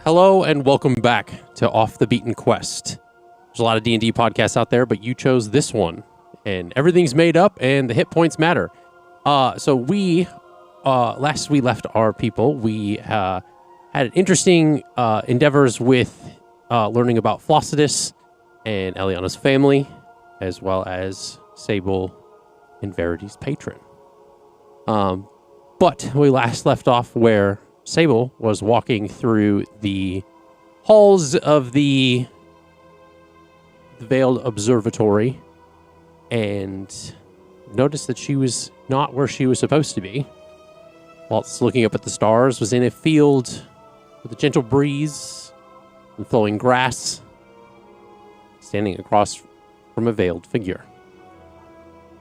Hello and welcome back to Off the Beaten Quest. There's a lot of D&D podcasts out there, but you chose this one, and everything's made up, and the hit points matter. So last we left our people, we had interesting endeavors with learning about Flossidus and Eliana's family, as well as Saeble and Verity's patron. But we last left off where Saeble was walking through the halls of the Veiled Observatory and noticed that she was not where she was supposed to be. Whilst looking up at the stars, was in a field with a gentle breeze and flowing grass, standing across from a veiled figure.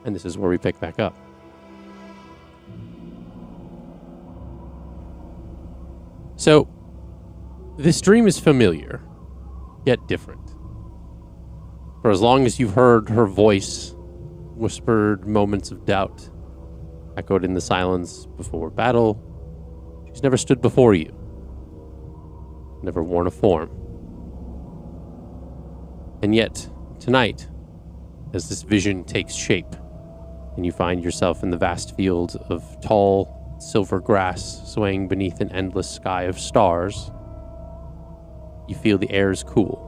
And this is where we pick back up. So, this dream is familiar, yet different. For as long as you've heard her voice, whispered moments of doubt, echoed in the silence before battle, she's never stood before you, never worn a form. And yet, tonight, as this vision takes shape, and you find yourself in the vast field of tall, silver grass swaying beneath an endless sky of stars, you feel the air is cool,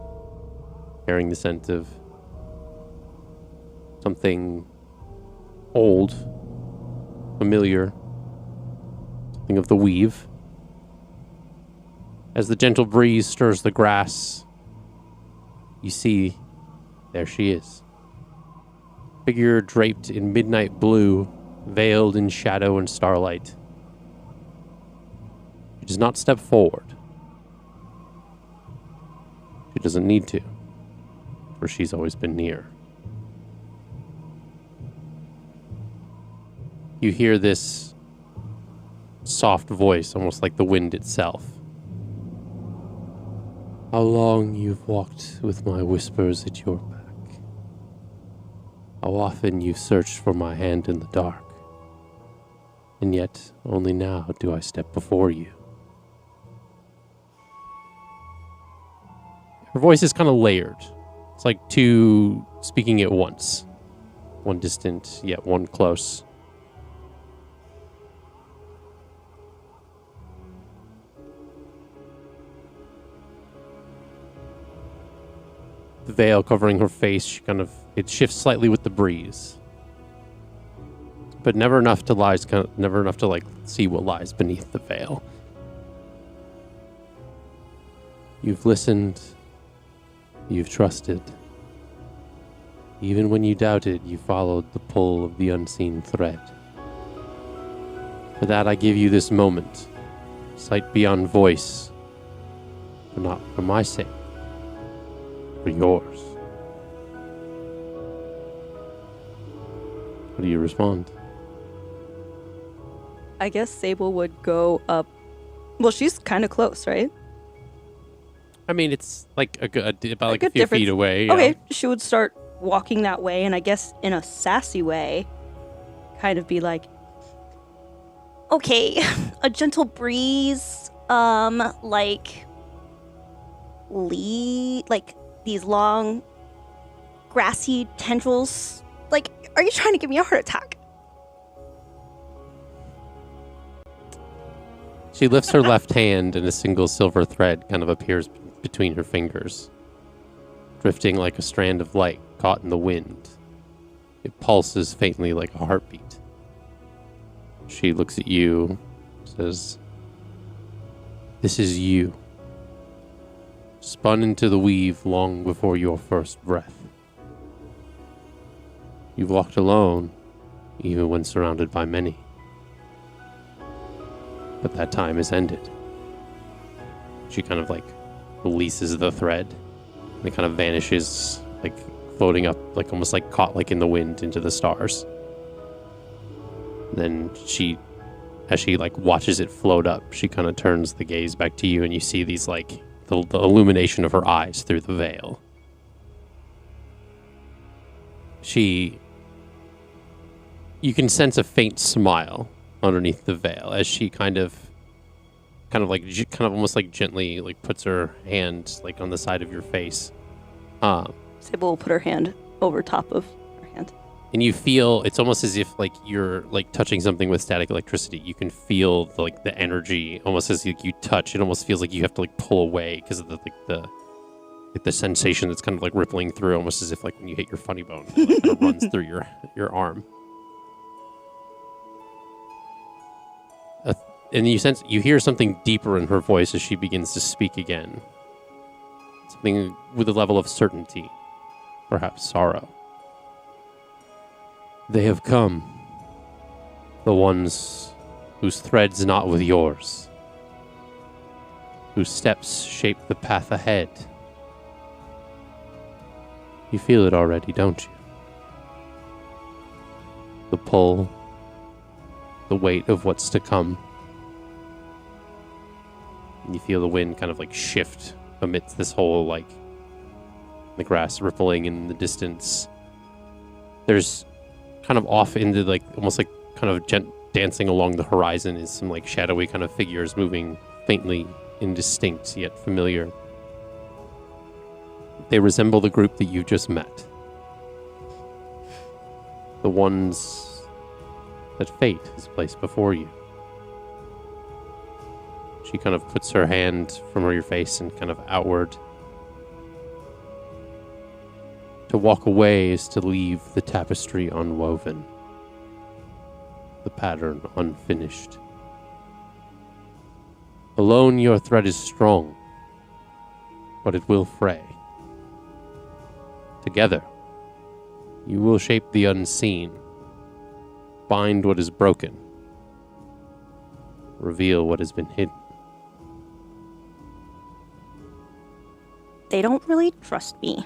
carrying the scent of something old, familiar, something of the weave. As the gentle breeze stirs the grass, you see, there she is. Figure draped in midnight blue, veiled in shadow and starlight. She does not step forward. She doesn't need to, for she's always been near. You hear this soft voice, almost like the wind itself. How long you've walked with my whispers at your back. How often you've searched for my hand in the dark. And yet, only now do I step before you. Her voice is kind of layered. It's like two speaking at once. One distant, yet one close. The veil covering her face, it shifts slightly with the breeze. But never enough to see what lies beneath the veil. You've listened, you've trusted. Even when you doubted, you followed the pull of the unseen thread. For that I give you this moment, sight beyond voice, but not for my sake, for yours. How do you respond? I guess Saeble would go up. Well, she's kind of close, right? I mean, it's like about a few feet away. Okay, she would start walking that way, and I guess in a sassy way, kind of be like, okay, a gentle breeze, like these long, grassy tendrils. Like, are you trying to give me a heart attack? She lifts her left hand, and a single silver thread kind of appears between her fingers, drifting like a strand of light caught in the wind. It pulses faintly like a heartbeat. She looks at you, says, "This is you, spun into the weave long before your first breath. You've walked alone, even when surrounded by many. But that time is ended." She kind of releases the thread, and it kind of vanishes, floating up, almost caught in the wind into the stars. And then as she watches it float up, she kind of turns the gaze back to you, and you see these the illumination of her eyes through the veil. You can sense a faint smile underneath the veil as she kind of kind of almost like gently like puts her hand like on the side of your face. Saeble will put her hand over top of her hand. And you feel, it's almost as if like you're like touching something with static electricity. You can feel the energy almost as like you touch. It almost feels like you have to like pull away because of the sensation that's kind of like rippling through, almost as if like when you hit your funny bone, it like, kind of runs through your arm. And you hear something deeper in her voice as she begins to speak again. Something with a level of certainty, perhaps sorrow. They have come, the ones whose threads knot with yours, whose steps shape the path ahead. You feel it already, don't you? The pull, the weight of what's to come. And you feel the wind kind of like shift amidst this whole like the grass rippling in the distance. There's kind of off into like almost like kind of dancing along the horizon is some like shadowy kind of figures moving faintly indistinct yet familiar. They resemble the group that you just met. The ones that fate has placed before you. She kind of puts her hand from your face and kind of outward. To walk away is to leave the tapestry unwoven, the pattern unfinished. Alone your thread is strong, but it will fray. Together, you will shape the unseen, bind what is broken, reveal what has been hidden. They don't really trust me.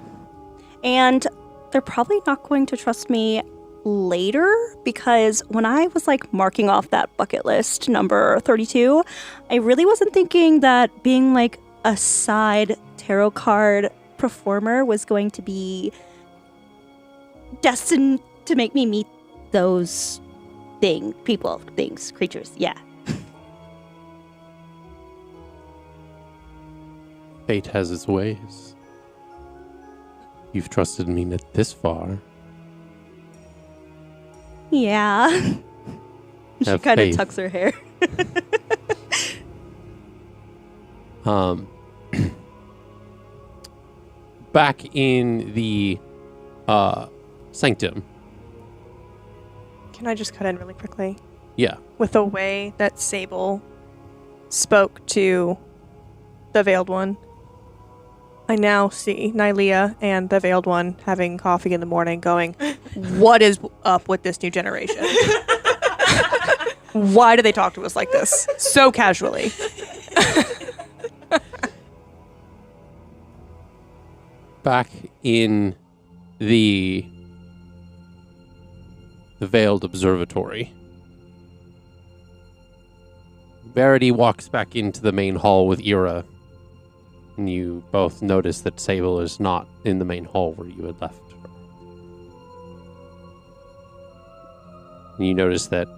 And they're probably not going to trust me later, because when I was like marking off that bucket list number 32, I really wasn't thinking that being like a side tarot card performer was going to be destined to make me meet those things, creatures. Yeah. Fate has its ways. You've trusted me this far. Yeah. She kind of tucks her hair. Back in the sanctum. Can I just cut in really quickly? Yeah. With the way that Saeble spoke to the Veiled One, I now see Nylea and the Veiled One having coffee in the morning going, what is up with this new generation? Why do they talk to us like this? So casually. Back in the Veiled Observatory. Verity walks back into the main hall with Eira. And you both notice that Saeble is not in the main hall where you had left her. And you notice that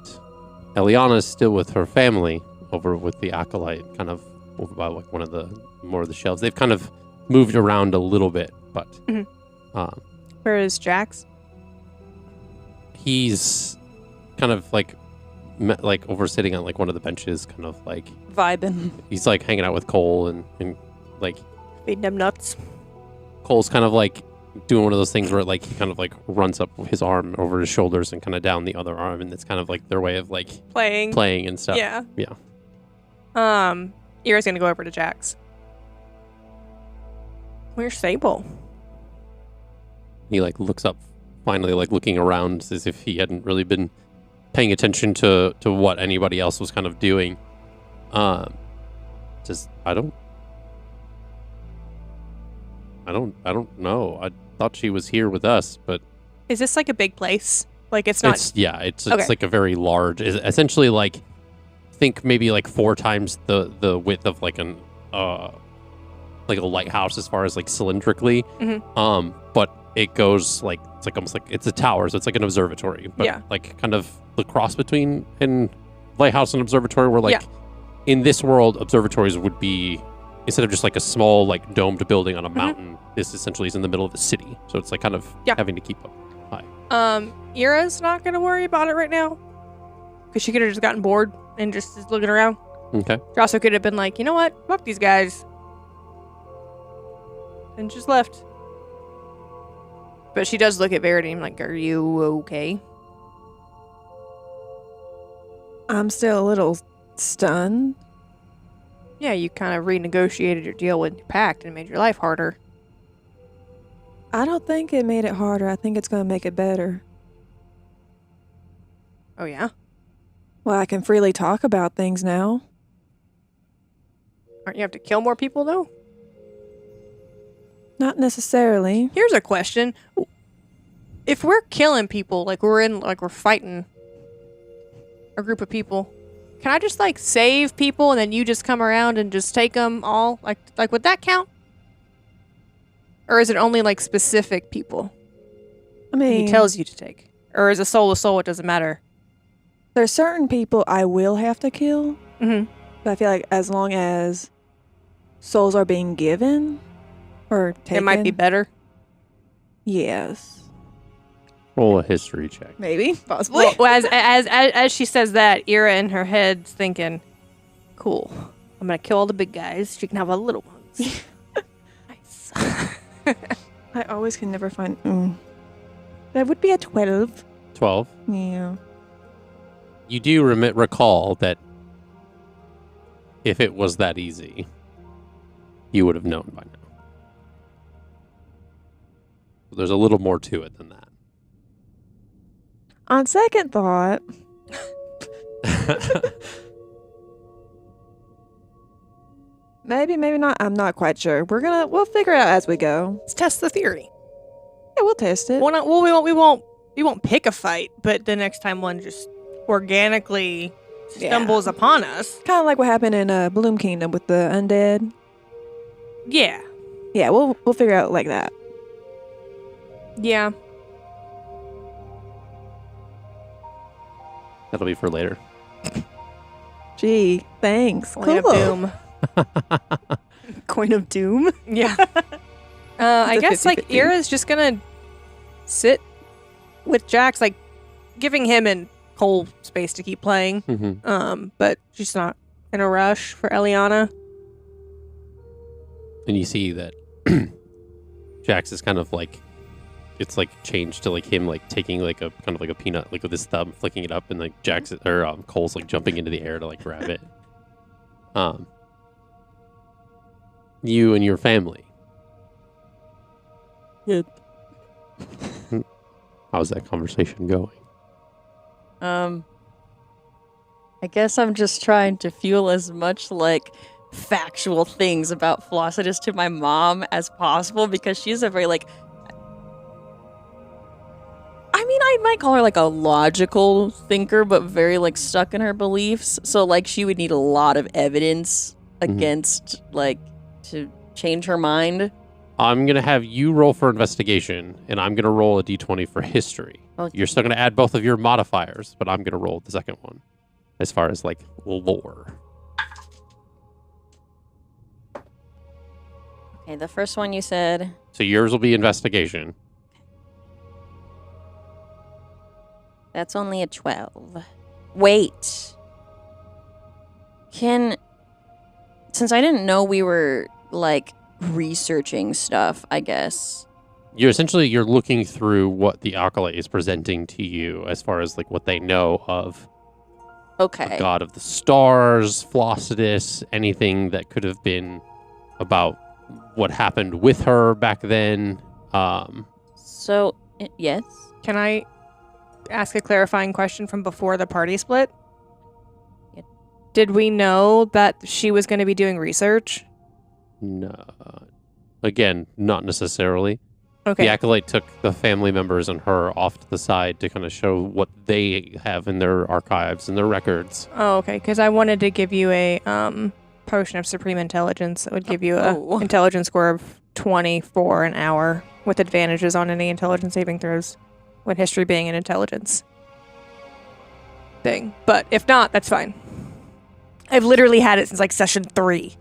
Eliana is still with her family over with the Acolyte, kind of over by like one of the more of the shelves. They've kind of moved around a little bit, but Where is Jax? He's kind of like over sitting on like one of the benches, kind of like Vibing. he's like hanging out with Cole and like Feeding them nuts. Cole's kind of like doing one of those things where like he kind of like runs up his arm over his shoulders and kind of down the other arm, and it's kind of like their way of like playing and stuff. Yeah. Yeah. Eira's gonna go over to Jax. Where's Saeble? He like looks up, finally like looking around as if he hadn't really been paying attention to what anybody else was kind of doing. Just I don't know. I thought she was here with us, but Is this like a big place? Like it's not. It's Okay. like a very large. Essentially, like think maybe like 4 times the width of like an like a lighthouse as far as like cylindrically. Mhm. But it goes like it's like almost like it's a tower, so it's like an observatory. But Yeah. like kind of the cross between an lighthouse and observatory, where like in this world, observatories would be, instead of just like a small like domed building on a mountain, this essentially is in the middle of the city. So it's like kind of having to keep up high. Eira's not going to worry about it right now. Because she could have just gotten bored and just is looking around. Okay. She also could have been like, you know what? Fuck these guys. And just left. But she does look at Verity and like, are you okay? I'm still a little stunned. Yeah, you kind of renegotiated your deal with your pact and made your life harder. I don't think it made it harder. I think it's going to make it better. Oh, yeah? Well, I can freely talk about things now. Aren't you have to kill more people, though? Not necessarily. Here's a question. If we're killing people, like we're fighting a group of people, can I just like save people and then you just come around and just take them all? Like would that count? Or is it only like specific people I mean, he tells you to take? Or is a soul a soul? It doesn't matter. there's certain people I will have to kill. Mm-hmm. But I feel like as long as souls are being given or taken. It might be better. Yes. Roll a history check. Maybe. Possibly. Well, as she says that, Eira in her head's thinking, cool. I'm going to kill all the big guys. She can have all the little ones. Nice. I always can never find... That would be a 12. 12. Yeah. You do recall that if it was that easy, you would have known by now. There's a little more to it than that. On second thought... Maybe, maybe not. I'm not quite sure. We'll figure it out as we go. Let's test the theory. Yeah, we'll test it. We won't pick a fight, but the next time one just organically stumbles upon us. Kind of like what happened in Bloom Kingdom with the undead. Yeah. Yeah, we'll figure it out like that. Yeah. That'll be for later. Gee, thanks. Coin of Cool. Doom. Coin of Doom? Yeah. I guess like 50-50. Eira's just gonna sit with Jax, like giving him and Cole space to keep playing. Mm-hmm. But she's not in a rush for Eliana. And you see that Jax is kind of like, it's like changed to like him like taking like a kind of like a peanut, like with his thumb flicking it up, and like Jax or Cole's like jumping into the air to like grab it. You and your family. Yep. How's that conversation going? I guess I'm just trying to fuel as much like factual things about Flossidus to my mom as possible, because she's a very like, I mean, I might call her like a logical thinker, but very like stuck in her beliefs. So like she would need a lot of evidence against like to change her mind. I'm going to have you roll for investigation, and I'm going to roll a d20 for history. Okay. You're still going to add both of your modifiers, but I'm going to roll the second one as far as like lore. Okay, the first one you said. So yours will be investigation. That's only a 12. Wait. Since I didn't know we were, like, researching stuff, I guess. You're looking through what the Acolyte is presenting to you as far as, like, what they know of the Okay. God of the Stars, Flossidus, anything that could have been about what happened with her back then. So, yes? Can I ask a clarifying question from before the party split? Yeah. Did we know that she was going to be doing research? No. Again, not necessarily. Okay. The Acolyte took the family members and her off to the side to kind of show what they have in their archives and their records. Oh, okay. Because I wanted to give you a potion of supreme intelligence that would give you a intelligence score of 24 an hour with advantages on any intelligence saving throws, when history being an intelligence thing. But if not, that's fine. I've literally had it since like session 3.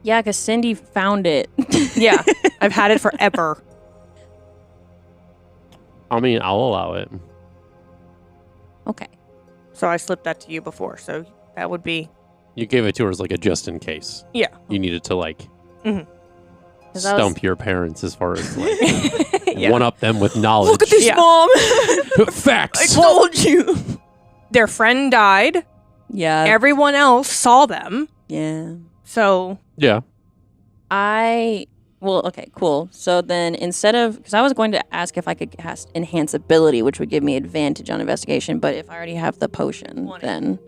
Yeah, because Cindy found it. Yeah, I've had it forever. I mean, I'll allow it. Okay. So I slipped that to you before, so that would be... You gave it to her as like a just in case. Yeah. You needed to like 'Cause I was- stump your parents as far as like Yeah. one up them with knowledge. Look at this, Yeah. Mom! Facts. told you! Their friend died. Yeah. Everyone else saw them. Yeah. So, Yeah. Well, okay, cool. So then instead of, because I was going to ask if I could cast enhance ability, which would give me advantage on investigation, but if I already have the potion, 20. then,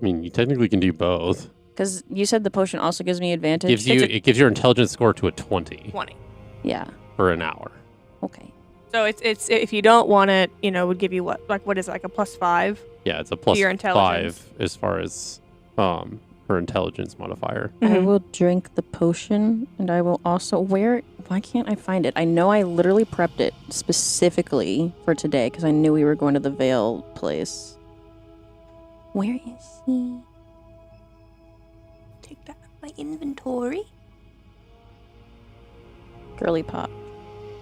I mean, you technically can do both. because you said the potion also gives me advantage. It gives your intelligence score to a 20 20. Yeah. for an hour. Okay. So it's if you don't want it, it would give you what is it, like a +5? Yeah, it's a plus Your intelligence. 5 as far as her intelligence modifier. I Mhm. will drink the potion, and I will also, why can't I find it? I know I literally prepped it specifically for today, because I knew we were going to the Veil place. Where is he? Take that out of my inventory. Girly pop.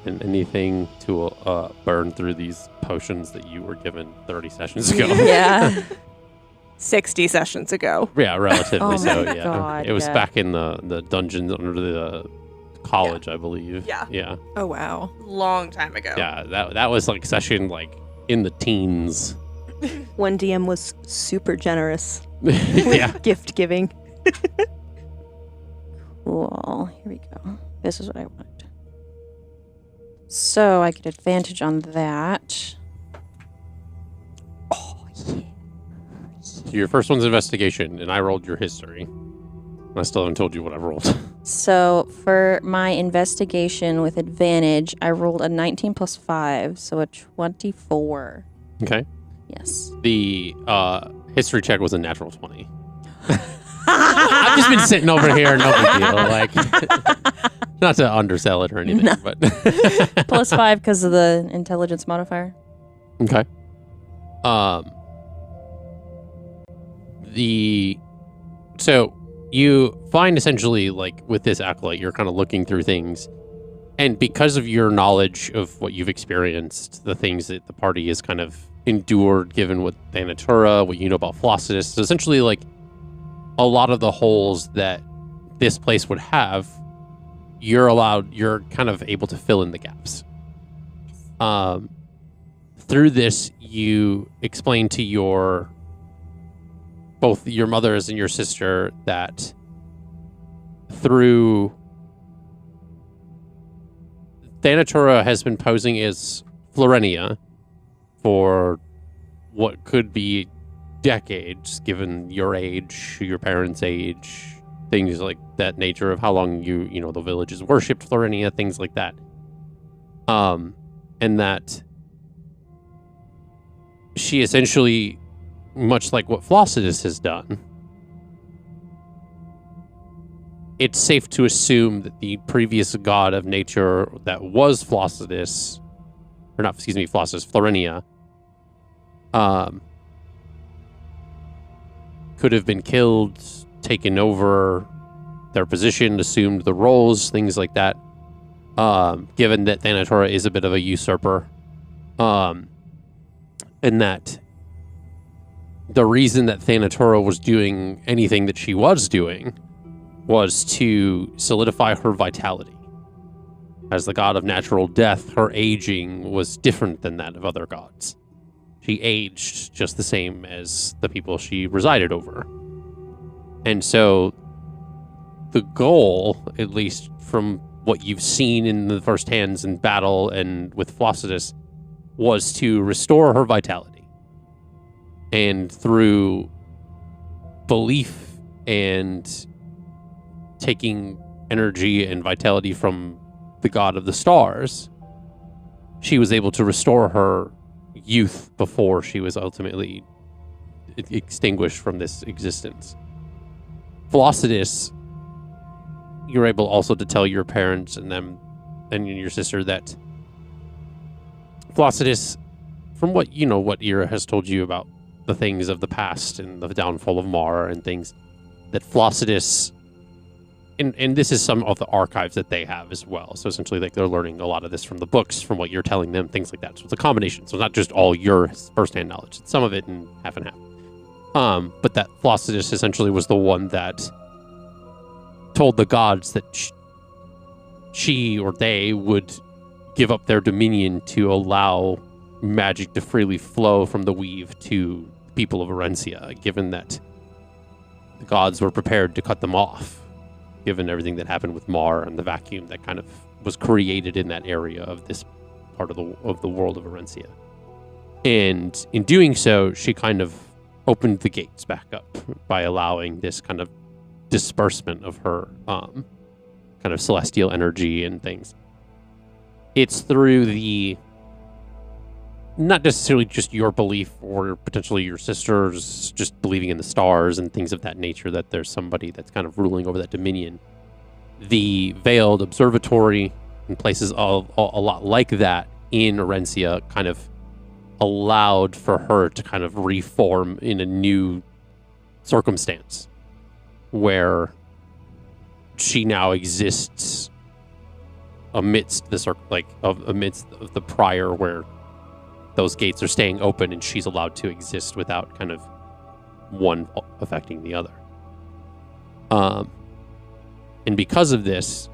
And anything to burn through these potions that you were given 30 sessions ago. Yeah. 60 sessions ago. Yeah, relatively Oh so. my Yeah, God, it was yeah. back in the dungeon under the college, I believe. Yeah. yeah, Oh, wow. Long time ago. yeah. That was like session like in the teens. One DM was super generous. Yeah, Gift giving. Cool. Here we go. This is what I wanted. So I get advantage on that. your first one's investigation, and I rolled your history. And I still haven't told you what I rolled. So for my investigation with advantage, I rolled a 19 plus 5, so a 24. Okay. Yes. The history check was a natural 20. I've just been sitting over here, no big deal. Like, not to undersell it or anything, No. but Plus 5 because of the intelligence modifier. okay. So you find essentially, like, with this acolyte, you're kind of looking through things, and because of your knowledge of what you've experienced, the things that the party has kind of endured, given what Thanatura, what you know about Flossidus, so essentially, like, a lot of the holes that this place would have, you're kind of able to fill in the gaps. Through this, you explain to both your mothers and your sister that through Thanatura has been posing as Florenia for what could be decades, given your age, your parents' age, things like that nature of how long the village has worshipped Florenia, things like that. And that she essentially, much like what Flossidus has done, it's safe to assume that the previous god of nature that was Flossidus, or not, excuse me, Flossidus, Florenia, could have been killed, taken over their position, assumed the roles, things like that. Given that Thanatura is a bit of a usurper, and that the reason that Thanatura was doing anything that she was doing was to solidify her vitality. As the god of natural death, her aging was different than that of other gods. She aged just the same as the people she resided over. And so the goal, at least from what you've seen in the first hands in battle and with Flossidus, was to restore her vitality. And through belief and taking energy and vitality from the god of the stars, she was able to restore her youth before she was ultimately extinguished from this existence. Flossidus, you're able also to tell your parents and them and your sister that Flossidus, from what Eira has told you about the things of the past and the downfall of Mara and things, Flossidus, and this is some of the archives that they have as well. So essentially, like, they're learning a lot of this from the books, from what you're telling them, things like that. So it's a combination. So it's not just all your firsthand knowledge. It's some of it and half. But that Flossidus essentially was the one that told the gods that she or they would give up their dominion to allow magic to freely flow from the weave to the people of Aarencia, given that the gods were prepared to cut them off, given everything that happened with Mar and the vacuum that kind of was created in that area of this part of the world of Aarencia. And in doing so, she kind of opened the gates back up by allowing this kind of disbursement of her kind of celestial energy and things. It's through not necessarily just your belief or potentially your sisters just believing in the stars and things of that nature that there's somebody that's kind of ruling over that dominion. The Veiled Observatory and places a lot like that in Aarencia kind of allowed for her to kind of reform in a new circumstance where she now exists amidst the prior where those gates are staying open and she's allowed to exist without kind of one affecting the other. And because of this,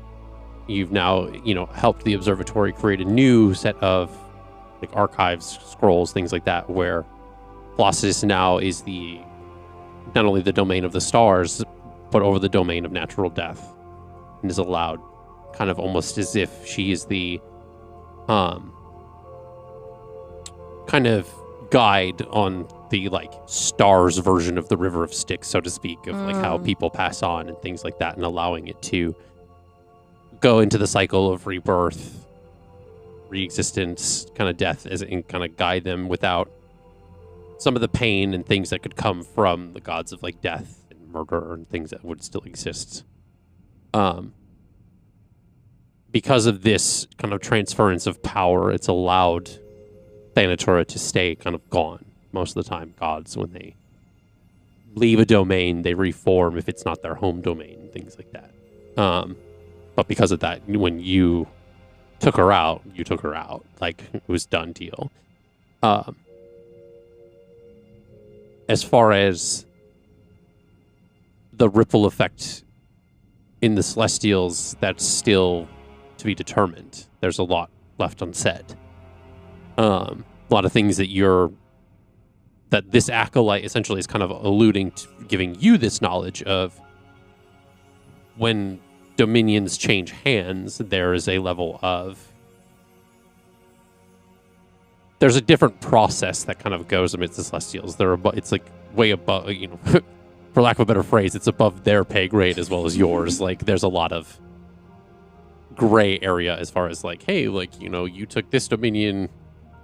you've now, helped the observatory create a new set of like archives, scrolls, things like that, where Flossidus now is not only the domain of the stars, but over the domain of natural death, and is allowed kind of almost as if she is the kind of guide on the like stars version of the River of Styx, so to speak, of like how people pass on and things like that, and allowing it to go into the cycle of rebirth, re-existence, kind of death, and kind of guide them without some of the pain and things that could come from the gods of like death and murder and things that would still exist. Because of this kind of transference of power, it's allowed Thanatura to stay kind of gone. Most of the time, gods, when they leave a domain, they reform if it's not their home domain, things like that. But because of that, when you took her out, like it was done deal. As far as the ripple effect in the Celestials, that's still to be determined. There's a lot left unsaid. A lot of things that this acolyte essentially is kind of alluding to, giving you this knowledge of when dominions change hands, there is a level of, there's a different process that kind of goes amidst the Celestials. It's like way above, for lack of a better phrase, it's above their pay grade as well as yours. Like there's a lot of gray area as far as like, hey, like, you took this dominion.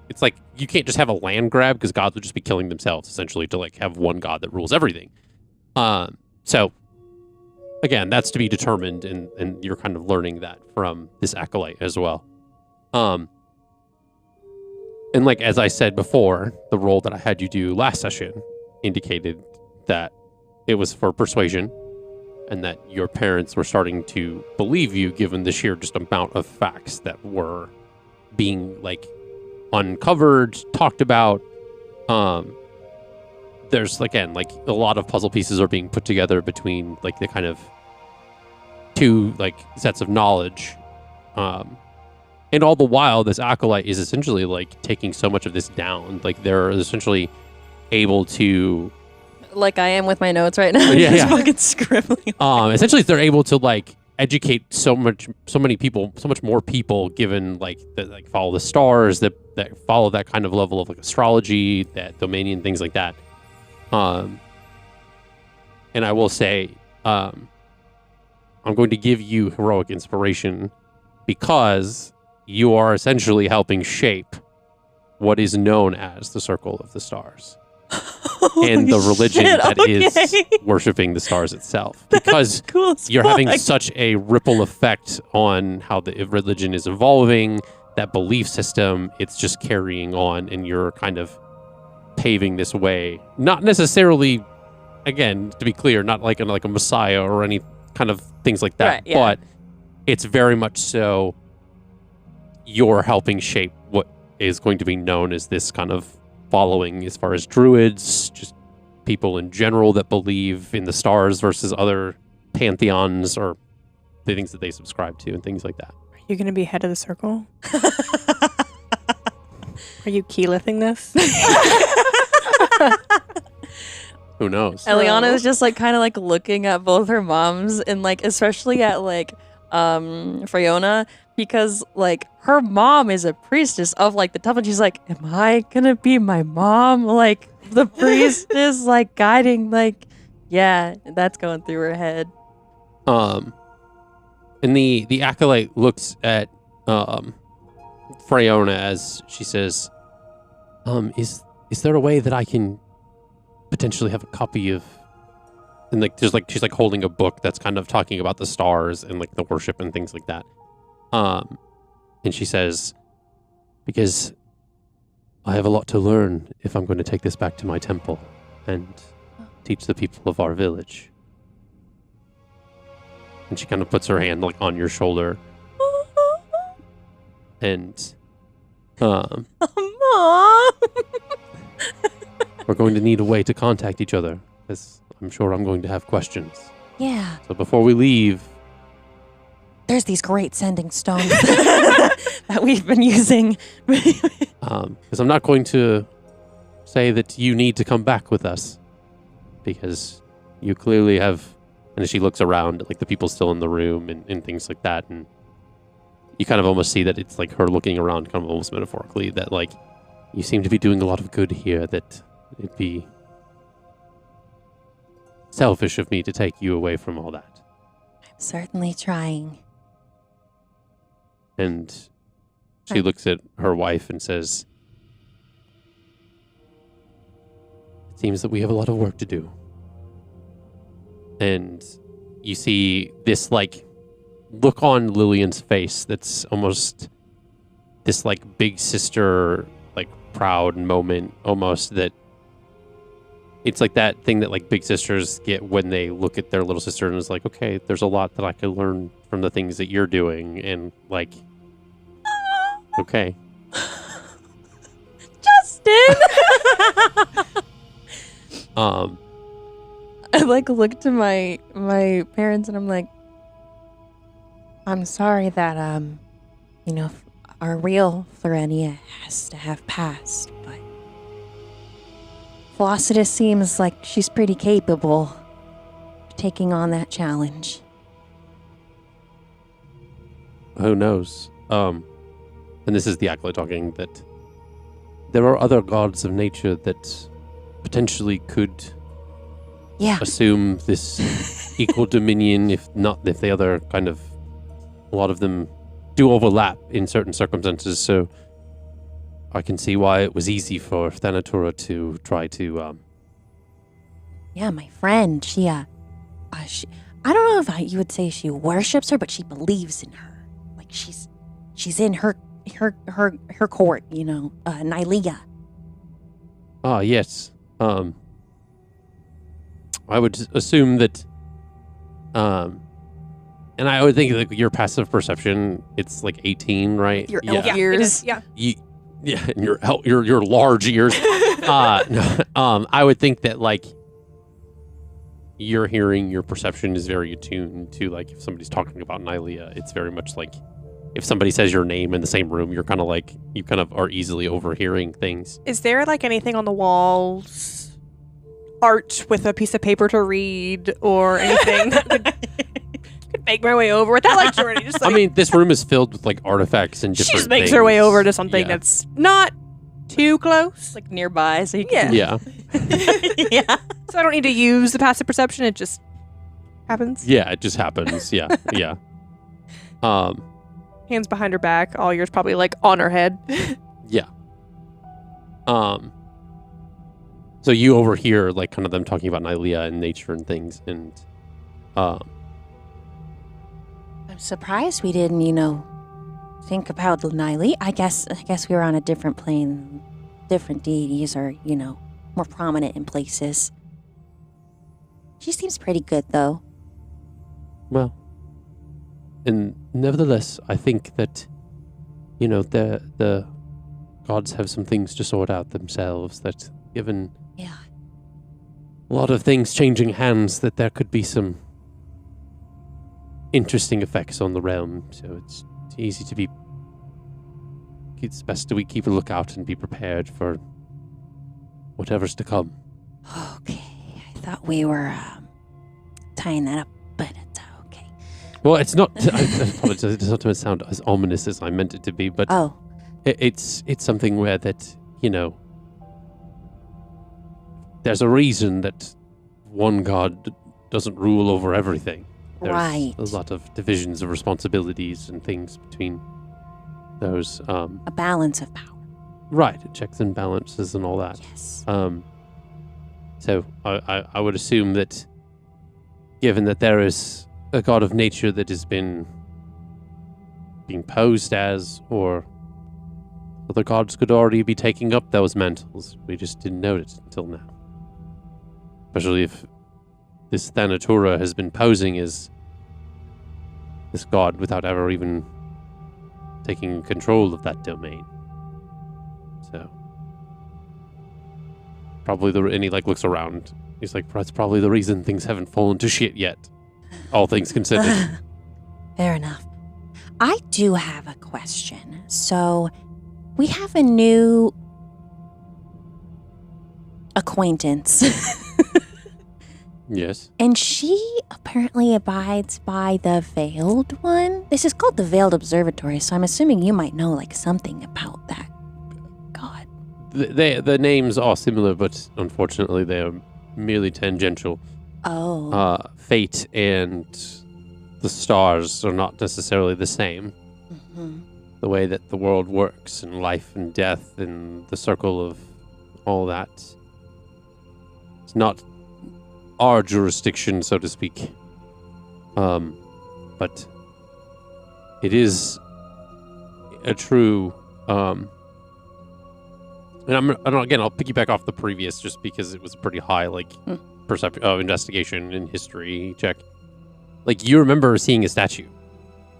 It's like you can't just have a land grab because gods would just be killing themselves essentially to like have one god that rules everything. So again, that's to be determined, and you're kind of learning that from this acolyte as well. And like as I said before, the role that I had you do last session indicated that it was for persuasion, and that your parents were starting to believe you given the sheer just amount of facts that were being like uncovered, talked about. There's again like a lot of puzzle pieces are being put together between like the kind of two like sets of knowledge, and all the while this acolyte is essentially like taking so much of this down. Like they're essentially able to, like I am with my notes right now, yeah. fucking scribbling. Essentially they're able to like educate so many people, so much more people, given like that like follow the stars, that follow that kind of level of like astrology, that dominion, things like that. And I will say, I'm going to give you heroic inspiration because you are essentially helping shape what is known as the Circle of the Stars. And the religion that is worshiping the stars itself, because cool you're having such a ripple effect on how the religion is evolving, that belief system, it's just carrying on, and you're kind of paving this way. Not necessarily, again, to be clear, not like a messiah or any kind of things like that, Right, yeah. but it's very much so you're helping shape what is going to be known as this kind of following as far as druids, just people in general that believe in the stars versus other pantheons or the things that they subscribe to and things like that. Are you going to be head of the circle? Are you keylifting this? Who knows? Eliana is just like kind of like looking at both her moms and like especially at like Fiona, because like her mom is a priestess of like the temple. She's like, am I gonna be my mom? Like the priestess like guiding, like, yeah, that's going through her head. And the acolyte looks at Fiona as she says, is there a way that I can potentially have a copy of, and like there's like she's like holding a book that's kind of talking about the stars and like the worship and things like that. And she says, because I have a lot to learn if I'm going to take this back to my temple and teach the people of our village. And she kind of puts her hand like on your shoulder. And Mom. we're going to need a way to contact each other, because I'm sure I'm going to have questions. Yeah. So before we leave, There's these great sending stones that we've been using. because I'm not going to say that you need to come back with us, because you clearly have, and as she looks around, like the people still in the room and things like that, and you kind of almost see that it's like her looking around kind of almost metaphorically, that like you seem to be doing a lot of good here, that it'd be selfish of me to take you away from all that. I'm certainly trying. And she looks at her wife and says, it seems that we have a lot of work to do. And you see this like look on Lillian's face that's almost this like big sister, like proud moment almost, that it's like that thing that like big sisters get when they look at their little sister and is like, okay, there's a lot that I could learn from the things that you're doing, and like, okay. Justin. I like look to my parents and I'm like, I'm sorry that our real Florenia has to have passed, but Flossidus seems like she's pretty capable of taking on that challenge. Who knows? And this is the acolyte talking, that there are other gods of nature that potentially could assume this equal dominion, if the other kind of, a lot of them do overlap in certain circumstances, so I can see why it was easy for Thanatura to try to, Yeah, my friend, she I don't know if you would say she worships her, but she believes in her. Like she's in her court, Nylea. Ah, yes. I would assume that, and I would think like your passive perception, it's like 18, right? Your yeah. elf ears. Yeah. Yeah, and your large ears. No, I would think that like your hearing, your perception is very attuned to, like, if somebody's talking about Nylea, it's very much like if somebody says your name in the same room, you're kind of like, you kind of are easily overhearing things. Is there like anything on the walls, art with a piece of paper to read, or anything that could make my way over without like journey? Just like, I mean, this room is filled with like artifacts and she different just makes things. her way over to something Yeah. that's not too close. Like nearby, so you can. Yeah. Yeah. So I don't need to use the passive perception. It just happens. Yeah, it just happens. Yeah, yeah. Hands behind her back. All yours probably like on her head. Yeah. So you overhear like kind of them talking about Nylea and nature and things, and I'm surprised we didn't, think about Nylea. I guess we were on a different plane. Different deities are, more prominent in places. She seems pretty good, though. Well, and nevertheless, I think that, the gods have some things to sort out themselves, that given Yeah. a lot of things changing hands, that there could be some interesting effects on the realm. So it's easy to be... It's best that we keep a lookout and be prepared for whatever's to come. Okay. I thought we were tying that up, but it's okay. Well, it's not... I apologize. It doesn't sound as ominous as I meant it to be, but Oh. it's something where that, there's a reason that one god doesn't rule over everything. There's Right. a lot of divisions of responsibilities and things between those. A balance of power. Right, checks and balances and all that. Yes. So I would assume that, given that there is a god of nature that has been being posed as, or other gods could already be taking up those mantles. We just didn't know it until now. Especially if this Thanatura has been posing as this god without ever even taking control of that domain. So probably and he looks around. He's like, that's probably the reason things haven't fallen to shit yet. All things considered. Fair enough. I do have a question. So, we have a new acquaintance. Yes. And she apparently abides by the Veiled One. This is called the Veiled Observatory, so I'm assuming you might know something about that god. The names are similar, but unfortunately they are merely tangential. Oh. Fate and the stars are not necessarily the same. Mhm. The way that the world works, and life and death, and the circle of all that. It's not our jurisdiction, so to speak. But it is a true, and again, I'll piggyback off the previous just because it was a pretty high, investigation and history check. You remember seeing a statue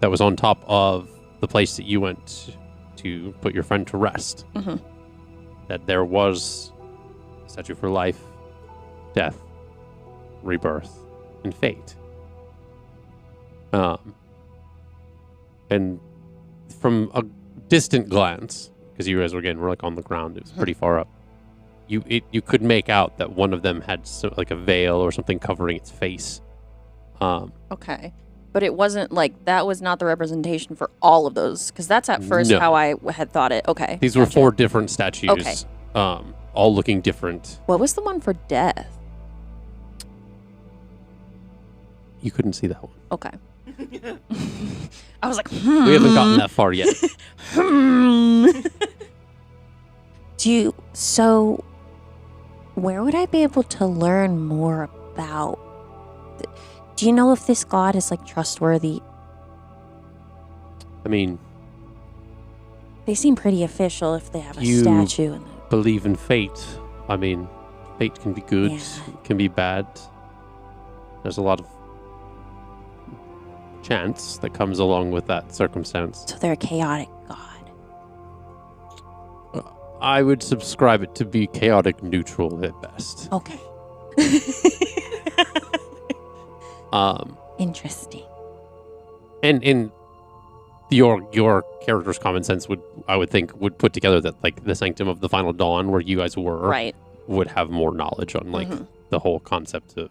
that was on top of the place that you went to put your friend to rest. Mhm. That there was a statue for life, death, rebirth, and fate. And from a distant glance, because you guys were on the ground, it was pretty far up. You could make out that one of them had a veil or something covering its face. Okay. But it wasn't that was not the representation for all of those, because that's at first No. how I had thought it. Okay. These were gotcha. 4 different statues, Okay. all looking different. What was the one for death? You couldn't see that one. Okay. I was like, We haven't gotten that far yet. So, where would I be able to learn more about? Do you know if this god is trustworthy? I mean, They seem pretty official if they have a You- statue. believe in fate. I mean, fate can be good, Yeah. it can be bad. There's a lot of chance that comes along with that circumstance. So they're a chaotic god. I would subscribe it to be chaotic neutral at best. Okay. Interesting. And in your character's common sense would put together that the Sanctum of the Final Dawn, where you guys were, right. would have more knowledge on Mhm. the whole concept of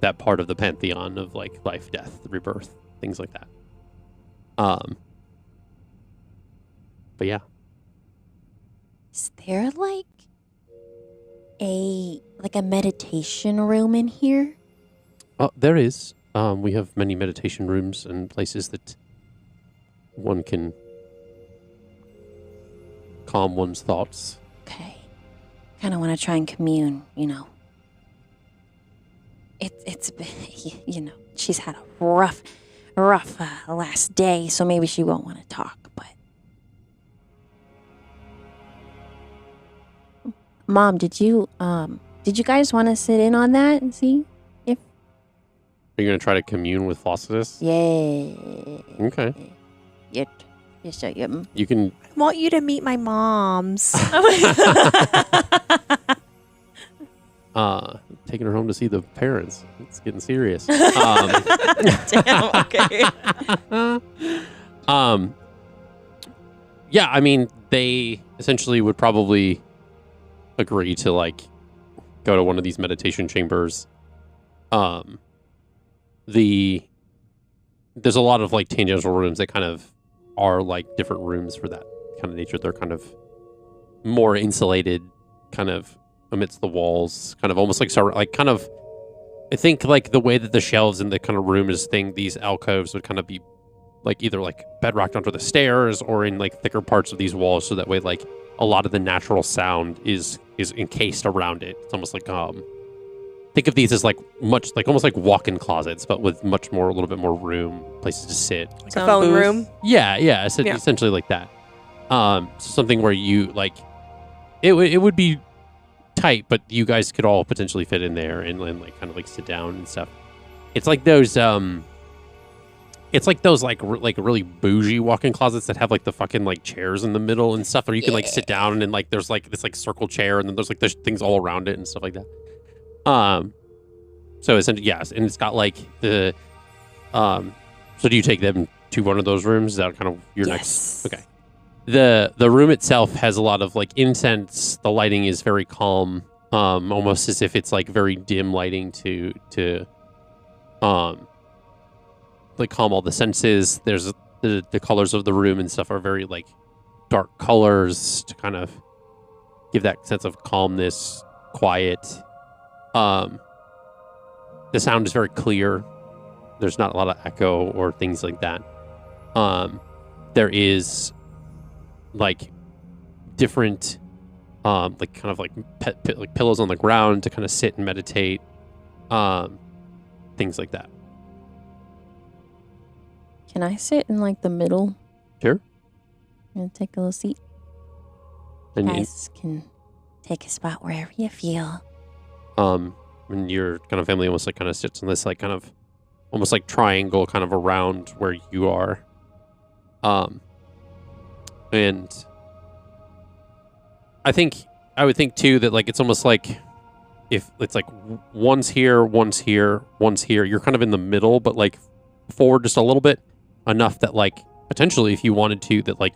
that part of the pantheon of life, death, rebirth, things like that. But yeah, Is there a meditation room in here? there is. We have many meditation rooms and places that one can calm one's thoughts. Okay. Kind of want to try and commune, It's she's had a rough last day, so maybe she won't want to talk, but Mom, did you guys want to sit in on that and see if Are you going to try to commune with Flossidus? Yeah. Okay. Yes, I am. You can... I want you to meet my moms. Taking her home to see the parents. It's getting serious. Damn, okay. Yeah, I mean, they essentially would probably agree to, like, go to one of these meditation chambers. There's a lot of, like, tangential rooms that kind of are, like, different rooms for that kind of nature. They're kind of more insulated, kind of amidst the walls, kind of almost like, kind of, I think, like, the way that the shelves in the kind of room is thing, these alcoves would kind of be, like, either, like, bedrocked onto the stairs or in, like, thicker parts of these walls, so that way, like, a lot of the natural sound is encased around it. It's almost like, think of these as, like, much, like, almost like walk-in closets, but with much more, a little bit more room, places to sit. Like a phone room? Yeah, essentially like that. Something where you, like, it would be tight, but you guys could all potentially fit in there and like, kind of, like, sit down and stuff. It's like those, like really bougie walk-in closets that have, like, the fucking, like, chairs in the middle and stuff, where you can, like, sit down and, like, there's, like, this, like, circle chair, and then there's, like, there's things all around it and stuff like that. So essentially, yes, and it's got, like, the, so do you take them to one of those rooms? Is that kind of your next? Okay. The room itself has a lot of, like, incense. The lighting is very calm, almost as if it's, like, very dim lighting to like, calm all the senses. There's the colors of the room and stuff are very, like, dark colors to kind of give that sense of calmness, quiet. The sound is very clear. There's not a lot of echo or things like that. There is, like, different, like, kind of like like pillows on the ground to kind of sit and meditate. Things like that. Can I sit in, like, the middle? Sure. And take a little seat. And Guys can take a spot wherever you feel. and your kind of family almost, like, kind of sits in this, like, kind of almost like triangle kind of around where you are. And I would think too that, like, it's almost like if it's like one's here, one's here, one's here, you're kind of in the middle, but, like, forward just a little bit, enough that, like, potentially if you wanted to, that, like,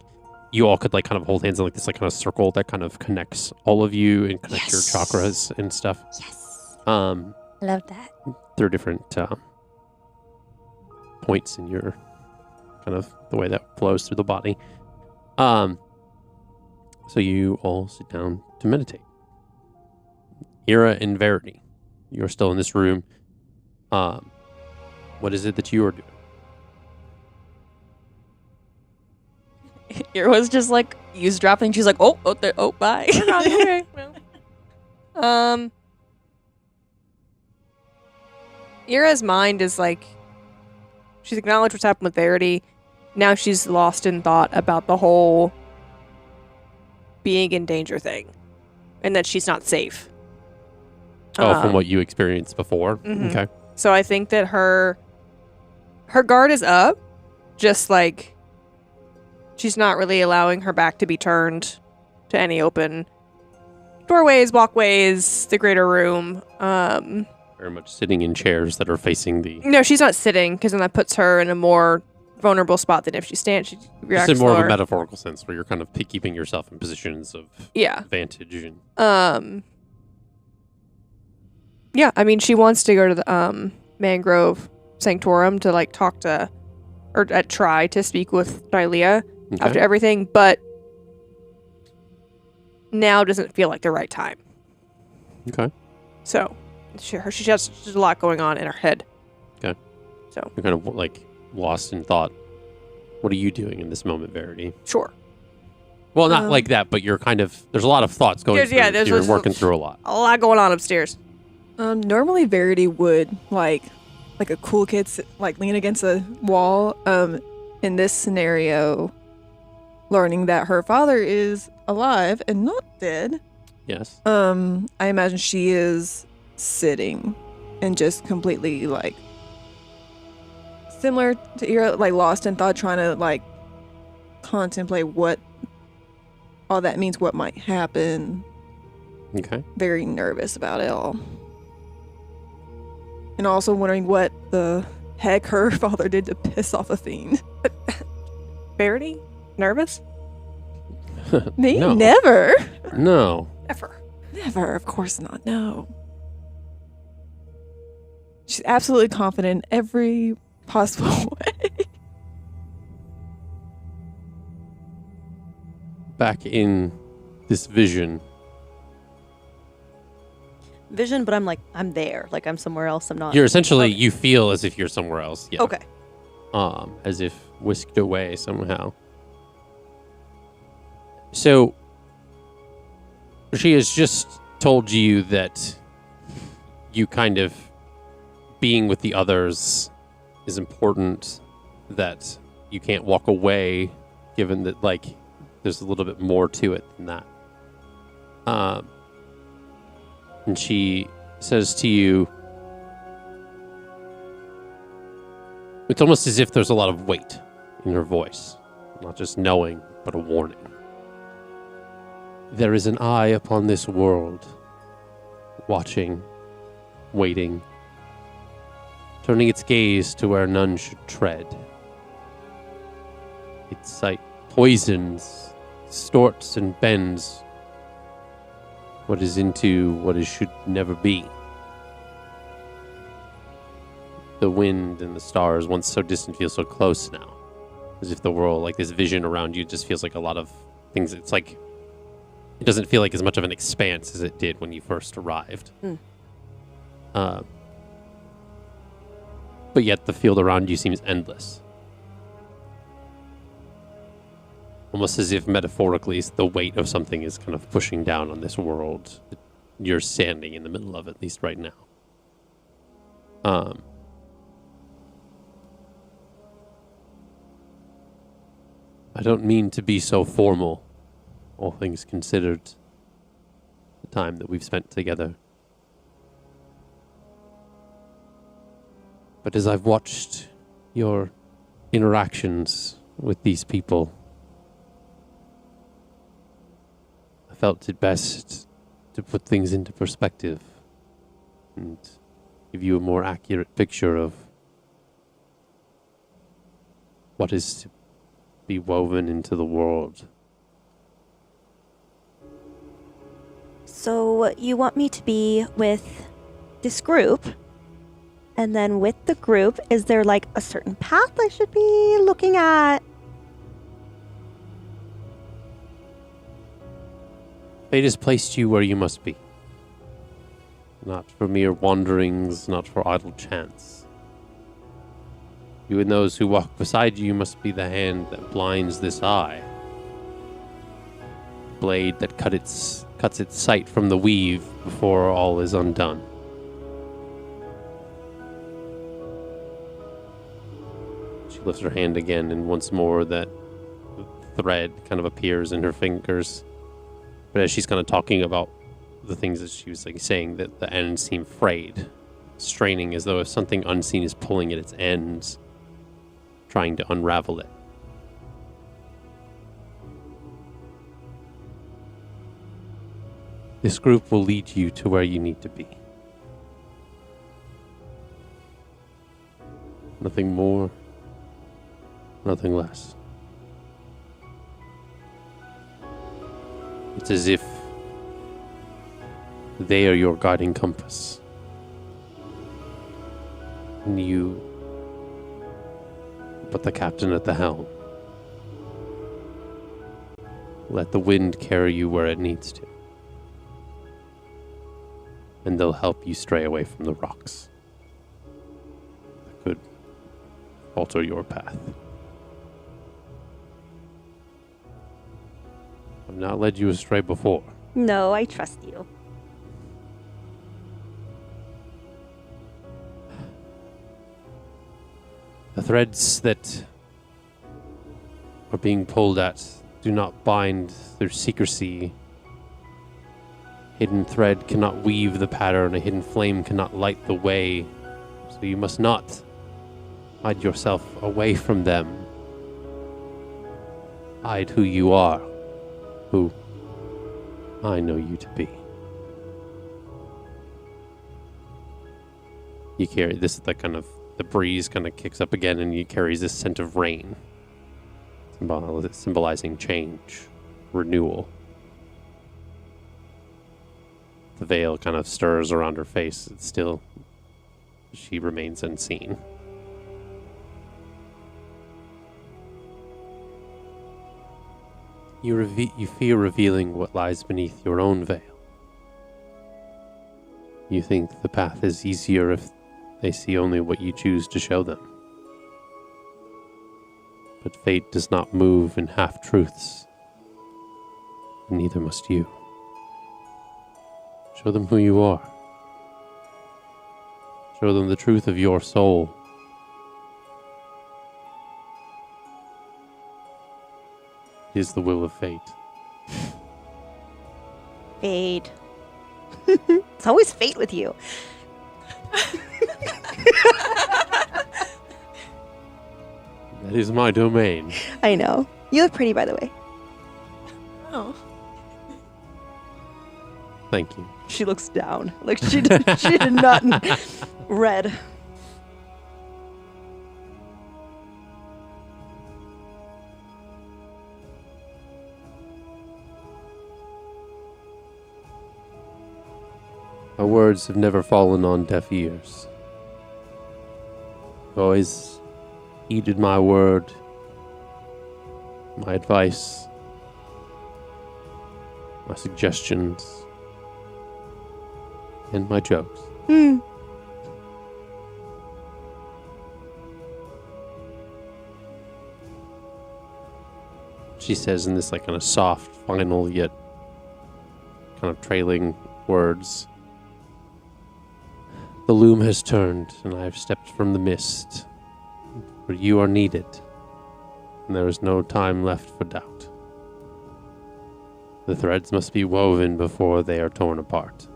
you all could, like, kind of hold hands in, like, this, like, kind of circle that kind of connects all of you and connects your chakras and stuff. Yes. Love that. Through different points in your kind of the way that flows through the body. So you all sit down to meditate. Eira and Verity, you're still in this room. What is it that you are doing? Eira's just, like, eavesdropping. She's like, oh, bye. Okay. Eira's mind is like, she's acknowledged what's happened with Verity. Now she's lost in thought about the whole being in danger thing, and that she's not safe. From what you experienced before. Mhm. Okay. So I think that her guard is up, just like she's not really allowing her back to be turned to any open doorways, walkways, the greater room. Very much sitting in chairs that are facing the... No, she's not sitting, because then that puts her in a more vulnerable spot than if she stands. She reacts It's in more of slower. a metaphorical sense where you're kind of keeping yourself in positions of Yeah. vantage. And Yeah, I mean, she wants to go to the Mangrove Sanctorum to, like, talk to, or try to speak with Nylea after everything, but now doesn't feel like the right time. Okay. So, she has a lot going on in her head. Okay. So, You're kind of, like, lost in thought. What are you doing in this moment, Verity? sure. Well, not like that, but you're kind of... There's a lot of thoughts going through. You're working through a lot. A lot going on upstairs. Normally Verity would like a cool kid like lean against a wall. In this scenario, learning that her father is alive and not dead. Yes. I imagine she is sitting and just completely like similar to Eira, like lost in thought, trying to like contemplate what all that means, what might happen. Okay. Very nervous about it all. And also wondering what the heck her father did to piss off a fiend. Verity? Nervous? Me? No. Never. No. Never. Never, of course not. No. She's absolutely confident in every possible way. Back in this vision, Vision, but I'm there. Like I'm somewhere else. I'm not. you're essentially, Okay. you feel as if you're somewhere else. Yeah. Okay. As if whisked away somehow. So, she has just told you that you kind of being with the others is important, that you can't walk away, given that, like, there's a little bit more to it than that. And she says to you, it's almost as if there's a lot of weight in her voice, not just knowing, but a warning. There is an eye upon this world, watching, waiting, turning its gaze to where none should tread. Its sight poisons, distorts, and bends what is into what is should never be. The wind and the stars, once so distant, feel so close now. As if the world, like this vision around you, just feels like a lot of things. It's like, it doesn't feel like as much of an expanse as it did when you first arrived. But yet the field around you seems endless. Almost as if metaphorically the weight of something is kind of pushing down on this world that you're standing in the middle of, at least right now. I don't mean to be so formal, all things considered, the time that we've spent together. But as I've watched your interactions with these people, I felt it best to put things into perspective and give you a more accurate picture of what is to be woven into the world. So you want me to be with this group, and then with the group, is there like a certain path I should be looking at? Fate has placed you where you must be. Not for mere wanderings, not for idle chance. You and those who walk beside you must be the hand that blinds this eye. Blade that cuts its sight from the weave before all is undone. She lifts her hand again, and once more that thread kind of appears in her fingers. But as she's kind of talking about the things that she was like saying, that the ends seem frayed, straining as though if something unseen is pulling at its ends, trying to unravel it. This group will lead you to where you need to be. Nothing more, nothing less. It's as if they are your guiding compass. And you, but the captain at the helm. Let the wind carry you where it needs to. And they'll help you stray away from the rocks that could alter your path. I've not led you astray before. No, I trust you. The threads that are being pulled at do not bind through secrecy. Hidden thread cannot weave the pattern, a hidden flame cannot light the way. So you must not Hide yourself away from them. Hide who you are, who I know you to be. You carry this, like kind of the breeze kind of kicks up again, and you carries this scent of rain, symbolizing change, renewal. The veil kind of stirs around her face. It's still, she remains unseen. You fear revealing what lies beneath your own veil. You think the path is easier if they see only what you choose to show them. But fate does not move in half-truths. Neither must you. Show them who you are. Show them the truth of your soul. It is the will of fate. Fate. It's always fate with you. That is my domain. I know. You look pretty, by the way. Oh. Thank you. She looks down. Like she did not. Red. My words have never fallen on deaf ears. You've always heeded my word, my advice, my suggestions, and my jokes. She says in this like kind of soft, final yet kind of trailing words. The loom has turned, and I have stepped from the mist. For you are needed, and there is no time left for doubt. The threads must be woven before they are torn apart.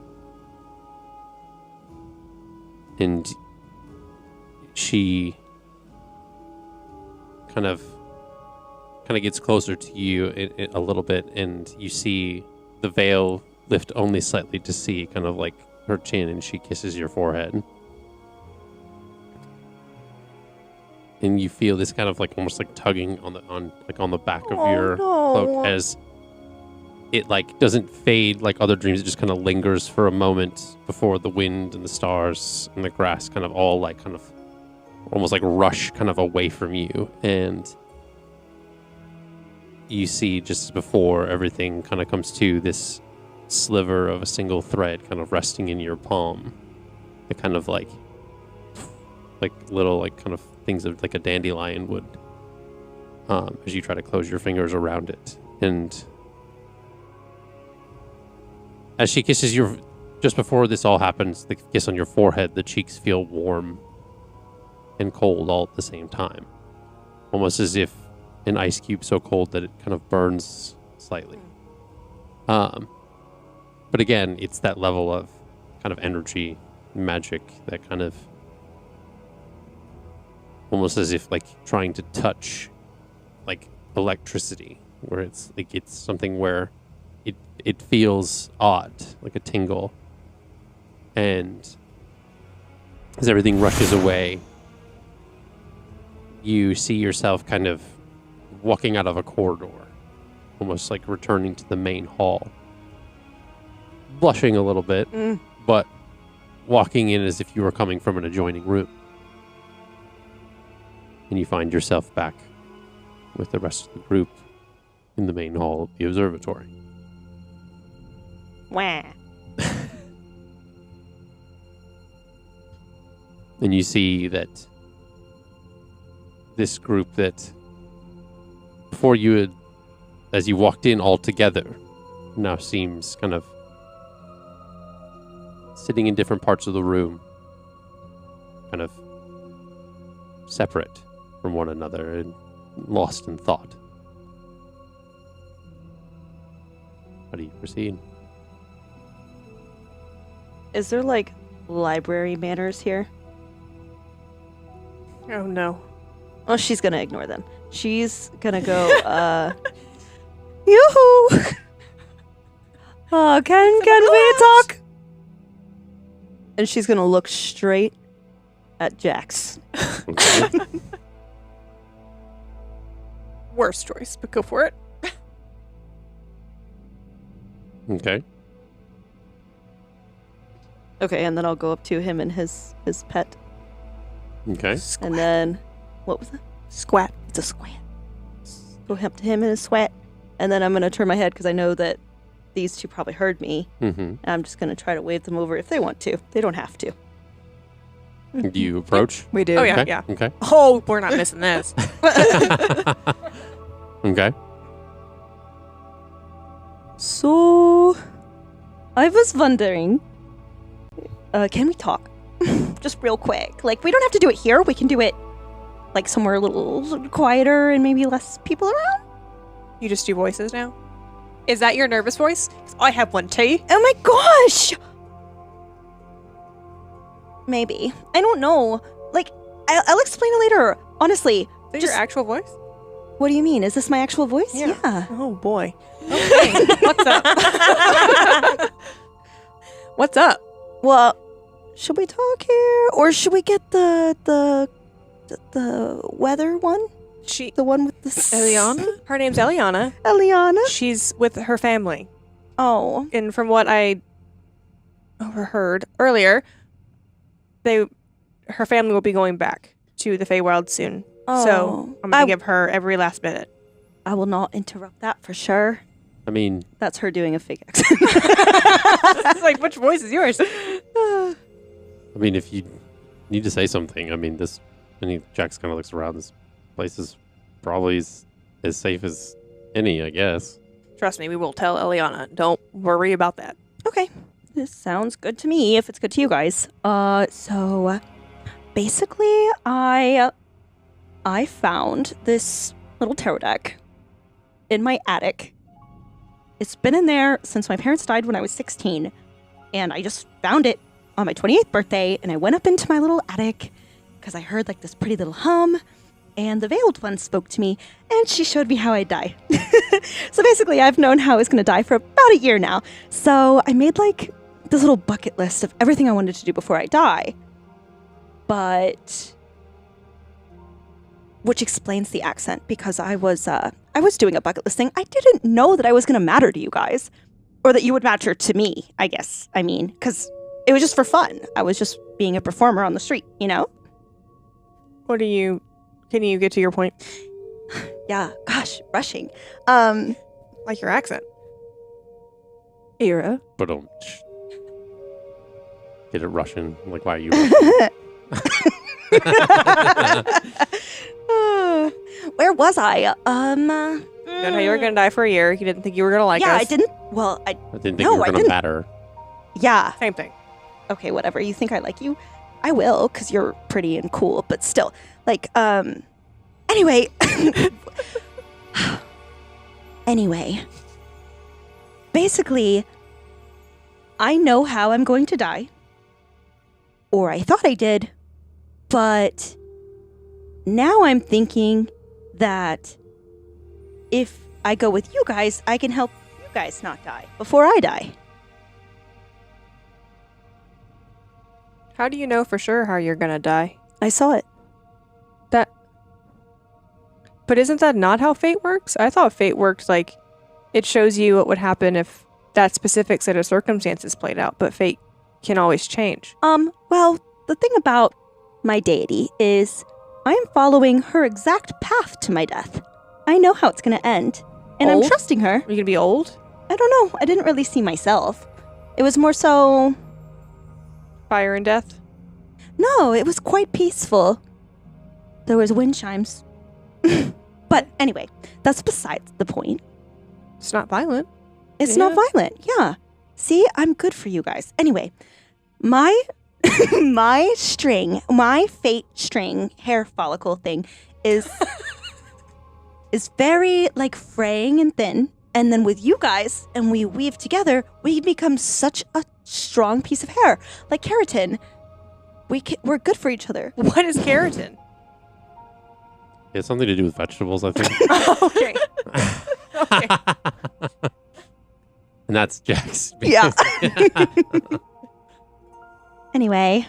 And she kind of gets closer to you a little bit, and you see the veil lift only slightly to see kind of like her chin, and she kisses your forehead. And you feel this kind of like almost like tugging on the back of your cloak as it like doesn't fade like other dreams. It just kind of lingers for a moment before the wind and the stars and the grass kind of all like kind of almost like rush kind of away from you. And you see just before everything kind of comes to this sliver of a single thread kind of resting in your palm. The kind of like little like kind of things of like a dandelion would as you try to close your fingers around it. And as she kisses you, just before this all happens, the kiss on your forehead, the cheeks feel warm and cold all at the same time. Almost as if an ice cube so cold that it kind of burns slightly. But again, it's that level of kind of energy, magic, that kind of almost as if like trying to touch like electricity, where it's like it's something where it feels odd, like a tingle. And as everything rushes away, you see yourself kind of walking out of a corridor, almost like returning to the main hall. Blushing a little bit, but walking in as if you were coming from an adjoining room. And you find yourself back with the rest of the group in the main hall of the observatory. Wah. And you see that this group that before you had, as you walked in all together, now seems kind of sitting in different parts of the room, kind of separate from one another and lost in thought. How do you proceed? Is there like library manners here? Oh no. Oh, she's gonna ignore them. She's gonna go, yoo-hoo! Can we talk? And she's gonna look straight at Jax. Okay. Worst choice, but go for it. Okay. Okay, and then I'll go up to him and his pet. Okay. And then, what was that? Squat. It's a squat. Go up to him and his sweat. And then I'm going to turn my head because I know that these two probably heard me. Mm-hmm. And I'm just going to try to wave them over if they want to. They don't have to. Do you approach? We do. Oh, yeah, Okay. yeah. Okay. Oh, we're not missing this. Okay. So, I was wondering, can we talk? Just real quick. Like, we don't have to do it here. We can do it, like, somewhere a little quieter and maybe less people around. You just do voices now? Is that your nervous voice? 'Cause I have one too. Oh my gosh! Maybe. I don't know. Like, I'll explain it later. Honestly. Is that Just- your actual voice? What do you mean? Is this my actual voice? Yeah. Oh boy. Okay. What's up? What's up? Well, should we talk here? Or should we get the weather one? She The one with the... Eliana? Her name's Eliana. Eliana? She's with her family. Oh. And from what I overheard earlier, her family will be going back to the Feywild soon. So I'm going to give her every last minute. I will not interrupt that for sure. I mean, That's her doing a fake accent. It's like, which voice is yours? if you need to say something, Jax kind of looks around. This place is probably as safe as any, I guess. Trust me, we will tell Eliana. Don't worry about that. Okay. This sounds good to me if it's good to you guys. So basically I found this little tarot deck in my attic. It's been in there since my parents died when I was 16, and I just found it on my 28th birthday, and I went up into my little attic because I heard like this pretty little hum, and the Veiled One spoke to me, and she showed me how I'd die. So basically, I've known how I was going to die for about a year now. So I made like this little bucket list of everything I wanted to do before I die. But... which explains the accent, because I was doing a bucket list thing. I didn't know that I was going to matter to you guys, or that you would matter to me, I guess. I mean, because it was just for fun. I was just being a performer on the street, you know? Can you get to your point? Yeah, gosh, rushing. Like your accent. Eira. But don't get it Russian. Like, why are you Russian? Where was I? You know how you were going to die for a year. You didn't think you were going to like us. I didn't. Well, I didn't think No, you were I going to didn't. matter. Yeah. Same thing. Okay, whatever. You think I like you? I will, because you're pretty and cool, but still. Like, anyway. Anyway. Basically, I know how I'm going to die. Or I thought I did. But now I'm thinking that if I go with you guys, I can help you guys not die before I die. How do you know for sure how you're going to die? I saw it. But isn't that not how fate works? I thought fate worked like it shows you what would happen if that specific set of circumstances played out, but fate can always change. Well, the thing about my deity is I'm following her exact path to my death. I know how it's going to end, and Old? I'm trusting her. Are you going to be old? I don't know. I didn't really see myself. It was more so... Fire and death? No, it was quite peaceful. There was wind chimes. But anyway, that's besides the point. It's not violent. It's Yeah. not violent. Yeah. See, I'm good for you guys. Anyway, my my fate string hair follicle thing is very like fraying and thin. And then with you guys, and we weave together, we become such a strong piece of hair, like keratin. We're good for each other. What is keratin? It has something to do with vegetables, I think. Okay. Okay. And that's Jack's. Yeah. Anyway,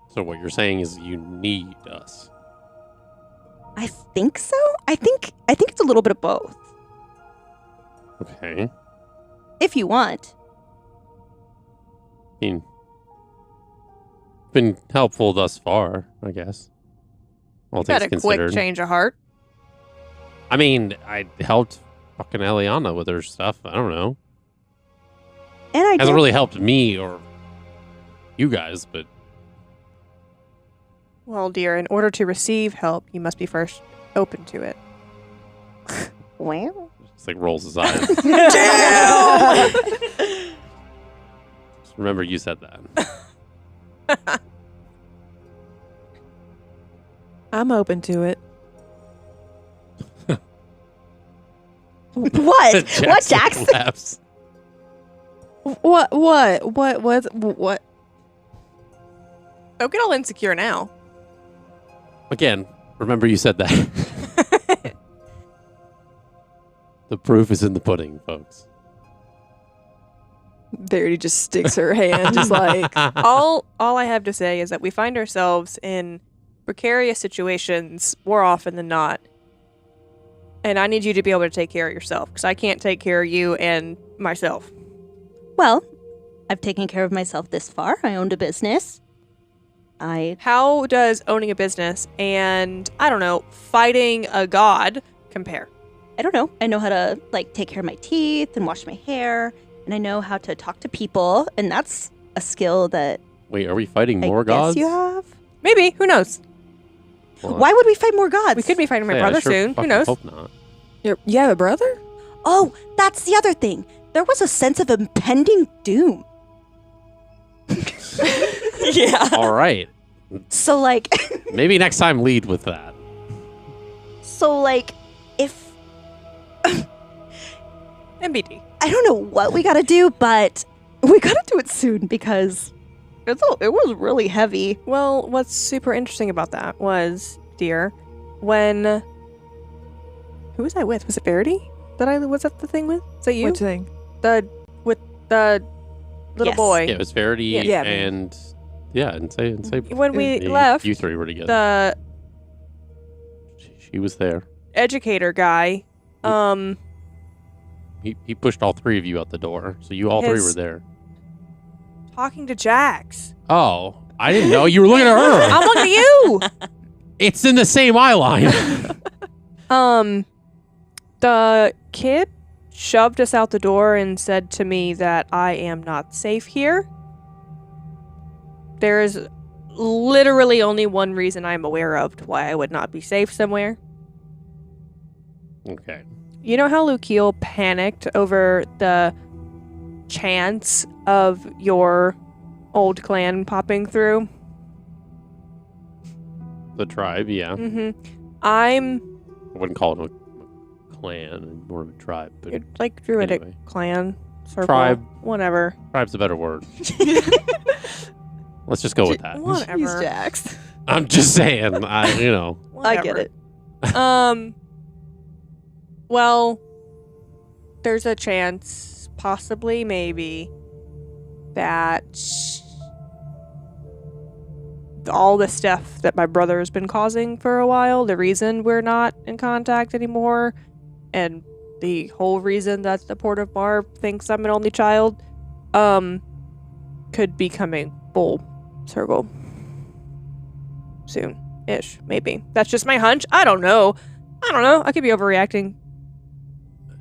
So what you're saying is you need us. I think so. I think it's a little bit of both. Okay. If you want. I mean, been helpful thus far, I guess. All Got things a quick considered. change of heart. I mean, I helped fucking Eliana with her stuff. I don't know. And I Hasn't did. really helped me or you guys, but Well, dear, in order to receive help, you must be first open to it. Well, just like rolls his eyes. Damn! Just remember you said that. I'm open to it. what? What, Jackson? Laughs. What? Don't get all insecure now. Again, remember you said that. The proof is in the pudding, folks. Verity just sticks her hand, just like, all I have to say is that we find ourselves in precarious situations more often than not. And I need you to be able to take care of yourself, because I can't take care of you and myself. Well, I've taken care of myself this far. I owned a business. How does owning a business and, I don't know, fighting a god compare? I don't know. I know how to take care of my teeth and wash my hair, and I know how to talk to people, and that's a skill that Wait, are we fighting I more guess gods? you have. Maybe. Who knows? Well, Why would we fight more gods? We could be fighting my I brother sure soon. Who fucking knows? Hope not. you have a brother? Oh, that's the other thing. There was a sense of impending doom. Yeah. All right. So Maybe next time lead with that. if MBD. I don't know what we gotta do, but we gotta do it soon because it was really heavy. Well, what's super interesting about that was, dear, when... Who was I with? Was it Verity? Was that the thing with? Is that you? What thing? With the little Yes. boy. Yeah, it was Verity Yeah. and say When we left, you three were together. the She was there. educator guy, He pushed all three of you out the door, so you all three His- were there. talking to Jax. Oh, I didn't know you were looking at her. I'm looking at you! It's in the same eye line. The kid shoved us out the door and said to me that I am not safe here. There is literally only one reason I'm aware of to why I would not be safe somewhere. Okay. You know how Lukiel panicked over the chance of your old clan popping through? The tribe, yeah. Mm-hmm. I wouldn't call it a clan, more of a tribe. But You're like druidic anyway. clan, circle, Tribe. whatever. Tribe's a better word. Let's just go with that. Whatever. He's Jax. I'm just saying, I get Whatever. it. Well, there's a chance, possibly, maybe, that all the stuff that my brother has been causing for a while, the reason we're not in contact anymore, and the whole reason that the Port of Mar thinks I'm an only child, could be coming full circle soon-ish, maybe. That's just my hunch. I don't know. I could be overreacting.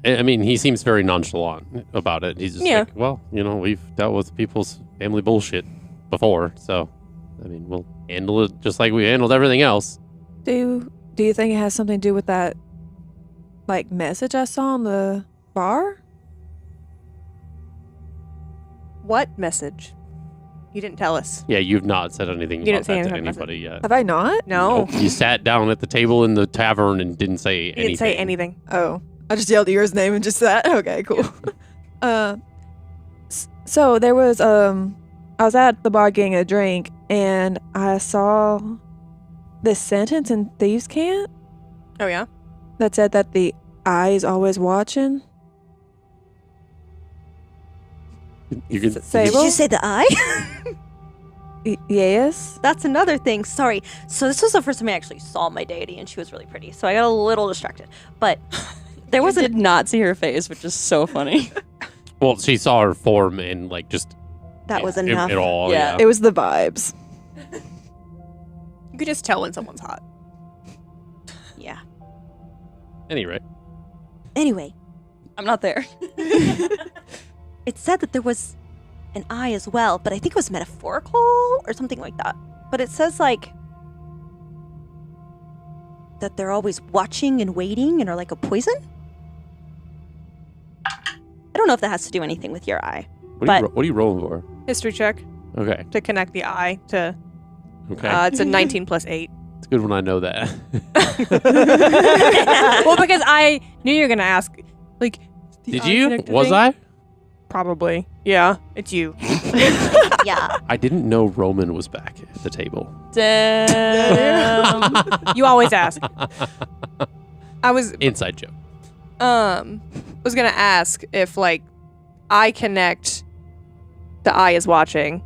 I mean, he seems very nonchalant about it. He's just Yeah. like, well, we've dealt with people's family bullshit before, so, I mean, we'll handle it just like we handled everything else. Do you think it has something to do with that, message I saw on the bar? What message? You didn't tell us. Yeah, you've not said anything You about didn't say that to anything about anybody yet. Have I not? No. Nope. You sat down at the table in the tavern and didn't say anything. You didn't say anything. Oh, I just yelled Eira's name and just that. Okay, cool. So there was I was at the bar getting a drink and I saw this sentence in Thieves' Camp Oh, yeah? that said that the eye is always watching? You can Saeble? Did you say the eye? Yes. That's another thing. Sorry. So this was the first time I actually saw my deity, and she was really pretty. So I got a little distracted. But there was did not see her face, which is so funny. Well, she saw her form and like just that was enough. It all, Yeah. yeah. It was the vibes. You could just tell when someone's hot. Yeah. Anyway, I'm not there. it said that there was an eye as well, but I think it was metaphorical or something like that. But it says like that they're always watching and waiting and are like a poison. I don't know if that has to do anything with your eye. what are you rolling for? History check Okay, to connect the eye to. okay. It's a 19 plus 8. It's good when I know that. Well, because I knew you were going to ask. Like, Did you? Was I? Probably. Yeah, it's you. Yeah. I didn't know Roman was back at the table. Damn. You always ask. I was Inside joke. was gonna ask if like I connect the eye is watching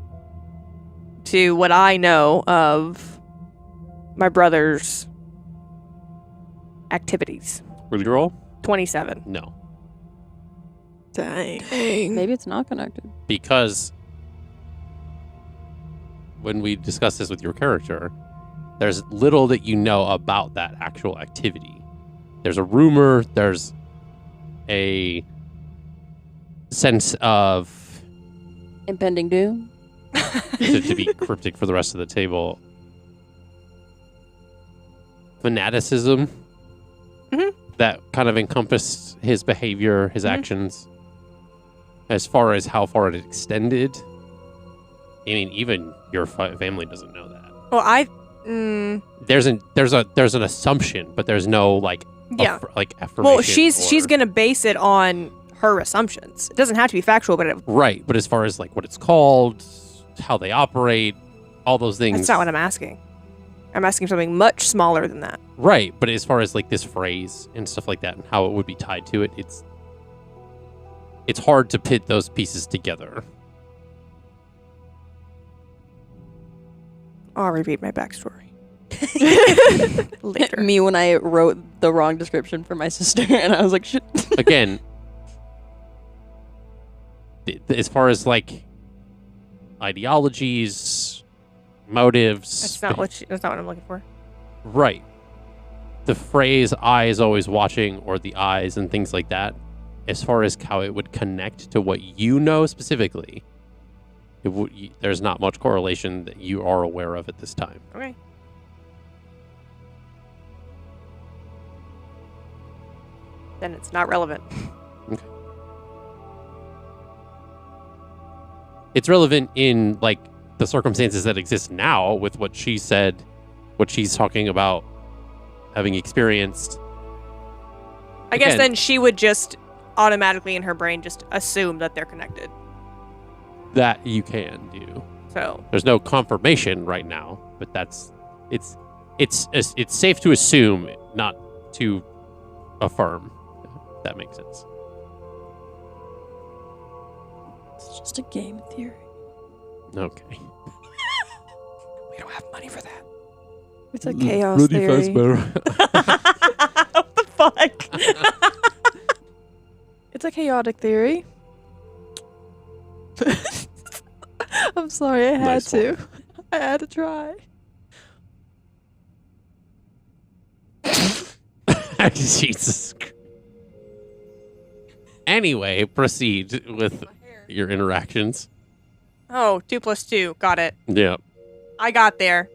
to what I know of my brother's activities. Will you roll? 27. No, Dang. Maybe it's not connected. because when we discuss this with your character, there's little that you know about that actual activity. There's a rumor. There's a sense of Impending doom. to be cryptic for the rest of the table. Fanaticism Mhm. that kind of encompassed his behavior, his actions. As far as how far it extended, I mean, even your family doesn't know that. Well, There's an assumption, but there's no like yeah. affirmation. Well, she's or- gonna base it on her assumptions. It doesn't have to be factual, but right. But as far as like what it's called, how they operate, all those things. that's not what I'm asking. I'm asking something much smaller than that. Right, but as far as like this phrase and stuff like that and how it would be tied to it, it's hard to pit those pieces together. I'll repeat my backstory later. Me when I wrote the wrong description for my sister, and I was like, shit. Again, as far as like ideologies, motives, That's not what I'm looking for. right. The phrase "eye is always watching" or the eyes and things like that, as far as how it would connect to what you know specifically, there's not much correlation that you are aware of at this time. Okay. Then it's not relevant. It's relevant in like the circumstances that exist now with what she said, what she's talking about having experienced. I guess Again- then she would just automatically in her brain just assume that they're connected. That you can do. So There's no confirmation right now, but it's safe to assume, not to affirm. If that makes sense. It's just a game theory. Okay. we don't have money for that. It's a chaos theory. What the fuck? It's a chaotic theory. I'm sorry, I had Nice to. I had to try. Jesus. Anyway, proceed with your interactions. Oh, 2 + 2. Got it. Yeah. I got there.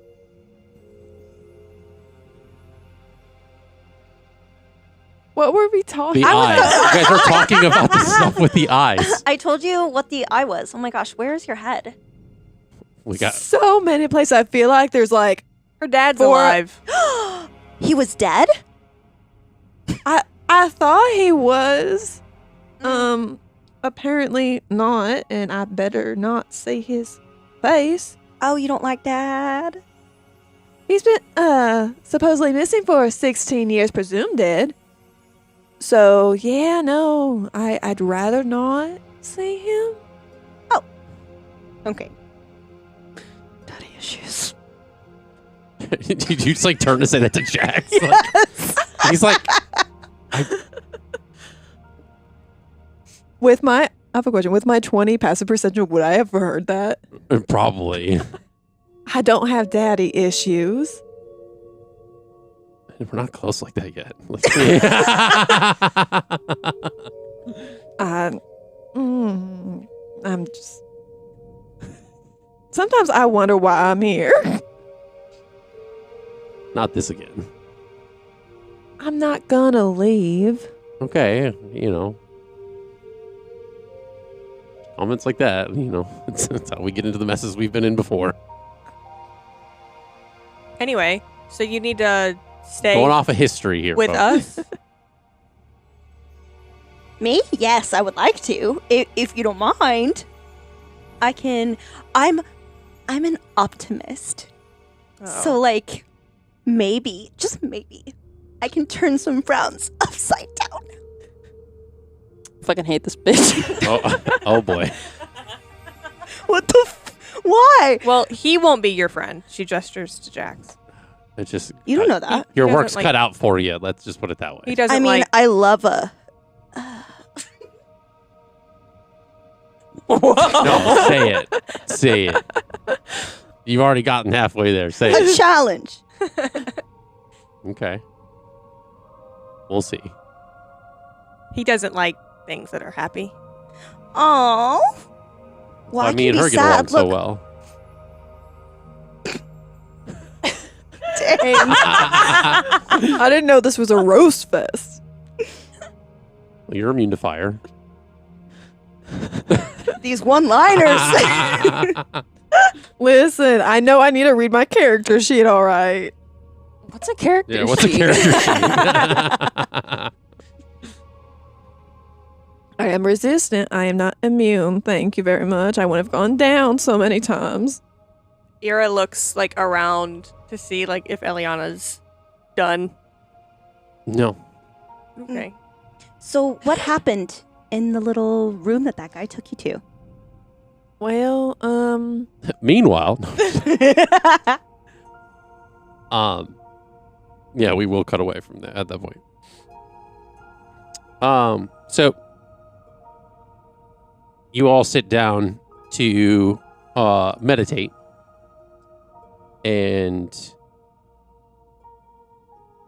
What were we talking The about? eyes. You guys are talking about the stuff with the eyes. I told you what the eye was. Oh my gosh, where's your head? We got So many places. I feel like there's like Her dad's For- alive. He was dead? I thought he was. Apparently not, and I better not see his face. Oh, you don't like dad? He's been supposedly missing for 16 years, presumed dead. So yeah, no, I'd rather not see him. Okay. Daddy issues. Did you just like turn to say that to Jax? Like, he's like, I have a question. With my 20 passive perception, would I have heard that? probably. I don't have daddy issues. We're not close like that yet. I'm just. Sometimes I wonder why I'm here. Not this again. I'm not gonna leave. Okay, you know. Comments like that, you know, that's how we get into the messes we've been in before. Anyway, so you need to stay Going off of history here. with folks. us. Me? Yes, I would like to. If you don't mind. I can. I'm an optimist. So, like, maybe, just maybe, I can turn some frowns upside down. Fucking hate this bitch. Oh boy. What the why? Well, he won't be your friend. She gestures to Jax. It's just You don't know that. your He work's doesn't, cut out for you. Let's just put it that way. He doesn't I mean, like. I love a No, say it. Say it. You've already gotten halfway there. Say a it. challenge. Okay. We'll see. He doesn't like things that are happy. Oh. Why Why me and her get along so well. I didn't know this was a roast fest. Well, you're immune to fire. These one-liners. Listen, I know I need to read my character sheet, all right. What's a character Yeah, what's a sheet? character sheet? I am resistant. I am not immune. Thank you very much. I would have gone down so many times. Eira looks like around to see like if Eliana's done. No. Okay. So what happened in the little room that guy took you to? Well, Meanwhile, yeah, we will cut away from that at that point. So you all sit down to meditate, and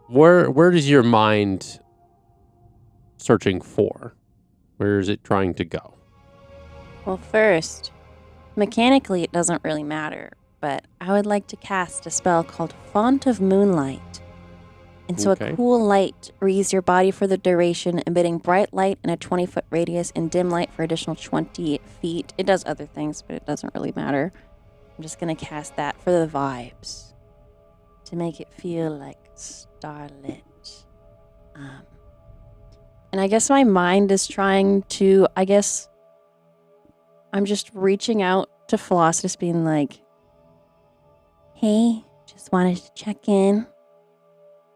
where does your mind searching for? Where is it trying to go? Well, first, mechanically it doesn't really matter, but I would like to cast a spell called Font of Moonlight. And so Okay. a cool light wreathes your body for the duration, emitting bright light in a 20-foot radius and dim light for additional 20 feet. It does other things, but it doesn't really matter. I'm just going to cast that for the vibes, to make it feel like starlit. And I guess my mind is trying to, I'm just reaching out to Floss, just being like, hey, just wanted to check in.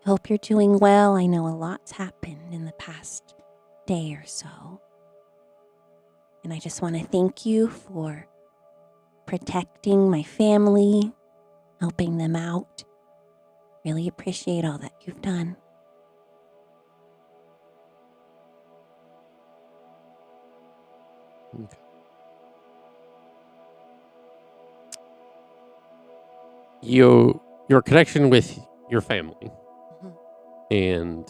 Hope you're doing well. I know a lot's happened in the past day or so. And I just want to thank you for protecting my family, helping them out. Really appreciate all that you've done. Okay. Your connection with your family and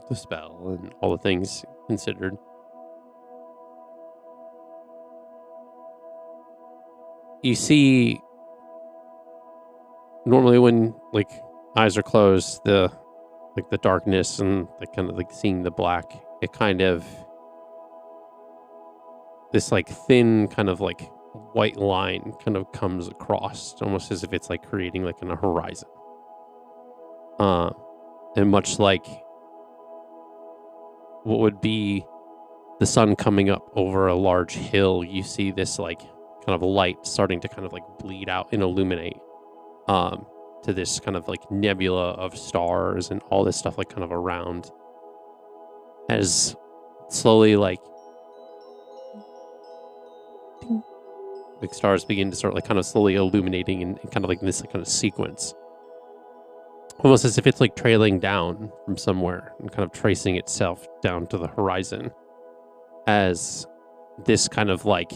the spell and all the things considered. You see, normally when like eyes are closed, the darkness and the kind of like seeing the black, it kind of this like thin kind of like white line kind of comes across, almost as if it's like creating like a horizon. And much like what would be the sun coming up over a large hill, you see this like kind of light starting to kind of like bleed out and illuminate to this kind of like nebula of stars and all this stuff like kind of around, as slowly like stars begin to start like kind of slowly illuminating and kind of like in this kind of sequence, almost as if it's like trailing down from somewhere and kind of tracing itself down to the horizon, as this kind of like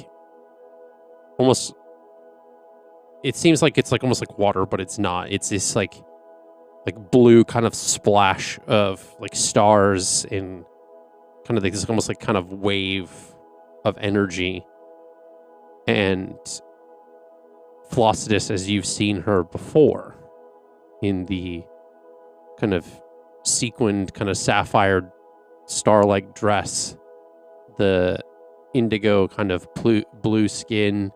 almost, it seems like it's like almost like water, but it's not. It's this like blue kind of splash of like stars and kind of like this almost like kind of wave of energy. And Flossidus, as you've seen her before, in the kind of sequined, kind of sapphire star-like dress, the indigo kind of blue skin,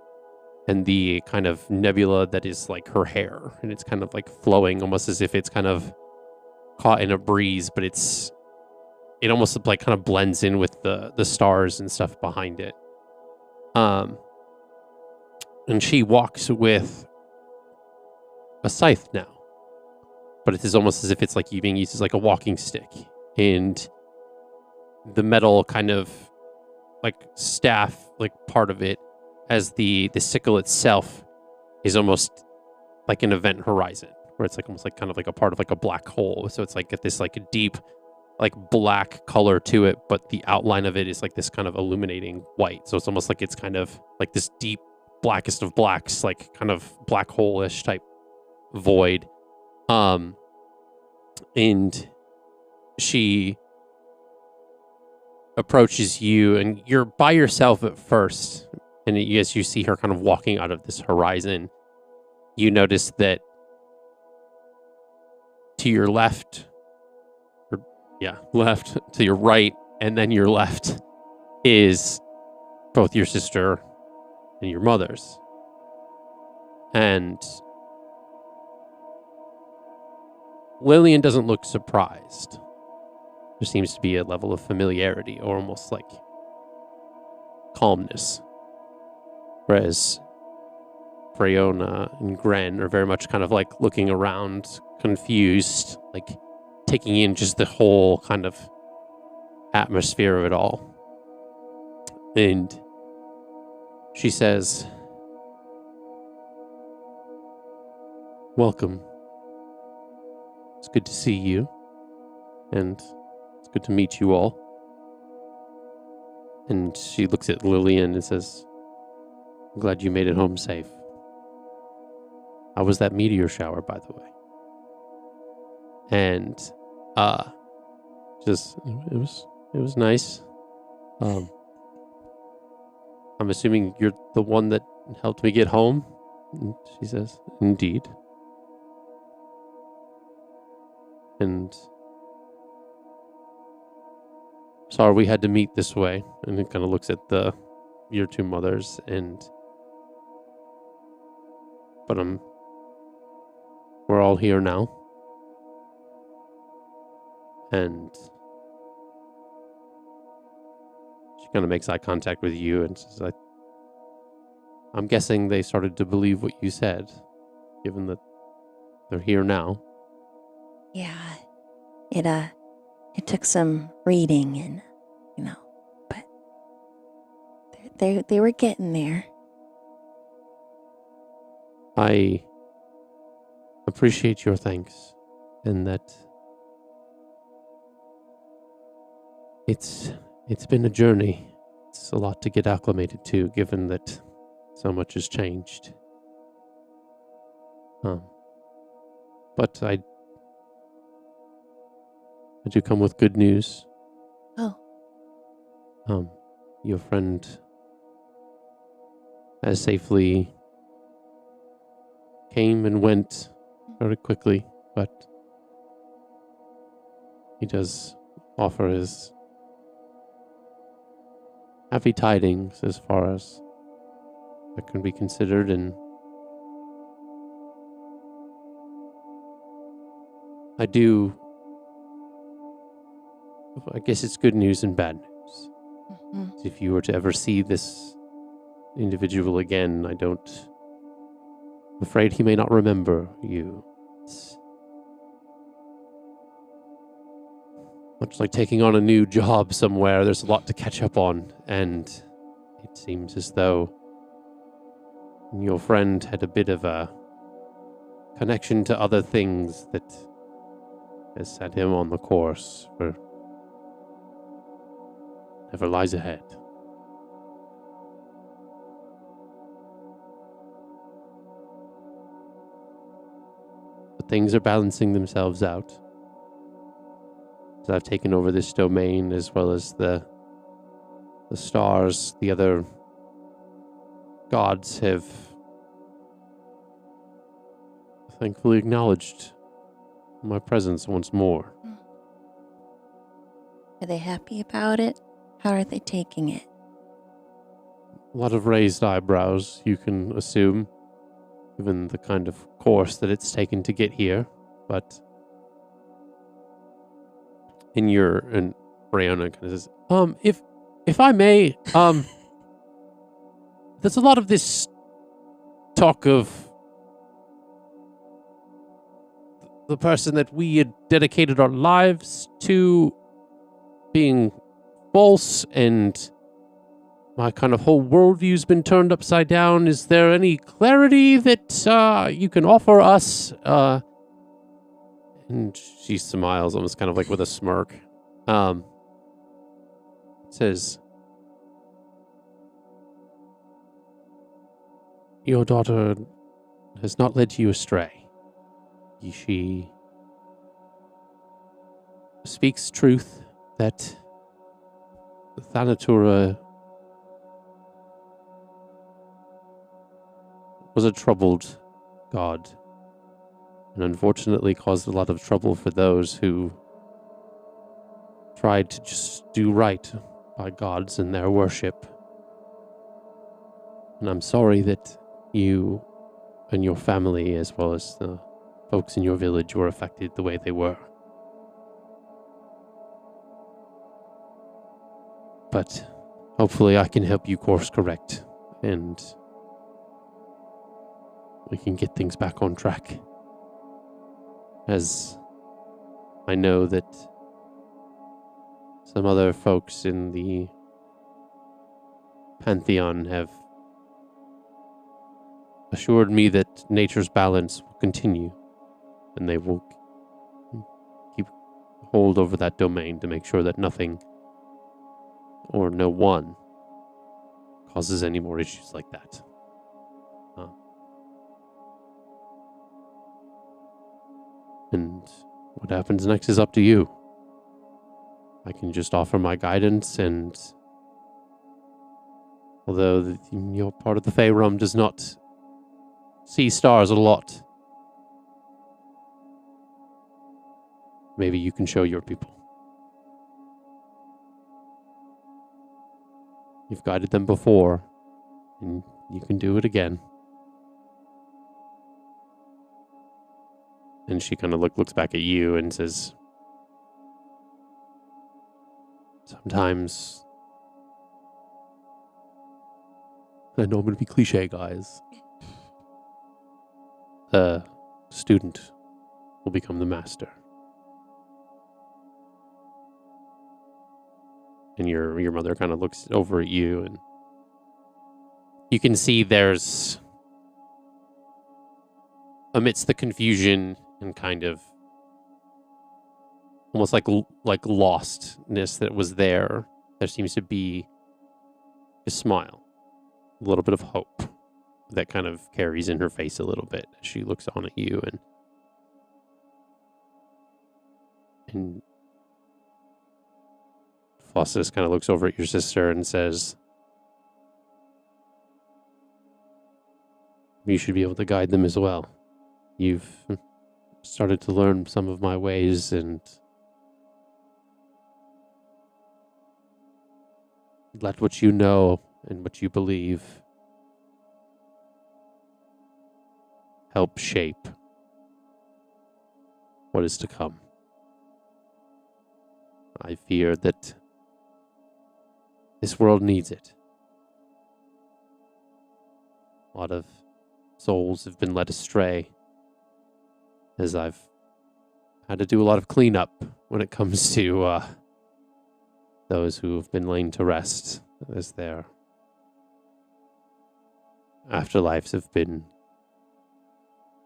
and the kind of nebula that is like her hair, and it's kind of like flowing almost as if it's kind of caught in a breeze, but it almost like kind of blends in with the stars and stuff behind it. And she walks with a scythe now, but it is almost as if it's like being used as like a walking stick, and the metal kind of like staff, like part of it, as the sickle itself is almost like an event horizon, where it's like almost like kind of like a part of like a black hole. So it's like got this like a deep like black color to it, but the outline of it is like this kind of illuminating white. So it's almost like it's kind of like this deep blackest of blacks, like kind of black hole-ish type void. And she approaches you, and you're by yourself at first, and as you see her kind of walking out of this horizon, you notice that to your left, left, to your right, and then your left is both your sister and your mother's. And Lillian doesn't look surprised. There seems to be a level of familiarity, or almost like calmness. Whereas Freona and Gren are very much kind of like looking around, confused, like taking in just the whole kind of atmosphere of it all. And she says, "Welcome. It's good to see you, and it's good to meet you all." And she looks at Lillian and says, "I'm glad you made it home safe. How was that meteor shower, by the way?" And it was nice. I'm assuming you're the one that helped me get home? And she says, "Indeed." And sorry we had to meet this way. And it kind of looks at your two mothers, but we're all here now. And she kind of makes eye contact with you and says, I'm guessing they started to believe what you said, given that they're here now. Yeah, it took some reading and, but they were getting there. I appreciate your thanks, and that it's been a journey. It's a lot to get acclimated to, given that so much has changed. But I do come with good news. Oh. Your friend has safely came and went very quickly, but he does offer his happy tidings as far as that can be considered, and I guess it's good news and bad news. Mm-hmm. If you were to ever see this individual again, I don't I'm afraid he may not remember you. It's much like taking on a new job somewhere. There's a lot to catch up on, and it seems as though your friend had a bit of a connection to other things that has set him on the course for whatever lies ahead. But things are balancing themselves out. As I've taken over this domain, as well as the stars, the other gods have thankfully acknowledged my presence once more. Are they happy about it? How are they taking it? A lot of raised eyebrows, you can assume, given the kind of course that it's taken to get here. But and Brianna kind of says, if I may, there's a lot of this talk of the person that we had dedicated our lives to being false, and my kind of whole worldview's been turned upside down. Is there any clarity that you can offer us? And she smiles, almost kind of like with a smirk. Says, your daughter has not led you astray. She speaks truth that Thanatura was a troubled god, and unfortunately caused a lot of trouble for those who tried to just do right by gods and their worship. And I'm sorry that you and your family, as well as the folks in your village, were affected the way they were. But hopefully I can help you course correct, and we can get things back on track. As I know that some other folks in the Pantheon have assured me that nature's balance will continue, and they will keep hold over that domain to make sure that nothing or no one causes any more issues like that. And what happens next is up to you. I can just offer my guidance, and although your part of the Fey Realm does not see stars a lot, maybe you can show your people. You've guided them before, and you can do it again. And she kind of looks back at you and says, sometimes, I know I'm going to be cliche, guys, the student will become the master. And your mother kind of looks over at you, and you can see there's, amidst the confusion and kind of almost like lostness that was there seems to be a smile, a little bit of hope that kind of carries in her face a little bit as she looks on at you, and Flossus kind of looks over at your sister and says, you should be able to guide them as well. You've started to learn some of my ways, and let what you know and what you believe help shape what is to come. I fear that this world needs it. A lot of souls have been led astray, as I've had to do a lot of cleanup when it comes to those who have been laid to rest, as their afterlives have been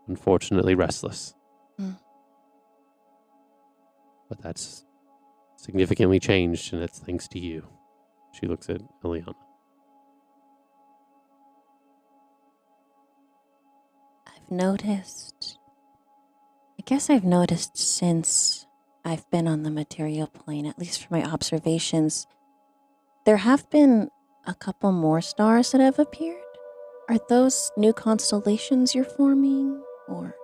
unfortunately restless. Mm. But that's significantly changed, and it's thanks to you. She looks at Eliana. I've noticed. I guess I've noticed since I've been on the material plane, at least from my observations, there have been a couple more stars that have appeared. Are those new constellations you're forming, or?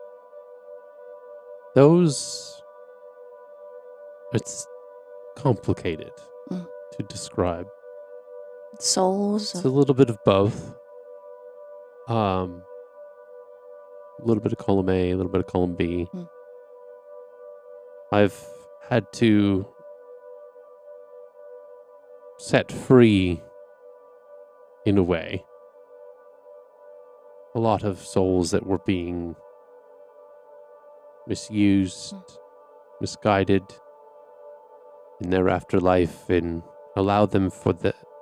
Those... It's complicated Mm. to describe. Souls? It's a little bit of both. A little bit of column A, a little bit of column B. Mm. I've had to set free, in a way, a lot of souls that were being misused, misguided in their afterlife, and allow them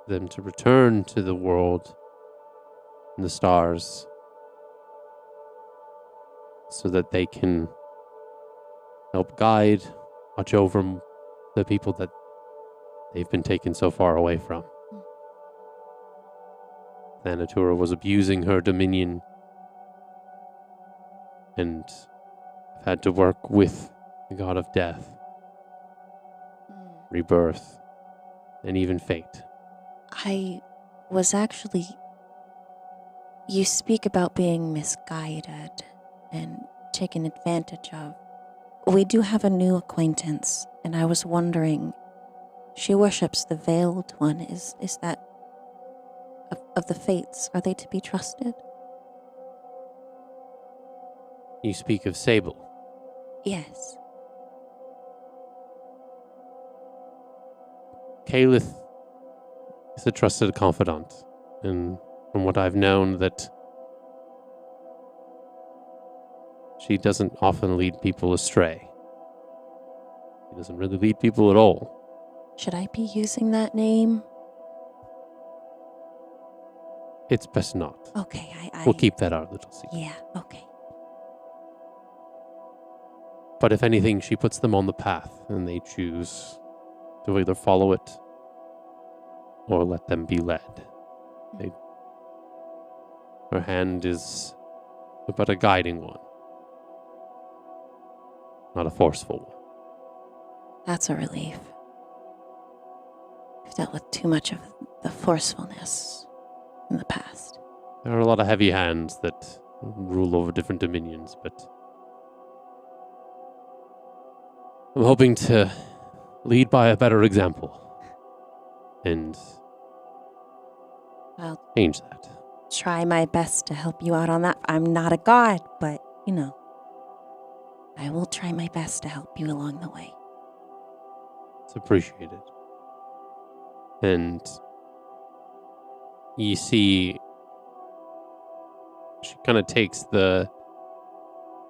them to return to the world and the stars so that they can help guide, watch over the people that they've been taken so far away from. Thanatura was abusing her dominion, and I've had to work with the god of death, rebirth, and even fate. I was actually. You speak about being misguided and taken advantage of. We do have a new acquaintance, and I was wondering. She worships the Veiled One. Is that of the Fates? Are they to be trusted? You speak of Saeble. Yes. Calith is a trusted confidant, and from what I've known, that she doesn't often lead people astray. She doesn't really lead people at all. Should I be using that name? It's best not. Okay, We'll keep that our little secret. Yeah, okay. But if anything, she puts them on the path, and they choose to either follow it or let them be led. Her hand is but a guiding one, not a forceful one. That's a relief. I've dealt with too much of the forcefulness in the past. There are a lot of heavy hands that rule over different dominions, but I'm hoping to lead by a better example and I'll change that. try my best to help you out on that. I'm not a god, but, I will try my best to help you along the way. It's appreciated. And you see, she kind of takes the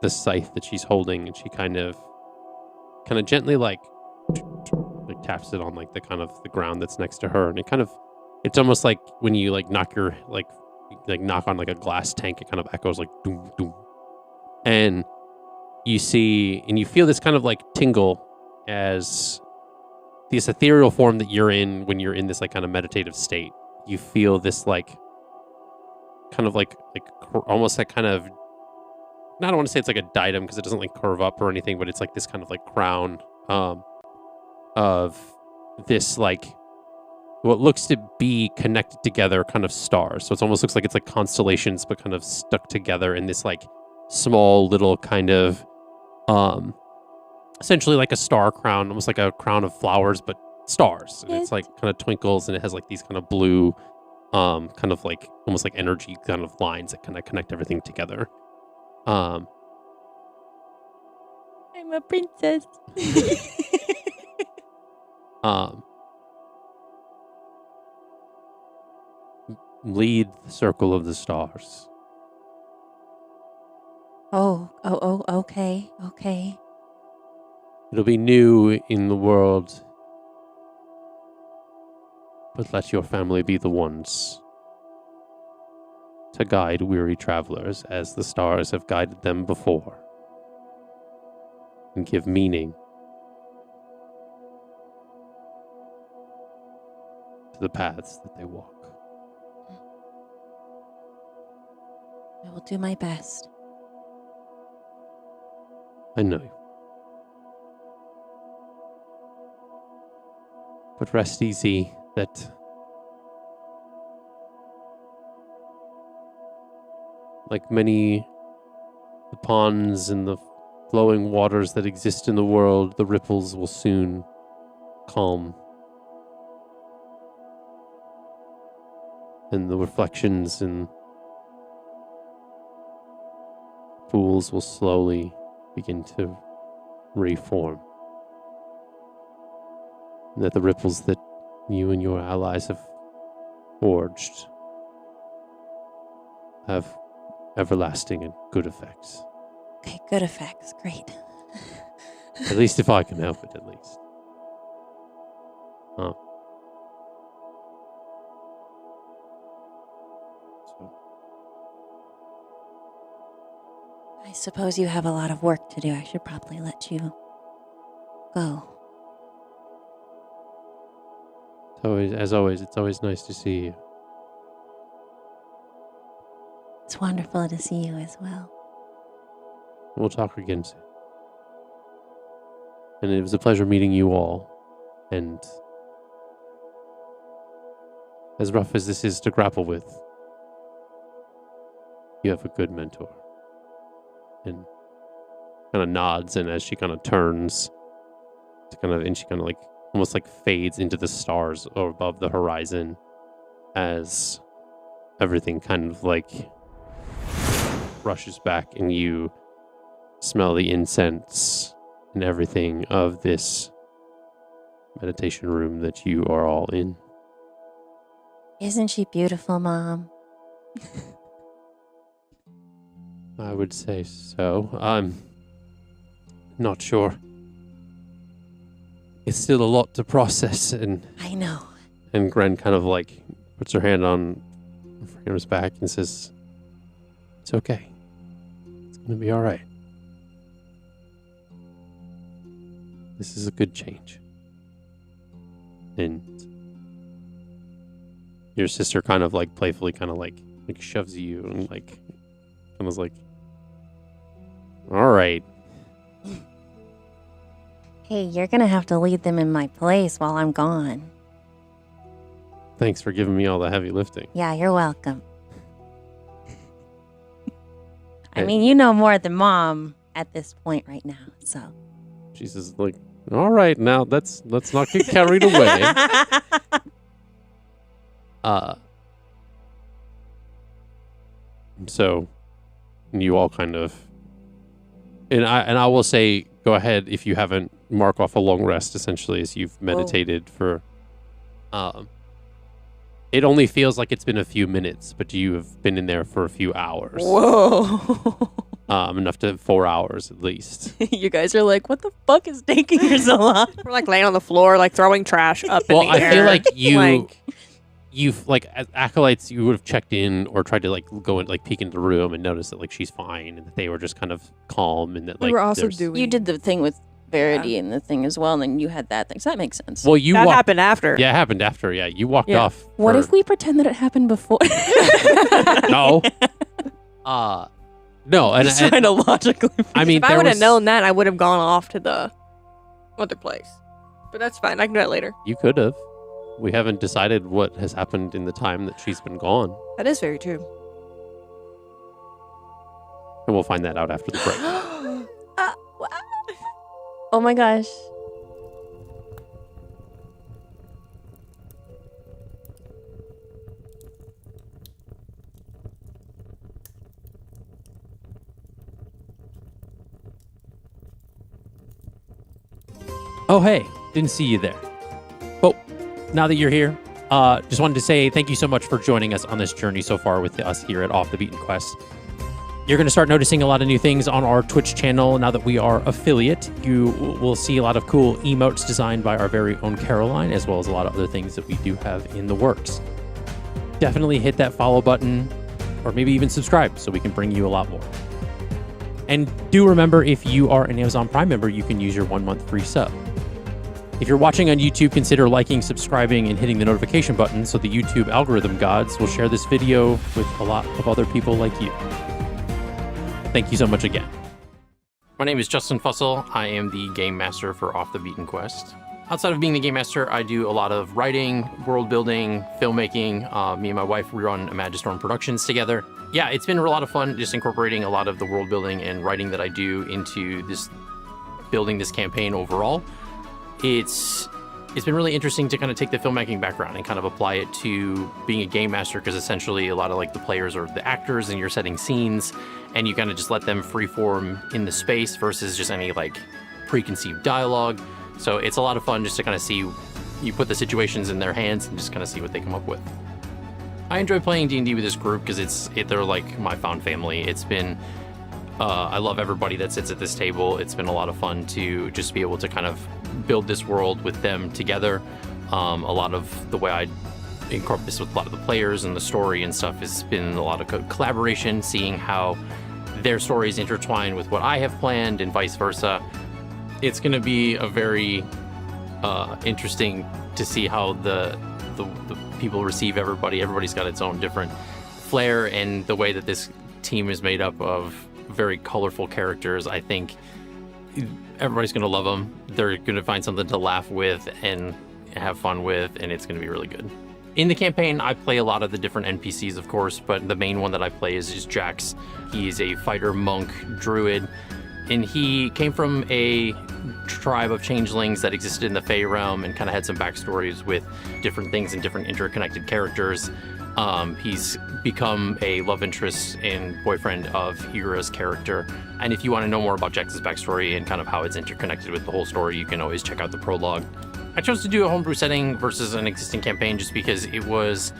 scythe that she's holding, and she kind of gently like taps it on like the kind of the ground that's next to her, and it's almost like when you like knock your knock on like a glass tank, it kind of echoes like doom doom. And you see and you feel this kind of like tingle as this ethereal form that you're in when you're in this like kind of meditative state. You feel this like kind of like almost that kind of, I don't want to say it's like a diadem because it doesn't like curve up or anything, but it's like this kind of like crown of this like what looks to be connected together kind of stars. So it almost looks like it's like constellations, but kind of stuck together in this like small little kind of essentially like a star crown, almost like a crown of flowers, but stars. And it's like kind of twinkles, and it has like these kind of blue kind of like almost like energy kind of lines that kind of connect everything together. I'm a princess. Lead the circle of the stars. Oh, okay. It'll be new in the world, but let your family be the ones to guide weary travelers as the stars have guided them before, and give meaning to the paths that they walk. I will do my best. I know you. But rest easy that, like many the ponds and the flowing waters that exist in the world, the ripples will soon calm. And the reflections and pools will slowly begin to reform. And that the ripples that you and your allies have forged have everlasting and good effects. Okay, good effects. Great. At least if I can help it, at least. Huh. So, I suppose you have a lot of work to do. I should probably let you go. as always, it's always nice to see you. It's wonderful to see you as well. We'll talk again soon. And it was a pleasure meeting you all. And as rough as this is to grapple with, you have a good mentor. And kind of nods, and as she kind of turns to and she kind of like almost like fades into the stars above the horizon as everything kind of like rushes back, and you smell the incense and everything of this meditation room that you are all in. Isn't she beautiful, Mom? I would say so. I'm not sure. It's still a lot to process, and I know. And Gren kind of like puts her hand on Freya's back and says, "It's okay. It's going to be all right. This is a good change." And your sister kind of like playfully kind of like shoves you and like kind of like, "All right." Hey, you're gonna have to lead them in my place while I'm gone. Thanks for giving me all the heavy lifting. Yeah, you're welcome. I mean, you know more than Mom at this point right now, so. She says like, "All right, now let's not get carried away." So you all kind of, and I will say, go ahead if you haven't, mark off a long rest essentially as you've meditated for. It only feels like it's been a few minutes, but you have been in there for a few hours. Whoa. Enough to 4 hours at least. You guys are like, what the fuck is taking you so long? We're like laying on the floor, like throwing trash up in the air. Well, I feel like you've like as acolytes, you would have checked in or tried to like go and like peek into the room and notice that like she's fine and that they were just kind of calm and that like we were also there's- doing. You did the thing with Verity and the thing as well, and then you had that thing. So that makes sense. Well, you that walked. happened after. Yeah, it happened after. Yeah, you walked Yeah. off. What for- if we pretend that it happened before? No. No, and Just trying to logically. I mean, If I there would have was- known that, I would have gone off to the other place. But that's fine. I can do that later. You could have. We haven't decided what has happened in the time that she's been gone, That is very true. and we'll find that out after the break. Oh my gosh. Oh, hey, didn't see you there. Well, now that you're here, just wanted to say thank you so much for joining us on this journey so far with us here at Off the Beaten Quest. You're going to start noticing a lot of new things on our Twitch channel now that we are affiliate. You will see a lot of cool emotes designed by our very own Caroline, as well as a lot of other things that we do have in the works. Definitely hit that follow button, or maybe even subscribe so we can bring you a lot more. And do remember, if you are an Amazon Prime member, you can use your 1 month free sub. If you're watching on YouTube, consider liking, subscribing, and hitting the notification button so the YouTube algorithm gods will share this video with a lot of other people like you. Thank you so much again. My name is Justin Fussell. I am the Game Master for Off the Beaten Quest. Outside of being the Game Master, I do a lot of writing, world building, filmmaking. Me and my wife, we run Imagistorm Productions together. Yeah, it's been a lot of fun just incorporating a lot of the world building and writing that I do into this, building this campaign overall. It's been really interesting to kind of take the filmmaking background and kind of apply it to being a game master, because essentially a lot of like the players are the actors and you're setting scenes and you kind of just let them freeform in the space versus just any like preconceived dialogue. So it's a lot of fun just to kind of see, you put the situations in their hands and just kind of see what they come up with. I enjoy playing D&D with this group because they're like my found family. It's been, I love everybody that sits at this table. It's been a lot of fun to just be able to kind of build this world with them together. A lot of the way I incorporate this with a lot of the players and the story and stuff has been a lot of collaboration, seeing how their stories intertwine with what I have planned and vice versa. It's going to be a very interesting to see how the people receive everybody. Everybody's got its own different flair, and the way that this team is made up of very colorful characters, I think everybody's going to love them. They're going to find something to laugh with and have fun with, and it's going to be really good. In the campaign, I play a lot of the different NPCs, of course, but the main one that I play is Jax. He's a fighter monk druid, and he came from a tribe of changelings that existed in the Fey realm and kind of had some backstories with different things and different interconnected characters. He's become a love interest and boyfriend of Eira's character. And if you want to know more about Jax's backstory and kind of how it's interconnected with the whole story, you can always check out the prologue. I chose to do a homebrew setting versus an existing campaign just because it was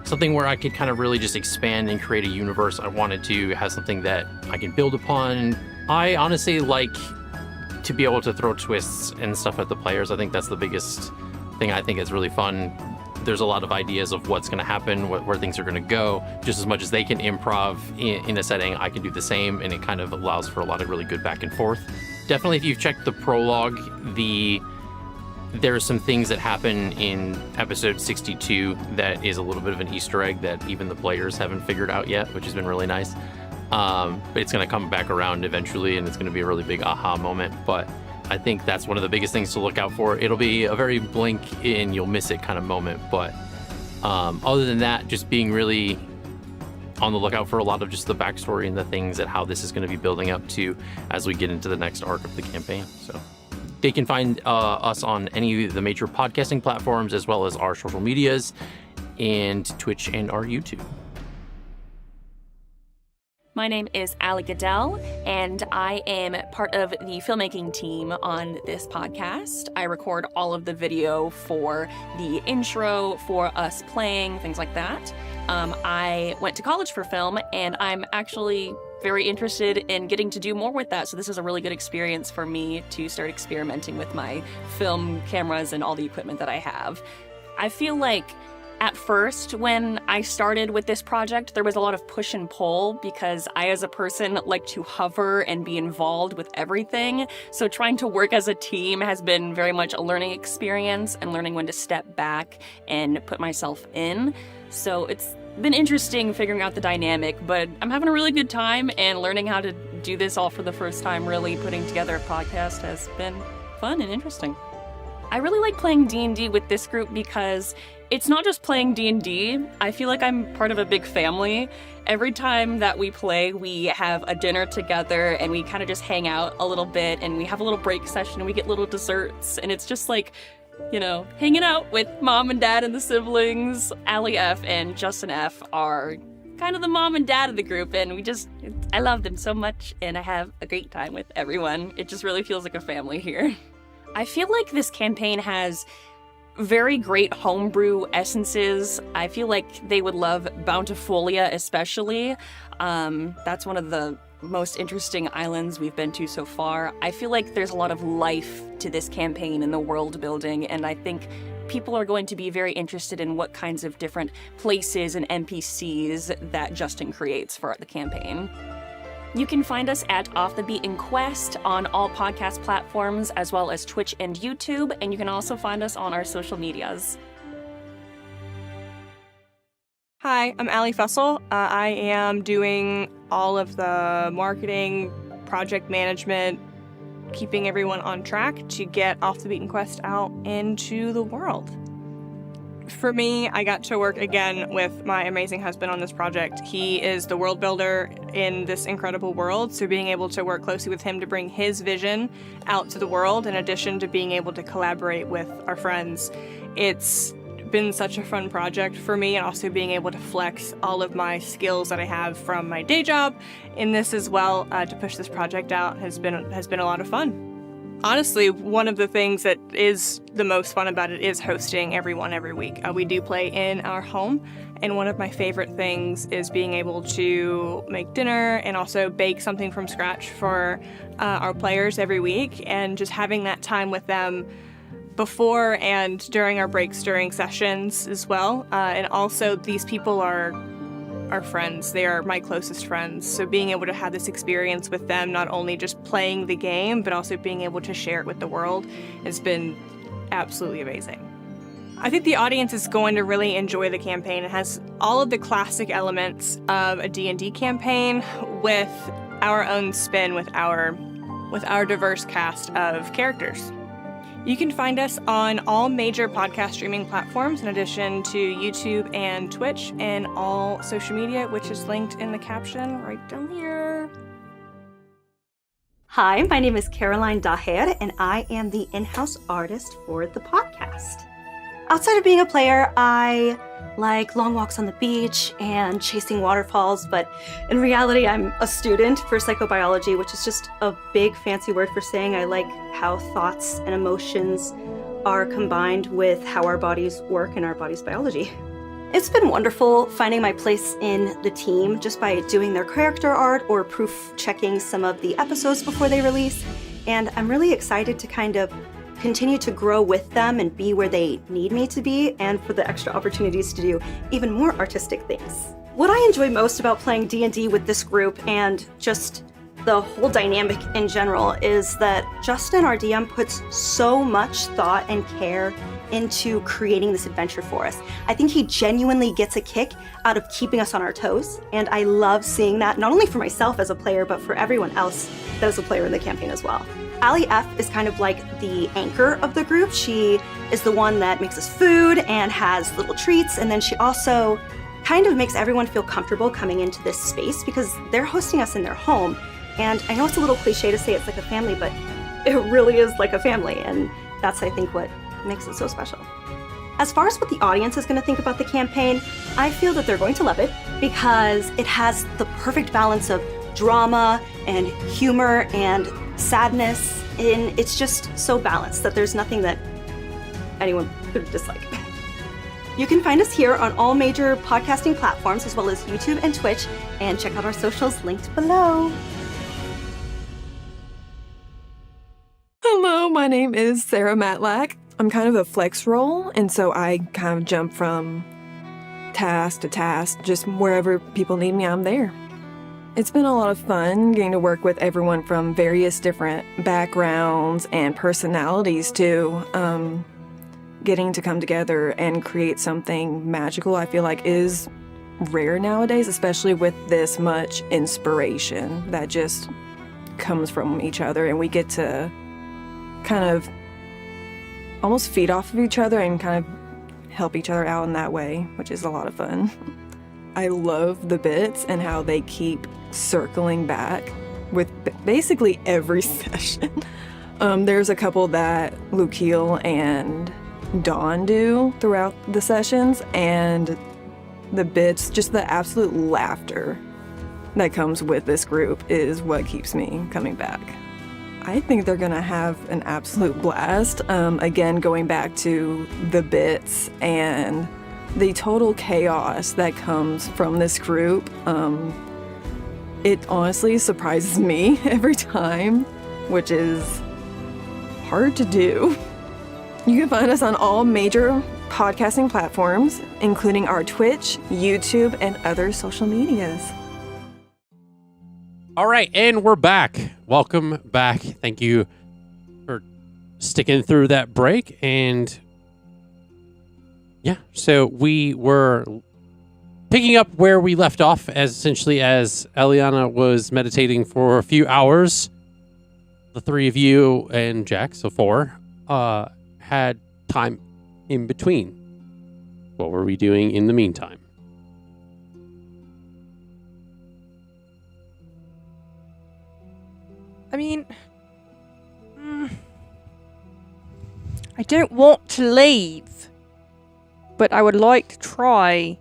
something where I could kind of really just expand and create a universe. I wanted to have something that I can build upon. I honestly like to be able to throw twists and stuff at the players. I think that's the biggest thing I think is really fun. There's a lot of ideas of what's going to happen, where things are going to go. Just as much as they can improv in a setting, I can do the same, and it kind of allows for a lot of really good back and forth. Definitely, if you've checked the prologue, there are some things that happen in episode 62 that is a little bit of an Easter egg that even the players haven't figured out yet, which has been really nice. But it's going to come back around eventually, and it's going to be a really big aha moment. But I think that's one of the biggest things to look out for. It'll be a very blink and you'll miss it kind of moment. But other than that, just being really on the lookout for a lot of just the backstory and the things that how this is going to be building up to as we get into the next arc of the campaign. So they can find us on any of the major podcasting platforms, as well as our social medias and Twitch and our YouTube. My name is Allie Goodell, and I am part of the filmmaking team on this podcast. I record all of the video for the intro, for us playing, things like that. I went to college for film, and I'm actually very interested in getting to do more with that, so this is a really good experience for me to start experimenting with my film cameras and all the equipment that I have. I feel like at first, when I started with this project, there was a lot of push and pull because I, as a person, like to hover and be involved with everything. So trying to work as a team has been very much a learning experience and learning when to step back and put myself in. So it's been interesting figuring out the dynamic, but I'm having a really good time, and learning how to do this all for the first time, really putting together a podcast, has been fun and interesting. I really like playing D&D with this group because it's not just playing D&D. I feel like I'm part of a big family. Every time that we play, we have a dinner together and we kind of just hang out a little bit, and we have a little break session and we get little desserts, and it's just like, you know, hanging out with mom and dad and the siblings. Allie F and Justin F are kind of the mom and dad of the group, and I love them so much, and I have a great time with everyone. It just really feels like a family here. I feel like this campaign has very great homebrew essences. I feel like they would love Bountifolia especially. That's one of the most interesting islands we've been to so far. I feel like there's a lot of life to this campaign and the world building, and I think people are going to be very interested in what kinds of different places and NPCs that Justin creates for the campaign. You can find us at Off the Beaten Quest on all podcast platforms, as well as Twitch and YouTube, and you can also find us on our social medias. Hi, I'm Allie Fussell. I am doing all of the marketing, project management, keeping everyone on track to get Off the Beaten Quest out into the world. For me, I got to work again with my amazing husband on this project. He is the world builder in this incredible world, so being able to work closely with him to bring his vision out to the world, in addition to being able to collaborate with our friends, it's been such a fun project for me, and also being able to flex all of my skills that I have from my day job in this as well to push this project out has been a lot of fun. Honestly, one of the things that is the most fun about it is hosting everyone every week. We do play in our home, and one of my favorite things is being able to make dinner and also bake something from scratch for our players every week, and just having that time with them before and during our breaks during sessions as well. And also, these people are friends. They are my closest friends. So being able to have this experience with them, not only just playing the game, but also being able to share it with the world, has been absolutely amazing. I think the audience is going to really enjoy the campaign. It has all of the classic elements of a D&D campaign with our own spin, with our diverse cast of characters. You can find us on all major podcast streaming platforms, in addition to YouTube and Twitch, and all social media, which is linked in the caption right down here. Hi, my name is Caroline Daher, and I am the in-house artist for the podcast. Outside of being a player, I like long walks on the beach and chasing waterfalls, but in reality, I'm a student for psychobiology, which is just a big fancy word for saying I like how thoughts and emotions are combined with how our bodies work and our body's biology. It's been wonderful finding my place in the team just by doing their character art or proof checking some of the episodes before they release, and I'm really excited to kind of continue to grow with them and be where they need me to be, and for the extra opportunities to do even more artistic things. What I enjoy most about playing D&D with this group, and just the whole dynamic in general, is that Justin, our DM, puts so much thought and care into creating this adventure for us. I think he genuinely gets a kick out of keeping us on our toes, and I love seeing that, not only for myself as a player, but for everyone else that is a player in the campaign as well. Allie F is kind of like the anchor of the group. She is the one that makes us food and has little treats, and then she also kind of makes everyone feel comfortable coming into this space because they're hosting us in their home. And I know it's a little cliche to say it's like a family, but it really is like a family, and that's, I think, what makes it so special. As far as what the audience is going to think about the campaign, I feel that they're going to love it because it has the perfect balance of drama and humor and sadness, and it's just so balanced that there's nothing that anyone could dislike. You can find us here on all major podcasting platforms, as well as YouTube and Twitch, and check out our socials linked below. Hello, my name is Sarah Matlack. I'm kind of a flex role, and so I kind of jump from task to task, just wherever people need me, I'm there. It's been a lot of fun getting to work with everyone from various different backgrounds and personalities too. Getting to come together and create something magical, I feel like, is rare nowadays, especially with this much inspiration that just comes from each other, and we get to kind of almost feed off of each other and kind of help each other out in that way, which is a lot of fun. I love the bits and how they keep circling back with basically every session. There's a couple that Lukiel and Dawn do throughout the sessions, and the bits, just the absolute laughter that comes with this group is what keeps me coming back. I think they're gonna have an absolute blast. Again, going back to the bits and the total chaos that comes from this group. It honestly surprises me every time, which is hard to do. You can find us on all major podcasting platforms, including our Twitch, YouTube, and other social medias. All right, and we're back. Welcome back. Thank you for sticking through that break. And yeah, so we were picking up where we left off, as essentially as Eliana was meditating for a few hours. The three of you and Jack, so four, had time in between. What were we doing in the meantime? I mean, I don't want to leave, but I would like to try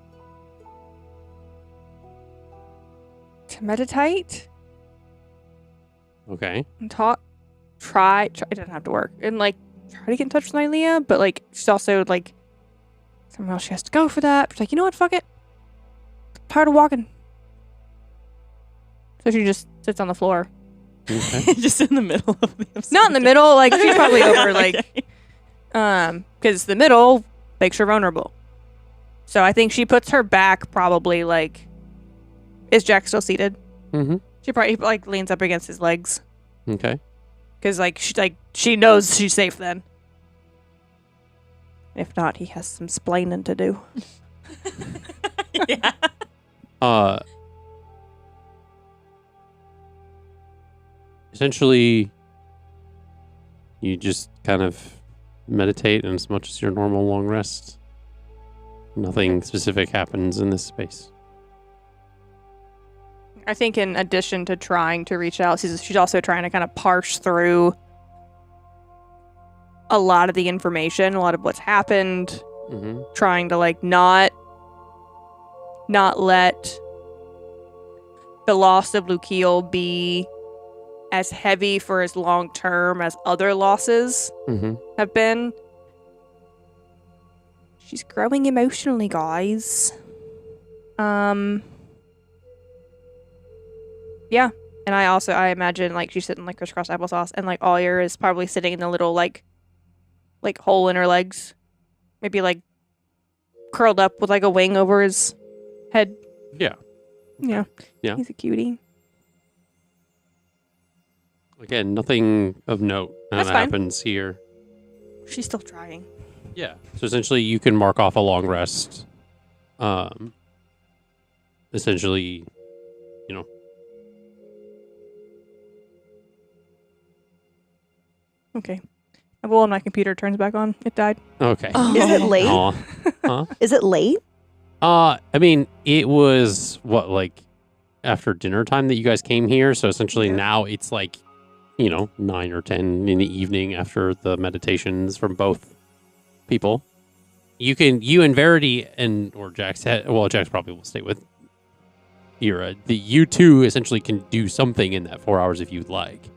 to meditate Okay. and talk. Try. It doesn't have to work. And like, try to get in touch with Nylea, but like, she's also like, somewhere else she has to go for that. She's like, you know what? Fuck it. I'm tired of walking. So she just sits on the floor. Okay. Just in the middle of the episode. Not in the middle, like she's probably over like because the middle makes her vulnerable. So I think she puts her back probably like is Jack still seated? Mm-hmm. She probably like leans up against his legs. Okay. Because she knows she's safe then. If not, he has some splaining to do. Yeah. Essentially, you just kind of meditate, and as much as your normal long rest, nothing specific happens in this space. I think in addition to trying to reach out, she's also trying to kind of parse through a lot of the information, a lot of what's happened, Mm-hmm. trying to like not let the loss of Lukiel be as heavy for as long term as other losses Mm-hmm. have been. She's growing emotionally, guys. Yeah. And I imagine like she's sitting like crisscross applesauce, and like Oyer is probably sitting in the little like hole in her legs. Maybe like curled up with like a wing over his head. Yeah. Yeah. Yeah. He's a cutie. Again, nothing of note That's fine. happens here. She's still trying. Yeah. So essentially, you can mark off a long rest. Essentially, you know. Okay. Well, my computer turns back on. It died. Okay. Is it late? Aw. Huh? Is it late? I mean, it was like after dinner time that you guys came here. So essentially now it's like, 9 or 10 in the evening after the meditations from both people. You and Verity or Jax, Jax probably will stay with Eira. You two essentially can do something in that 4 hours if you'd like.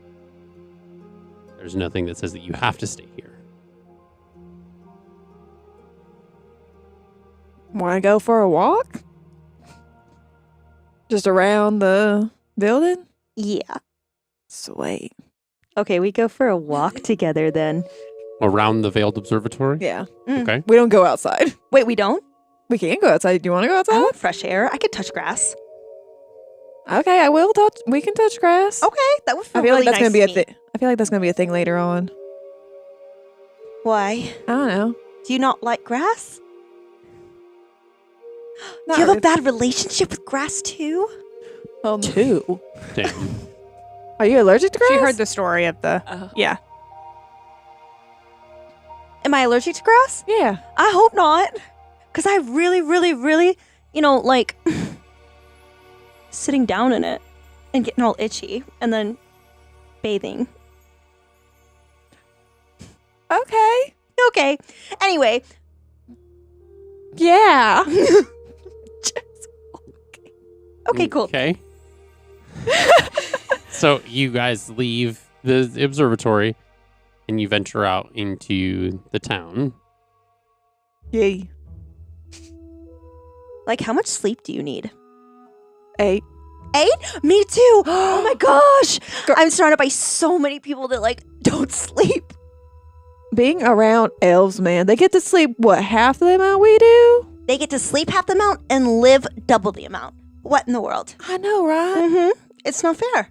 There's nothing that says that you have to stay here. Want to go for a walk? Just around the building? Yeah. Sweet. Okay, we go for a walk together then. Around the Veiled Observatory? Yeah. Okay. We don't go outside. Wait, we don't? We can go outside. Do you want to go I outside? want fresh air. I could touch grass. Okay, I will touch. We can touch grass. Okay, that would feel I feel really like that's nice gonna be to a me. thing. I feel like that's gonna be a thing later on. Why? I don't know. Do you not like grass? Not Do you have a really. bad relationship with grass too? Two. Damn. Are you allergic to grass? She heard the story of the. Yeah. Am I allergic to grass? Yeah. I hope not. Because I really, really, really, like sitting down in it and getting all itchy and then bathing. Okay. Okay. Anyway. Yeah. Okay, cool. Okay. So you guys leave the observatory and you venture out into the town. Yay. Like, how much sleep do you need? 8. 8? Me too. Oh my gosh. I'm surrounded by so many people that like don't sleep. Being around elves, man, they get to sleep, what, half the amount we do? They get to sleep half the amount and live double the amount. What in the world? I know, right? Mm-hmm. It's not fair.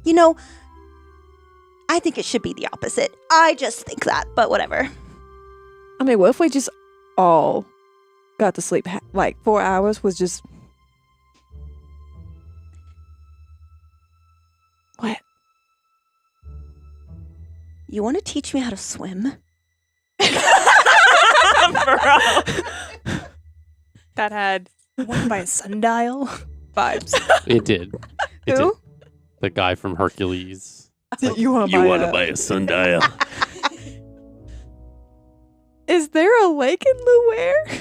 You know, I think it should be the opposite. I just think that, but whatever. I mean, what if we just all got to sleep, like 4 hours was just... What? You want to teach me how to swim? That had one by a sundial vibes. It did. It Who? did. The guy from Hercules. You want to buy a sundial? Is there a lake in Luare?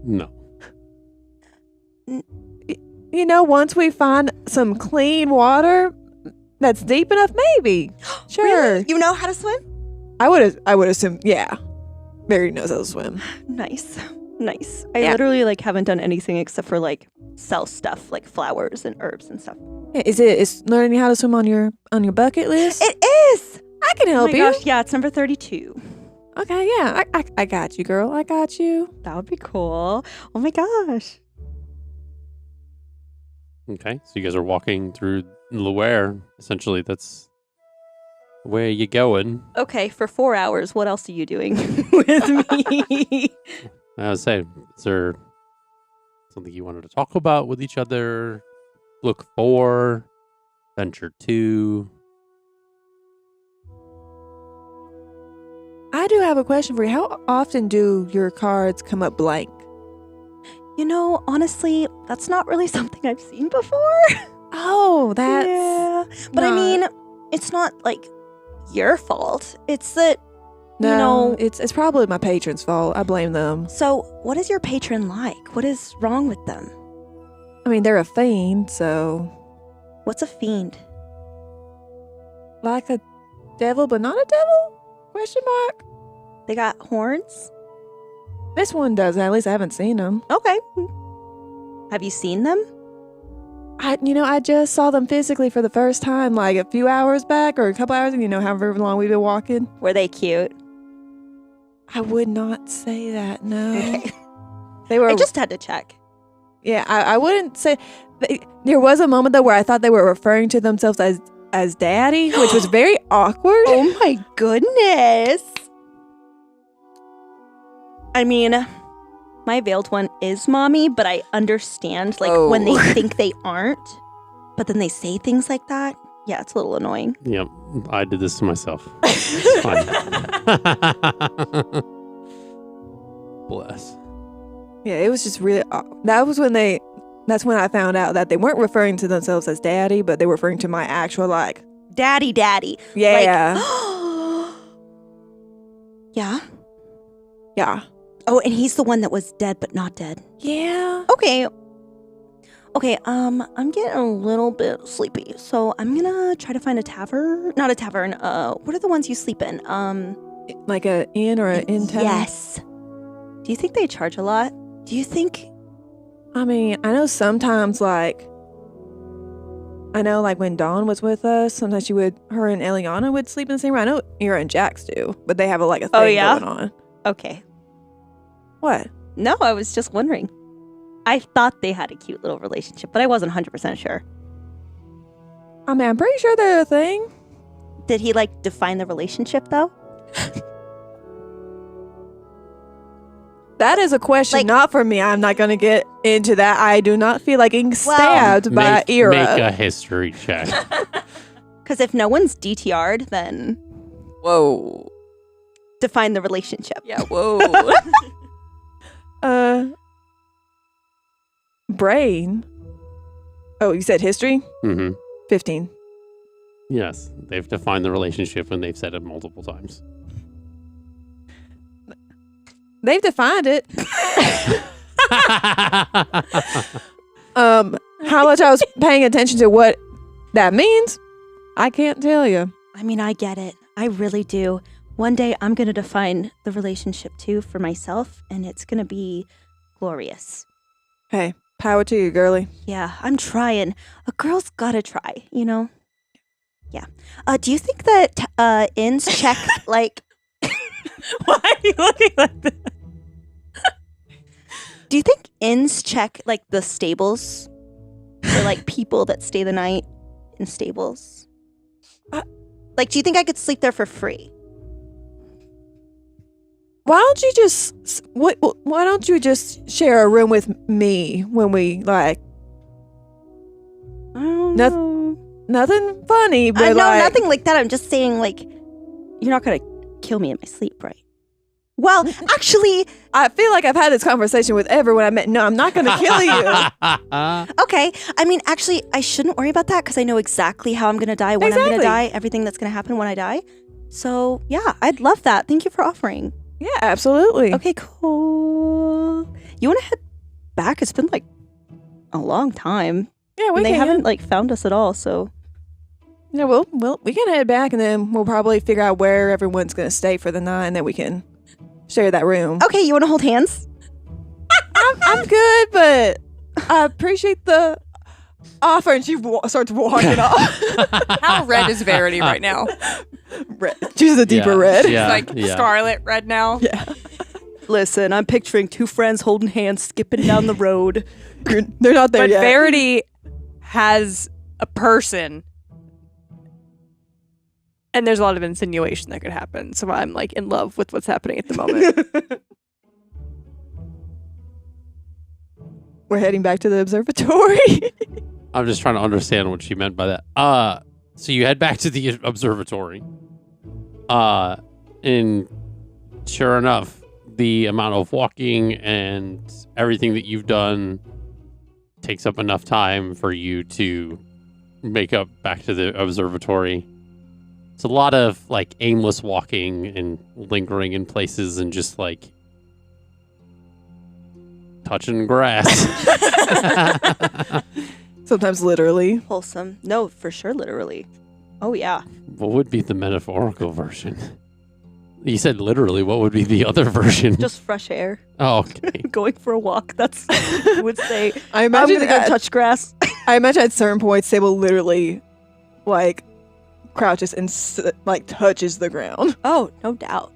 No. You know, once we find some clean water that's deep enough, maybe. Sure. Really? You know how to swim? I would assume, yeah. Mary knows how to swim. Nice. I literally like haven't done anything except for like sell stuff like flowers and herbs and stuff. Is learning how to swim on your bucket list? It is. I can Oh help my you. gosh, yeah, it's number 32. Okay, yeah. I got you, girl. I got you. That would be cool. Oh my gosh. Okay, so you guys are walking through Luare. Essentially, that's where you going. Okay, for 4 hours, what else are you doing with me? I would say, is there something you wanted to talk about with each other? Look for, venture to. I do have a question for you. How often do your cards come up blank? You know, honestly, that's not really something I've seen before. Oh, that's... Yeah. But I mean, it's not like your fault. It's that, No, you know... it's probably my patron's fault. I blame them. So, what is your patron like? What is wrong with them? I mean, they're a fiend, so... What's a fiend? Like a devil, but not a devil? Question mark? They got horns? This one doesn't. At least I haven't seen them. Okay. Have you seen them? I just saw them physically for the first time, like a few hours back, or a couple hours, however long we've been walking. Were they cute? I would not say that, no. Okay. They were... I just had to check. Yeah, I wouldn't say... There was a moment, though, where I thought they were referring to themselves as daddy, which was very awkward. Oh my goodness. I mean, my veiled one is mommy, but I understand like when they think they aren't, but then they say things like that. Yeah, it's a little annoying. Yep, I did this to myself. It's fine. Bless. Yeah, it was just really... That's when I found out that they weren't referring to themselves as daddy, but they were referring to my actual, like... Daddy. Yeah. Like, yeah? Yeah. Oh, and he's the one that was dead but not dead. Yeah. Okay, I'm getting a little bit sleepy, so I'm gonna try to find a tavern. Not a tavern, what are the ones you sleep in? Like a inn or an inn town? Yes. Do you think they charge a lot? Do you think... I mean, I know sometimes, like when Dawn was with us, sometimes her and Eliana would sleep in the same room. I know Eira and Jax do, but they have a thing going on. Okay. What? No, I was just wondering. I thought they had a cute little relationship, but I wasn't 100% sure. I mean, I'm pretty sure they're a thing. Did he, like, define the relationship, though? That is a question Like- not for me. I'm not going to get into that. I do not feel like getting stabbed by Eira. Make a history check. Because if no one's DTR'd, then Whoa. define the relationship. Yeah, whoa. Brain. Oh, you said history? Mm-hmm. 15. Yes, they've defined the relationship and they've said it multiple times. They've defined it. How much I was paying attention to what that means, I can't tell you. I mean, I get it. I really do. One day I'm going to define the relationship too for myself, and it's going to be glorious. Hey, power to you, girly. Yeah, I'm trying. A girl's got to try, you know? Yeah. Do you think that inns check, like... Why are you looking like that? Do you think inns check, like, the stables? Or, like, people that stay the night in stables? Like, do you think I could sleep there for free? Why don't you just why don't you just share a room with me when we like I don't Noth- know. nothing funny, but No, like, nothing like that. I'm just saying, like, you're not going to kill me in my sleep, right? Well, actually, I feel like I've had this conversation with everyone I met. No, I'm not going to kill you. okay. I mean, actually, I shouldn't worry about that because I know exactly how I'm going to die, when I'm going to Exactly. die, everything that's going to happen when I die. So, yeah, I'd love that. Thank you for offering. Yeah, absolutely. Okay, cool. You want to head back? It's been like a long time. Yeah, we And they can. haven't like found us at all, so Yeah, we can head back and then we'll probably figure out where everyone's going to stay for the night and then we can share that room. okay, you want to hold hands? I'm good, but I appreciate the offer. And she starts walking off. How red is Verity right now? Red. She's a deeper red. Yeah, Like scarlet red now? Yeah. Listen, I'm picturing two friends holding hands, skipping down the road. They're not there But yet. Verity has a person. And there's a lot of insinuation that could happen. So I'm like in love with what's happening at the moment. We're heading back to the observatory. I'm just trying to understand what she meant by that. So you head back to the observatory. And sure enough, the amount of walking and everything that you've done takes up enough time for you to make up back to the observatory. It's a lot of like aimless walking and lingering in places and just like touching grass. Sometimes literally. Wholesome. No, for sure, literally. Oh, yeah. What would be the metaphorical version? You said literally. What would be the other version? Just fresh air. Oh, okay. Going for a walk. That's what I would say. I I'm imagine going to go touch grass. I imagine at certain points they will literally like crouches and like touches the ground. Oh, no doubt.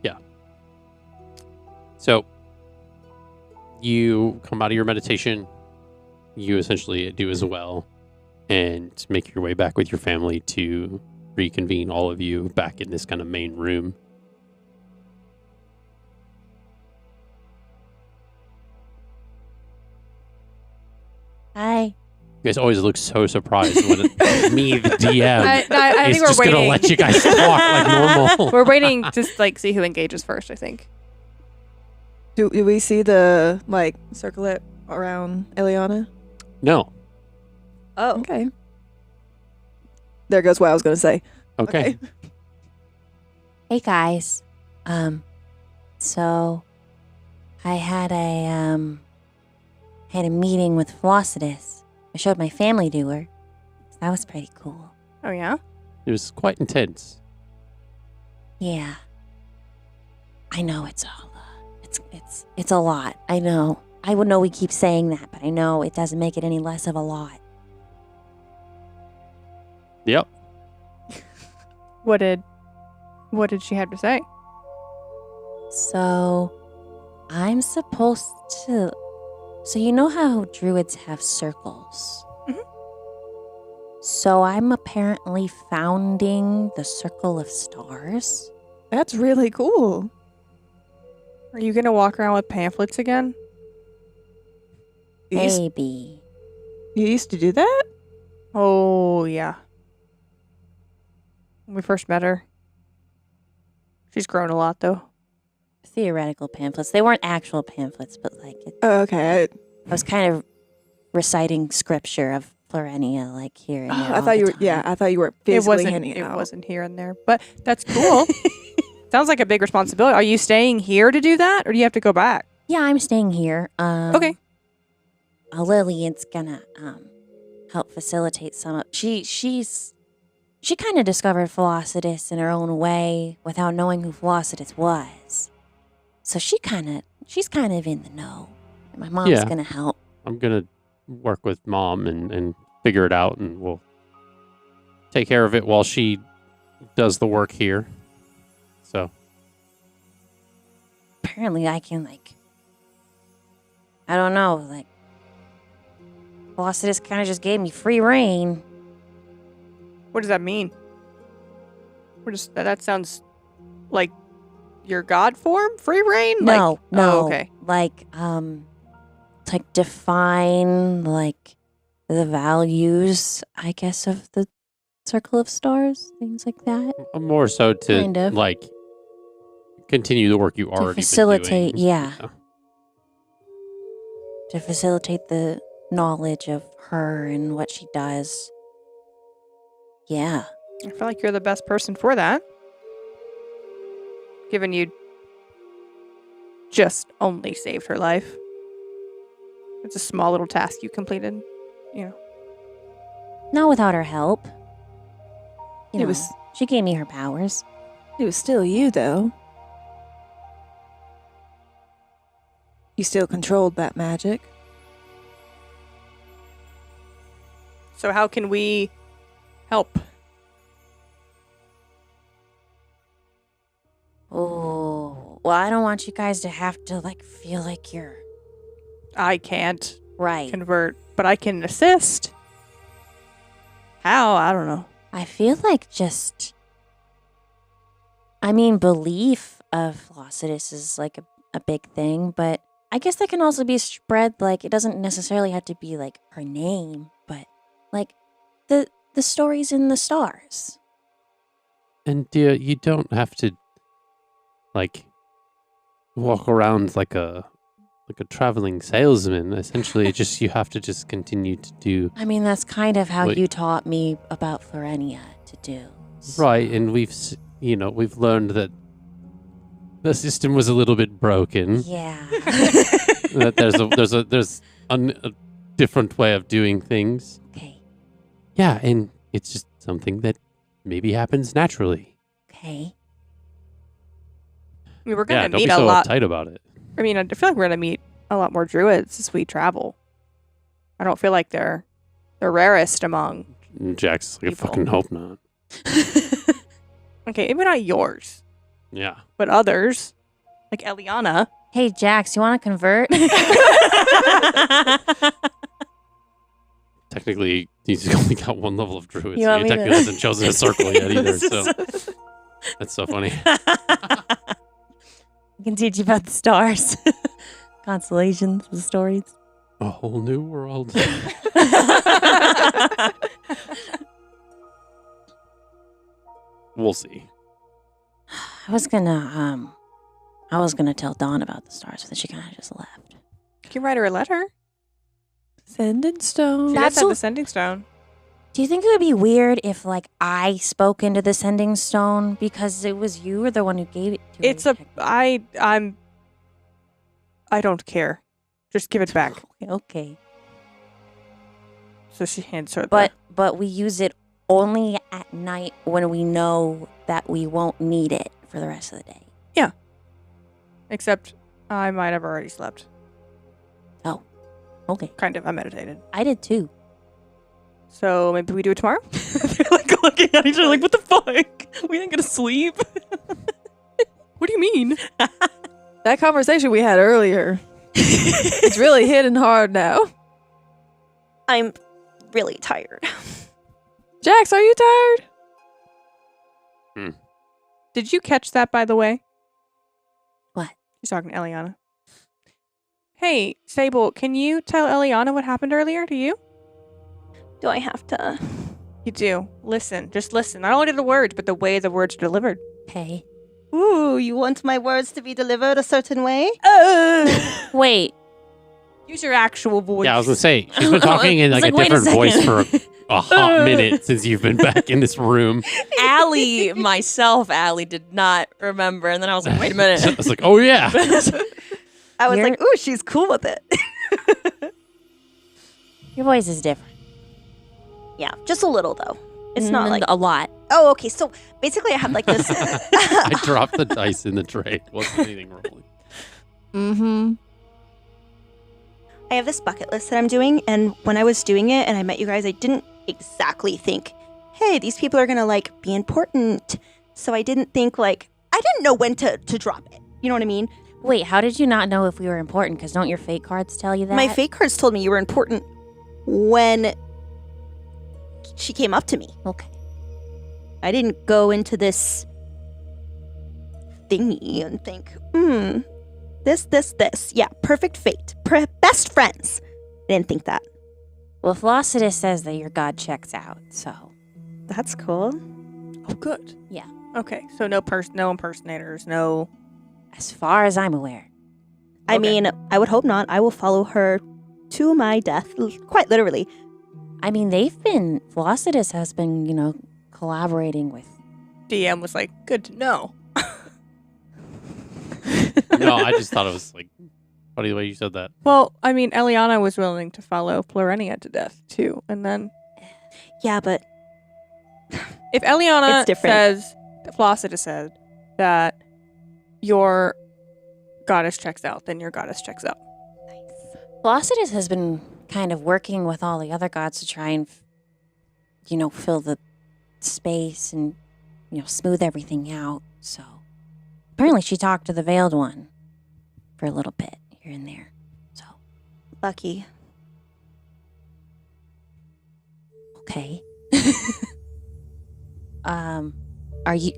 So you come out of your meditation. You essentially do as well and make your way back with your family to reconvene all of you back in this kind of main room. Hi. You guys always look so surprised when it's me, the DM, I is think we're just going to waiting. let you guys talk like normal. We're waiting to like see who engages first, I think. Do we see the like circlet around Eliana? No. Oh. Okay. There goes what I was going to say. Okay. Hey guys. So I had a meeting with Flossidus. I showed my family to her. That was pretty cool. Oh, yeah? It was quite intense. Yeah. I know it's all it's a lot. I know. I would know we keep saying that, but I know it doesn't make it any less of a lot. Yep. What did she have to say? So I'm supposed to. So you know how druids have circles? Mhm. So I'm apparently founding the Circle of Stars. That's really cool. Are you going to walk around with pamphlets again? Maybe. You used to do that? Oh, yeah. When we first met her. She's grown a lot, though. Theoretical pamphlets. They weren't actual pamphlets, but like Oh, okay. I was kind of reciting scripture of Florenia, like here and there. I all thought you the were. Yeah, time. I thought you were physically handing it out. It wasn't here and there, but that's cool. Sounds like a big responsibility. Are you staying here to do that, or do you have to go back? Yeah, I'm staying here. Okay. Lillian's gonna help facilitate some of she's she kind of discovered Felicitas in her own way without knowing who Felicitas was. So she's kind of in the know. And my mom's Yeah. going to help. I'm going to work with Mom and figure it out, and we'll take care of it while she does the work here. So, Apparently I can, I don't know, Felicitas kind of just gave me free reign. What does that mean? That sounds like your god form? Free reign? No, no. Oh, okay. Define, the values, I guess, of the Circle of Stars, things like that. more so to, Kind of. continue the work you already facilitate, been doing. yeah. To facilitate the knowledge of her and what she does. Yeah. I feel like you're the best person for that. Given you just only saved her life. It's a small little task you completed, Not without her help. It was- She gave me her powers. It was still you, though. You still controlled that magic. So how can we help? Oh, well, I don't want you guys to have to, feel like you're I can't right. convert, but I can assist. How? I don't know. I feel like belief of Felicitas is a big thing, but I guess that can also be spread, it doesn't necessarily have to be her name, but the stories in the stars. And dear, you don't have to walk around like a traveling salesman. Essentially, you have to just continue to do That's kind of how Wait. you taught me about Florenia to do. right. And we've learned that the system was a little bit broken. Yeah. That there's a different way of doing things. Okay. Yeah, and it's just something that maybe happens naturally. Okay. I mean, we're Yeah, gonna don't be meet so a lot. uptight about it. I mean, I feel like we're gonna meet a lot more druids as we travel. I don't feel like they're the rarest among. And Jack's like, I People. fucking hope not. Okay, maybe not yours, Yeah. but others, like Eliana. Hey, Jax, you want to convert? Technically, he's only got one level of druid, You so want he me to- technically hasn't chosen a circle yet either. So that's so funny. I can teach you about the stars, constellations, the stories. A whole new world. We'll see. I was gonna tell Dawn about the stars, but then she kind of just left. You can write her a letter. Sending stone. She That's does have a- the sending stone. Do you think it would be weird if, I spoke into the sending stone because it was you or the one who gave it to It's her? I don't care. Just give it back. Okay. So she hands her. But we use it only at night when we know that we won't need it for the rest of the day. Except I might have already slept. Okay. Kind of. I meditated. I did too. So maybe we do it tomorrow. They're looking at each other like, what the fuck? We ain't gonna sleep. What do you mean? That conversation we had earlier. It's really hitting hard now. I'm really tired. Jax, are you tired? Did you catch that, by the way? What? She's talking to Eliana. Hey, Saeble, can you tell Eliana what happened earlier to you? Do I have to? You do. Listen. Just listen. Not only the words, but the way the words are delivered. Okay. Ooh, you want my words to be delivered a certain way? Wait. Use your actual voice. Yeah, I was gonna say she's been talking in It's like a like, wait a different voice second. for a hot minute since you've been back in this room. Allie did not remember. And then I was like, wait a minute. I was like, oh yeah. I was You're- like, ooh, she's cool with it. Your voice is different. Yeah, just a little though. It's not like a lot. Oh, okay. So basically, I have like this. I dropped the dice in the tray. Wasn't anything rolling. Mm-hmm. I have this bucket list that I'm doing, and when I was doing it and I met you guys, I didn't exactly think, hey, these people are gonna like be important. So I didn't think like I didn't know when to drop it. You know what I mean? Wait, how did you not know if we were important? Because don't your fate cards tell you that? My fate cards told me you were important when she came up to me. Okay. I didn't go into this thingy and think, this. Yeah, perfect fate. Best friends. I didn't think that. Well, Flossidus says that your god checks out, so. That's cool. Oh, good. Yeah. Okay, so no impersonators, no... As far as I'm aware. I Okay. mean, I would hope not. I will follow her to my death, quite literally. I mean, Flossidus has been, collaborating with. DM was like, good to know. No, I just thought it was like funny the way you said that. Well, I mean, Eliana was willing to follow Florenia to death, too. And then Yeah, but if Eliana It's different. says, Flossidus said, that your goddess checks out, then your goddess checks out. Flossidus has been kind of working with all the other gods to try and, fill the space and, smooth everything out. So apparently she talked to the Veiled One for a little bit here and there. So, lucky. okay. Are you...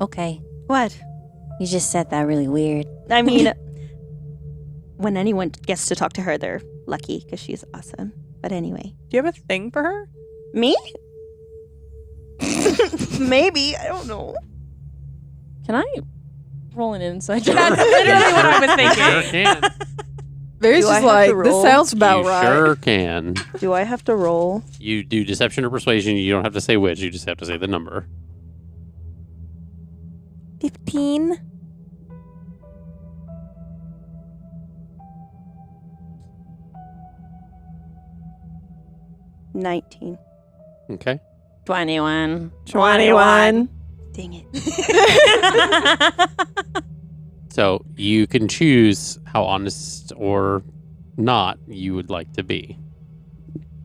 okay. What? You just said that really weird. I mean, when anyone gets to talk to her, they're lucky because she's awesome. But anyway. Do you have a thing for her? Me? Maybe. I don't know. Can I roll an insight check? That's literally what I was You sure thinking. can. Barry's Do I just have like, to this roll? sounds about You right. sure can. Do I have to roll? You do deception or persuasion. You don't have to say which. You just have to say the number. 15? $19. Okay. 21. 21. Dang it. So you can choose how honest or not you would like to be,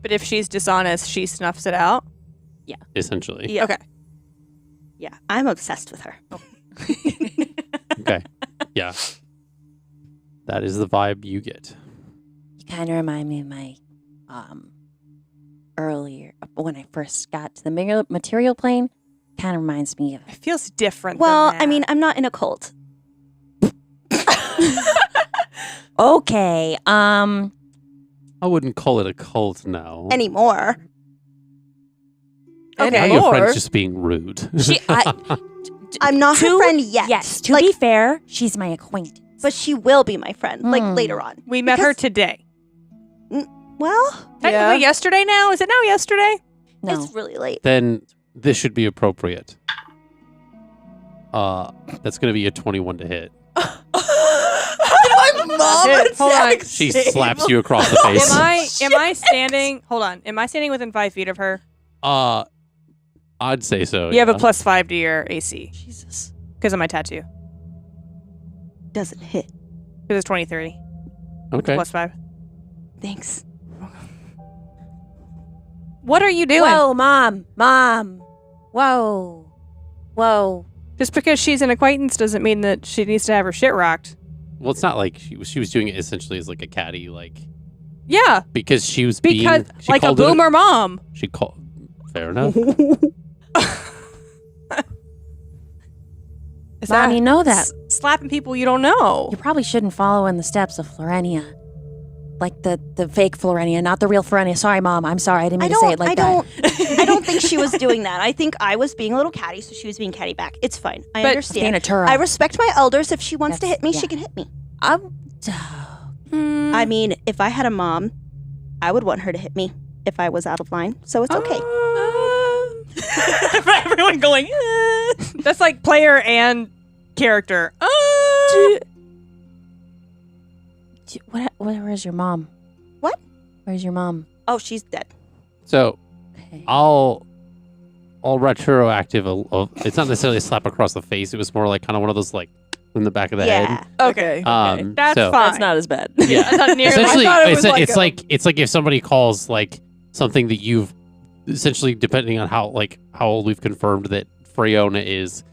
But if she's dishonest, she snuffs it out. essentially. Yeah. Okay. Yeah, I'm obsessed with her. Okay. Yeah. That is the vibe you get. You kind of remind me of my earlier, when I first got to the material plane. Kind of reminds me of. It feels different. Well, than I mean, that. I'm not in a cult. Okay. I wouldn't call it a cult now. Anymore. Okay. Now your Or- friend's just being rude. I'm not her friend yet. Yes. To Like, be fair, she's my acquaintance. but she will be my friend, like Hmm. later on. we met her because- today. Well, Technically Yeah. yesterday now? Is it now yesterday? no. it's really late. Then this should be appropriate. That's going to be a 21 to hit. My mom Hold on. She slaps you across the face. Am I standing? Hold on. Am I standing within 5 feet of her? I'd say so. You have a yeah. +5 to your AC Jesus. because of my tattoo. Doesn't hit. Because it's 2030. Okay. +5. Thanks. What are you doing? Whoa, Mom. Whoa. Just because she's an acquaintance doesn't mean that she needs to have her shit rocked. Well, it's not like she was doing it essentially as like a caddy, like Yeah, because she was because being she like a called it boomer mom. She called. Fair enough. Is Mom, you know that. slapping people you don't know. You probably shouldn't follow in the steps of Florenia. Like the fake Florenia, not the real Florenia. Sorry, Mom. I'm sorry. I didn't mean to say it like that. I don't think she was doing that. I think I was being a little catty, so she was being catty back. It's fine. I But- understand. Natura. I respect my elders. If she wants to That's- hit me, yeah. she can hit me. Hmm. I mean, if I had a mom, I would want her to hit me if I was out of line. So it's okay. For everyone going, that's like player and character. Where's your mom? What? Where's your mom? Oh, she's dead. So Okay. I'll all retroactive. It's not necessarily a slap across the face. It was more like kind of one of those like in the back of the head. Okay. That's so- fine. That's not as bad. Yeah. Not nearly. Essentially, I thought it was it's like if somebody calls like something that you've essentially, depending on how old we've confirmed that Freona is,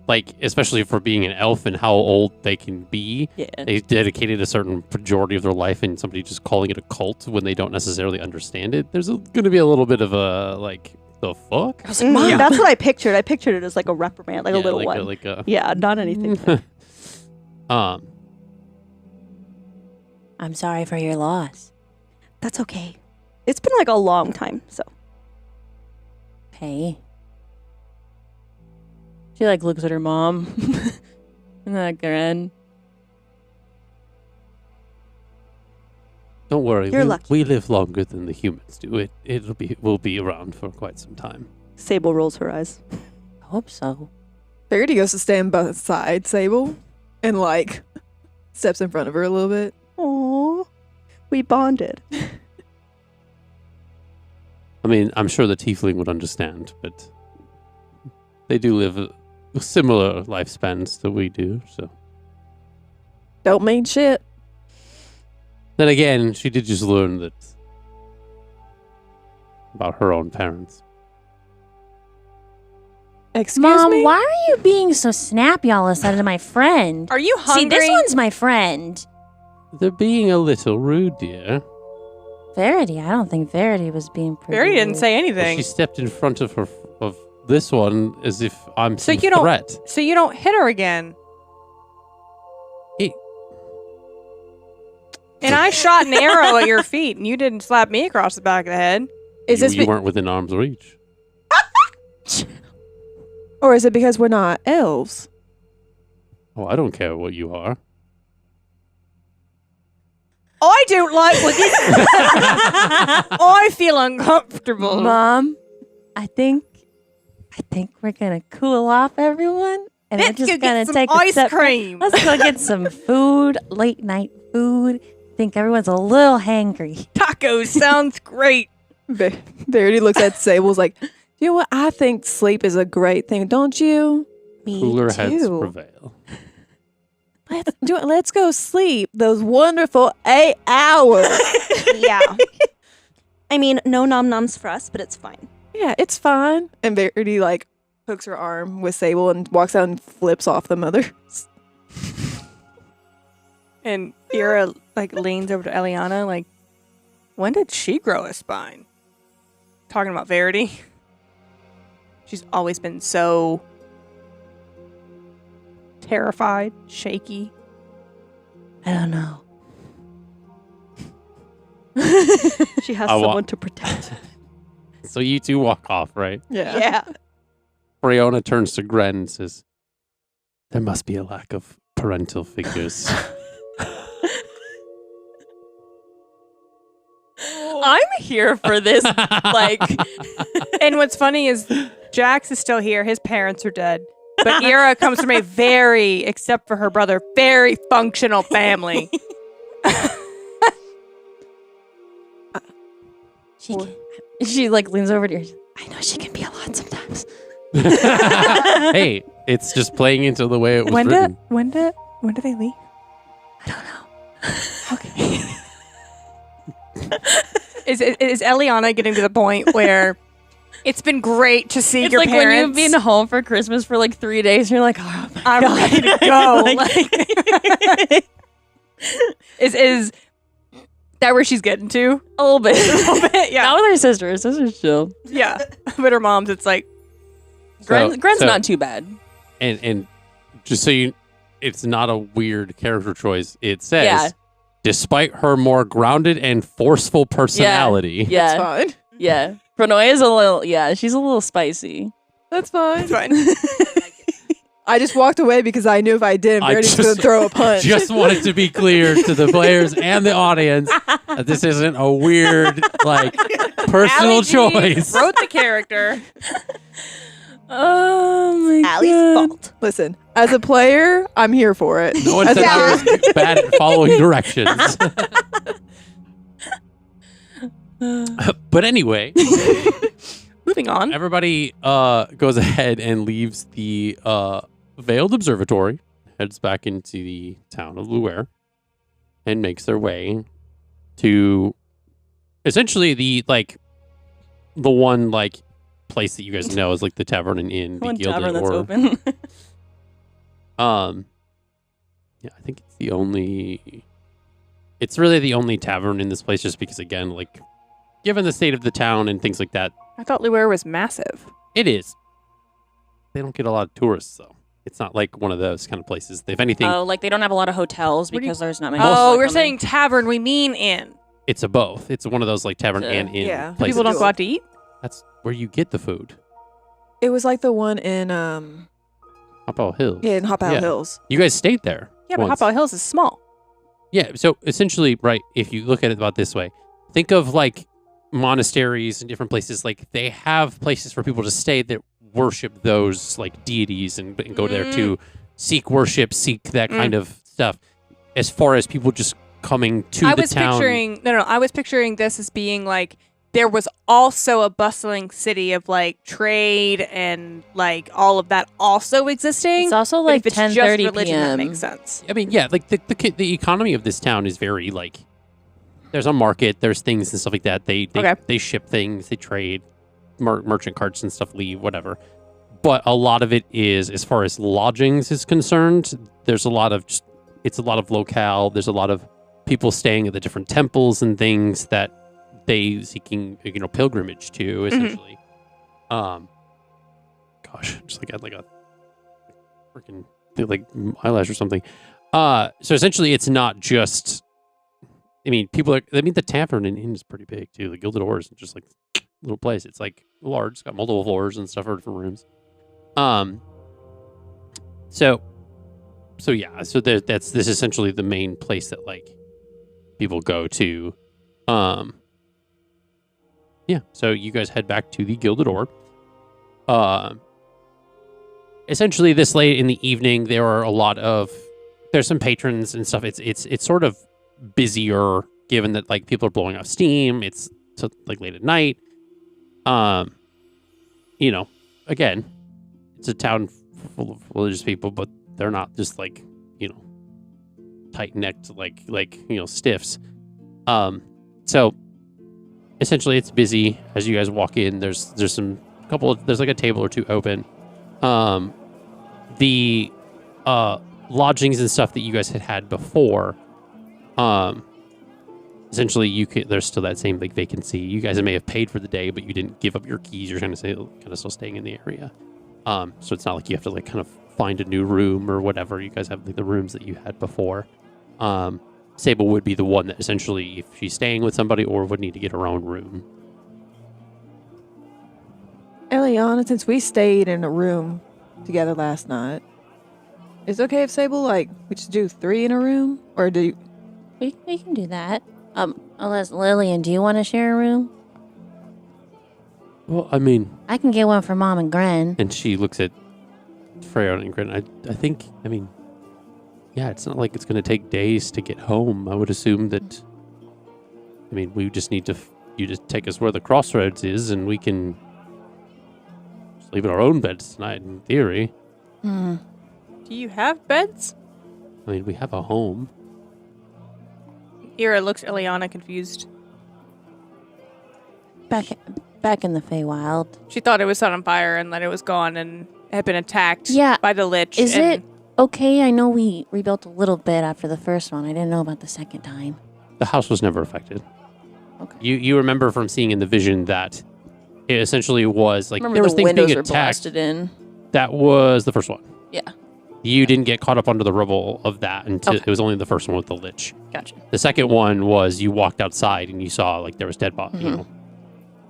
like especially for being an elf and how old they can be, Yeah. they dedicated a certain majority of their life, and somebody just calling it a cult when they don't necessarily understand it. There's going to be a little bit of a like the fuck. I was like, Mom. That's what I pictured. I pictured it as like a reprimand, like a little one. Like a, Yeah, not anything. I'm sorry for your loss. That's okay. It's been like a long time, so. Hey. She like looks at her mom. And then again. Don't worry, You're lucky. we live longer than the humans do. We'll be around for quite some time. Saeble rolls her eyes. Hope so. Verity goes to stand beside Saeble and like steps in front of her a little bit. Aww. We bonded. I mean, I'm sure the tiefling would understand, but they do live similar lifespans that we do, so. Don't mean shit. Then again, she did just learn that about her own parents. Excuse Mom, me? why are you being so snappy all of a sudden to my friend? Are you hungry? See, this one's my friend. They're being a little rude, dear. Verity, I don't think Verity was being pretty Barry didn't rude. say Well, anything. she stepped in front of her of this one as if I'm So some you don't- threat. So you don't hit her again. Hey. And I shot an arrow at your feet, and you didn't slap me across the back of the head. Is this you weren't within arm's reach. or is it because we're not elves? Oh, I don't care what you are. I don't like what this. I feel uncomfortable. Mom, I think we're gonna cool off everyone, and Let's we're go just gonna get some take a ice step. cream. Let's go get some food, late night food. I think everyone's a little hangry. Tacos sounds great. Verity looks at Sable's like, you know what? I think sleep is a great thing, don't you? Me Cooler too. heads prevail. Let's go sleep those wonderful 8 hours. Yeah. I mean, no nom noms for us, but it's fine. Yeah, it's fine. And Verity like hooks her arm with Saeble and walks out and flips off the mother. And Eira like leans over to Eliana like, when did she grow a spine? Talking about Verity. She's always been so terrified, shaky. I don't know. She has I wa- someone to protect. So you two walk off, right? Yeah. Freona turns to Gren and says, there must be a lack of parental figures. I'm here for this. Like, And what's funny is Jax is still here. His parents are dead. But Eira comes from a very, except for her brother, very functional family. she like leans over to you. I know she can be a lot sometimes. Hey, it's just playing into the way it was written. When do they leave? I don't know. Okay. Is Eliana getting to the point where it's been great to see It's your like parents? when you've been home for Christmas for like 3 days, and you're like, oh my I'm God. ready to go. Like- Is that where she's getting to? a little bit. Yeah. Not with her sister. Her sister's chill. Yeah. But her mom's, it's like, Gren's so- not too bad. And just so you, it's not a weird character choice. It says, Yeah. despite her more grounded and forceful personality, That's Yeah. fine. Yeah. Pranoia is a little, she's a little spicy. That's fine. it's fine. I just walked away because I knew if I didn't, I Verity's going just- to throw a punch. just wanted to be clear to the players and the audience that this isn't a weird, like, personal Allie G choice. wrote the character. Oh my Allie's God. fault. Listen, as a player, I'm here for it. No one As said a- I was bad at following directions. But anyway, Moving on. Everybody goes ahead and leaves the Veiled Observatory, heads back into the town of Luer, and makes their way to essentially the one place that you guys know is like the tavern and inn, the One Gilded tavern that's Orb. open. Yeah, I think it's really the only tavern in this place, just because, again, like, given the state of the town and things like that, I thought Luer was massive. it is. They don't get a lot of tourists, though. It's not like one of those kind of places. If anything, Oh, like they don't have a lot of hotels What do you- because there's not many. Oh, people we're coming. saying tavern. We mean inn. it's a both. It's one of those like tavern and inn yeah. places. People don't go out to eat. That's where you get the food. It was like the one in Hoppo Hills. Hop Out Yeah. Hills. You guys stayed there. Yeah, but once. Hop Out Hills is small. Yeah, so essentially, right, if you look at it about this way, think of like monasteries and different places. Like they have places for people to stay that worship those like deities and go there to seek worship, seek that kind of stuff. As far as people just coming to I the was town. picturing I was picturing this as being like there was also a bustling city of like trade and like all of that also existing. It's also But like if it's 10:30 just religion, that p.m. makes sense. I mean, yeah, like the economy of this town is very like there's a market, there's things and stuff like that. They ship things, they trade, merchant carts and stuff leave, whatever. But a lot of it is, as far as lodgings is concerned, there's a lot of it's a lot of locale. There's a lot of people staying at the different temples and things that they seeking pilgrimage to essentially. Gosh, just like I had like a freaking like eyelash or something. So essentially, it's not just. I mean, the tavern and inn is pretty big too. The Gilded Oar isn't just like a little place. It's like large. It's got multiple floors and stuff for different rooms. So yeah. So this is essentially the main place that like people go to. Yeah. So you guys head back to the Gilded Orb. Essentially, this late in the evening, there's some patrons and stuff. It's sort of busier, given that like people are blowing off steam. It's like late at night. Again, it's a town full of religious people, but they're not just like tight-necked like stiffs. So essentially, it's busy as you guys walk in. There's like a table or two open. The lodgings and stuff that you guys had before. Essentially, there's still that same like vacancy. You guys may have paid for the day, but you didn't give up your keys. You're kind of still staying in the area. So it's not like you have to like kind of find a new room or whatever. You guys have like the rooms that you had before. Saeble would be the one that essentially, if she's staying with somebody, or would need to get her own room. Eliana, since we stayed in a room together last night, is it okay if Saeble we just do 3 in a room, or do you? We can do that. Unless Lillian, do you want to share a room? Well, I mean, I can get one for Mom and Gren. and she looks at Freya and Grin. I think, yeah, it's not like it's going to take days to get home. I would assume that, we just need you just take us where the crossroads is, and we can sleep in our own beds tonight, in theory. Do you have beds? We have a home. Eira looks at Eliana confused. Back in the Feywild. She thought it was set on fire and that it was gone and had been attacked by the Lich. Is it okay? I know we rebuilt a little bit after the first one. I didn't know about the second time. The house was never affected. Okay. You remember from seeing in the vision that it essentially was like Remember there was the things windows being were attacked. blasted in. That was the first one. Yeah. You didn't get caught up under the rubble of that until Okay. it was only the first one with the Lich. Gotcha. The second one was you walked outside and you saw like there was dead bodies,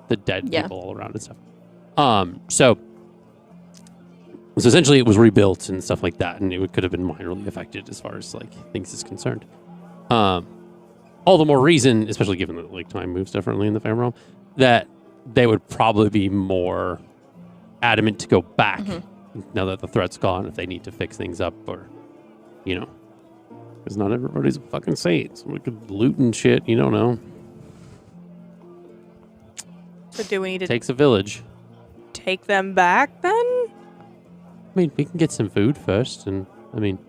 the dead Yeah. people all around and stuff. So essentially it was rebuilt and stuff like that, and it could have been minorly affected as far as like things is concerned. All the more reason, especially given that like time moves differently in the Fey realm, that they would probably be more adamant to go back now that the threat's gone if they need to fix things up, or because not everybody's a fucking saint. So we could loot and shit. You don't know. So do we need to Takes a village. take them back then? I mean, we can get some food first, and I mean,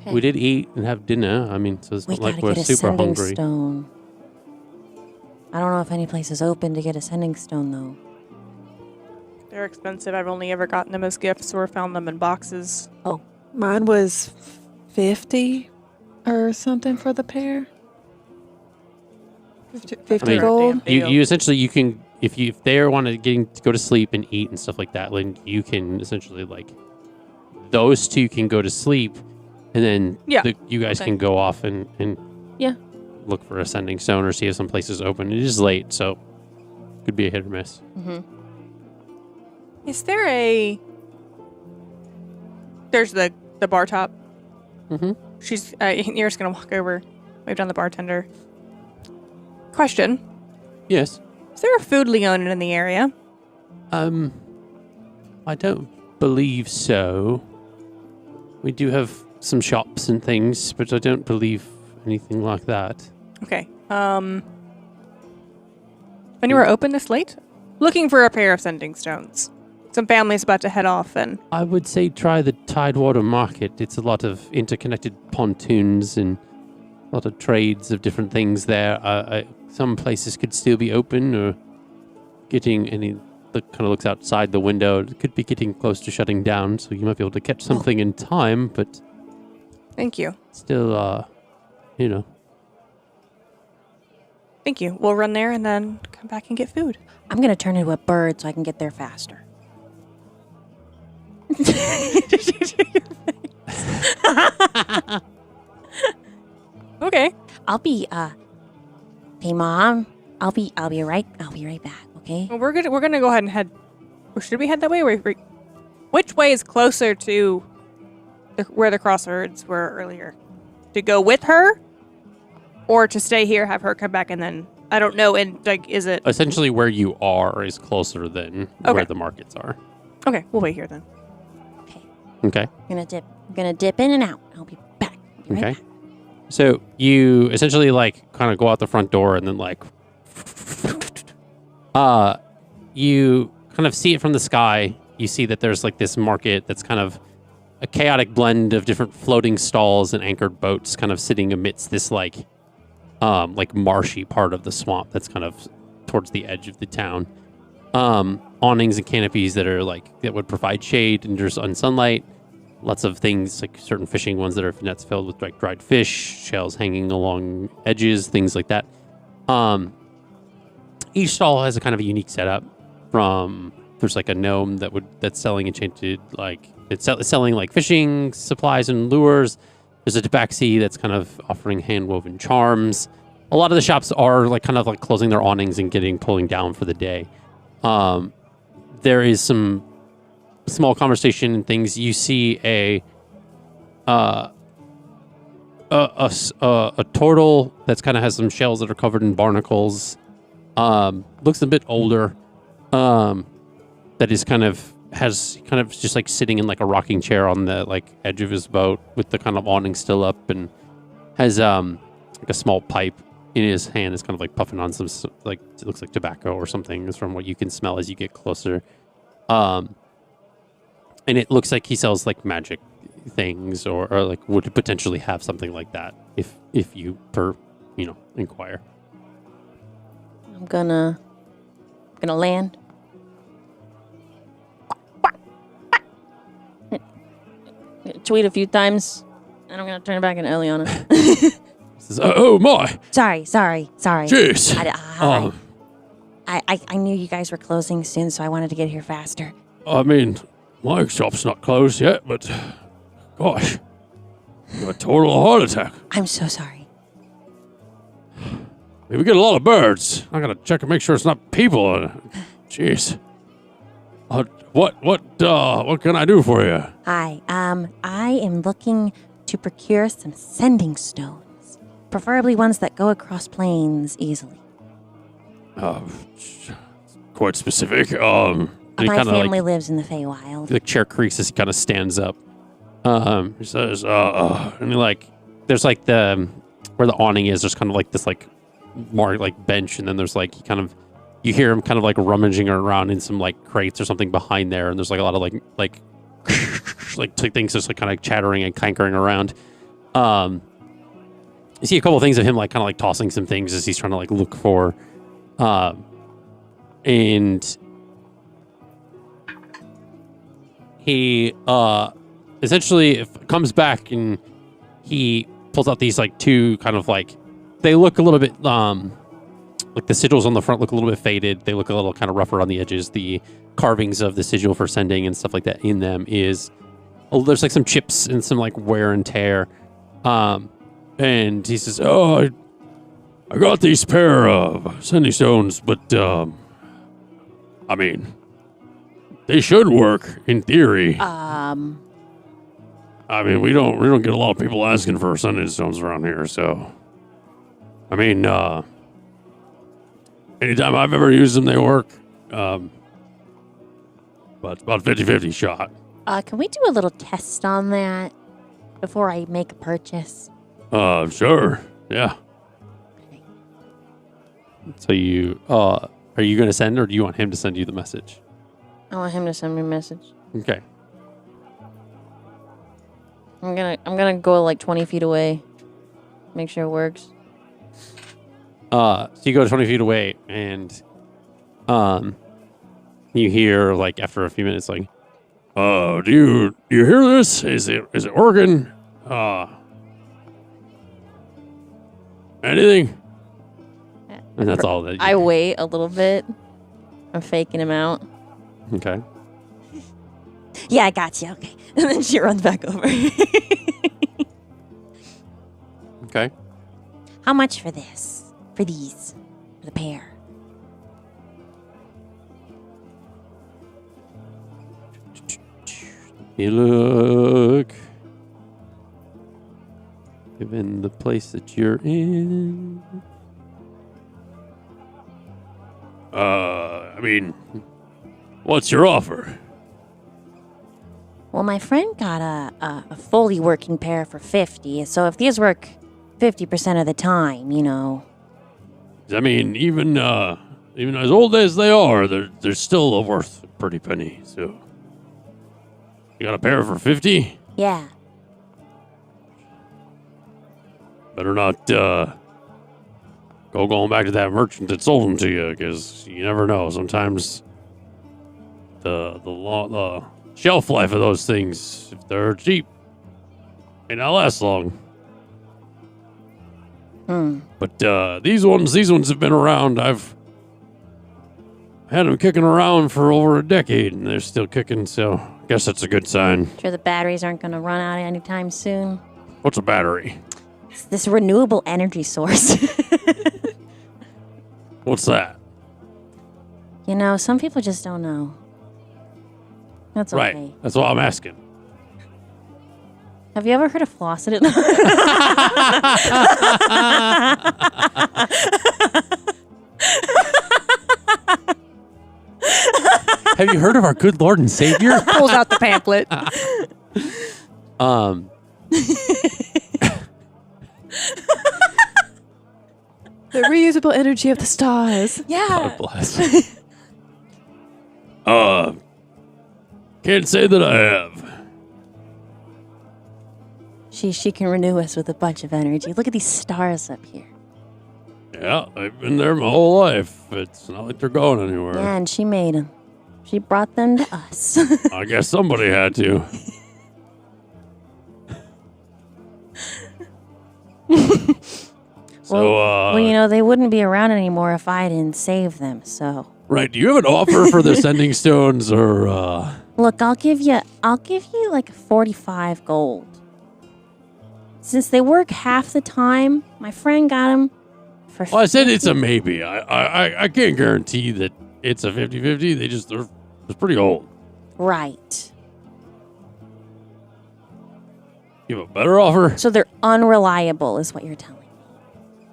Okay. we did eat and have dinner. I mean, so it's We not like gotta we're get a super sending hungry. stone. I don't know if any place is open to get a sending stone though. They're expensive. I've only ever gotten them as gifts or found them in boxes. Mine was 50 or something for the pair. 50 I mean, gold. Damn. You essentially you can if they want to go to sleep and eat and stuff like that, then you can essentially like those two can go to sleep, and then Yeah. you guys Okay. can go off and Yeah. look for a sending stone or see if some place is open. It is late, so could be a hit or miss. Mm-hmm. Is there a... There's the bar top. Mm-hmm. She's... Eira's going to walk over, wave down the bartender. Question. Yes. Is there a food Leonin in the area? I don't believe so. We do have some shops and things, but I don't believe anything like that. Okay. Anywhere open this late? Looking for a pair of sending stones. Some family's about to head off, and I would say try the Tidewater Market. It's a lot of interconnected pontoons and a lot of trades of different things there. Some places could still be open or getting any... That kind of looks outside the window. It could be getting close to shutting down, so you might be able to catch something in time, but thank you. still, you know. Thank you. We'll run there and then come back and get food. I'm gonna turn into a bird so I can get there faster. Okay. I'll be hey mom, I'll be right back, okay? Well, we're gonna go ahead and head. Or should we head that way? Which way is closer to where the crossroads were earlier? To go with her, or to stay here, have her come back, and then I don't know. And like, is it Essentially, where you are is closer than Okay. where the markets are. okay? We'll wait here then. Okay. I'm gonna dip in and out. I'll be back. I'll be right Okay. back. So you essentially like kind of go out the front door and then like you kind of see it from the sky. You see that there's like this market that's kind of a chaotic blend of different floating stalls and anchored boats kind of sitting amidst this like marshy part of the swamp that's kind of towards the edge of the town. Awnings and canopies that would provide shade and sunlight. Lots of things like certain fishing ones that are nets filled with like dried fish, shells hanging along edges, things like that. Each stall has a kind of a unique setup. There's like a gnome that's selling enchanted selling like fishing supplies and lures. There's a tabaxi that's kind of offering hand woven charms. A lot of the shops are like kind of like closing their awnings and pulling down for the day. There is some small conversation and things. You see a turtle that's kind of has some shells that are covered in barnacles. Looks a bit older. That is kind of just like sitting in like a rocking chair on the like edge of his boat with the kind of awning still up, and has like a small pipe in his hand. Is kind of like puffing on some like it looks like tobacco or something. Is from what you can smell as you get closer. And it looks like he sells like magic things or like would potentially have something like that if you inquire. I'm gonna land. Tweet a few times, and I'm gonna turn it back into Eliana. Says, oh my! Sorry. Jeez! Hi. I knew you guys were closing soon, so I wanted to get here faster. I mean, my shop's not closed yet, but gosh, a total heart attack. I'm so sorry. We get a lot of birds. I gotta check and make sure it's not people. Jeez. What can I do for you? Hi. I am looking to procure some sending stones, preferably ones that go across plains easily. Quite specific. My family lives in the Feywild. The chair creaks as he kind of stands up. He says, and there's like where the awning is. There's kind of like this like more like bench, and then there's like he kind of you hear him kind of like rummaging around in some like crates or something behind there, and there's like a lot of like things just like kind of chattering and clankering around. You see a couple of things of him like kind of like tossing some things as he's trying to like look for, and he essentially comes back and he pulls out these like two kind of like, they look a little bit like the sigils on the front look a little bit faded. They look a little kind of rougher on the edges. The carvings of the sigil for sending and stuff like that in them is, there's like some chips and some like wear and tear. And he says, "Oh, I got these pair of sending stones, but I mean, they should work in theory. I mean, we don't get a lot of people asking for sending stones around here, so I mean, anytime I've ever used them, they work. But it's about 50-50 shot." Can we do a little test on that before I make a purchase? Sure. Yeah. So you, are you going to send, or do you want him to send you the message? I want him to send me a message. Okay. I'm gonna go like 20 feet away. Make sure it works. So you go 20 feet away, and you hear like after a few minutes, like, do you hear this? Is it working? Anything? And that's all that you I hear. wait a little bit. I'm faking him out. Okay. Yeah, I got you. Okay. And then she runs back over. Okay. How much for this? For these? For the pair? You look. Given the place that you're in. I mean, what's your offer? Well, my friend got a fully working pair for 50, so if these work 50% of the time, you know. I mean, even as old as they are, they're still worth a pretty penny. So, you got a pair for 50? Yeah. Better not going back to that merchant that sold them to you, because you never know. Sometimes the shelf life of those things, if they're cheap, may not last long. But these ones have been around. I've had them kicking around for over a decade, and they're still kicking. So I guess that's a good sign. Sure the batteries aren't going to run out anytime soon. What's a battery? It's this renewable energy source. What's that? You know, some people just don't know. That's okay. Right. That's what I'm asking. Have you ever heard of flossidin? Have you heard of our good Lord and Savior? Pulls out the pamphlet. The reusable energy of the stars. Yeah. God bless. Can't say that I have. She can renew us with a bunch of energy. Look at these stars up here. Yeah, I've been there my whole life. It's not like they're going anywhere. Yeah, and she made them. She brought them to us. I guess somebody had to. Well, you know, they wouldn't be around anymore if I didn't save them, so. Right, do you have an offer for the sending stones, or, Look, I'll give you like 45 gold. Since they work half the time, my friend got them for Well, I said 50. it's a maybe. I can't guarantee that it's a 50-50. They're pretty old. Right. You have a better offer? So they're unreliable is what you're telling me.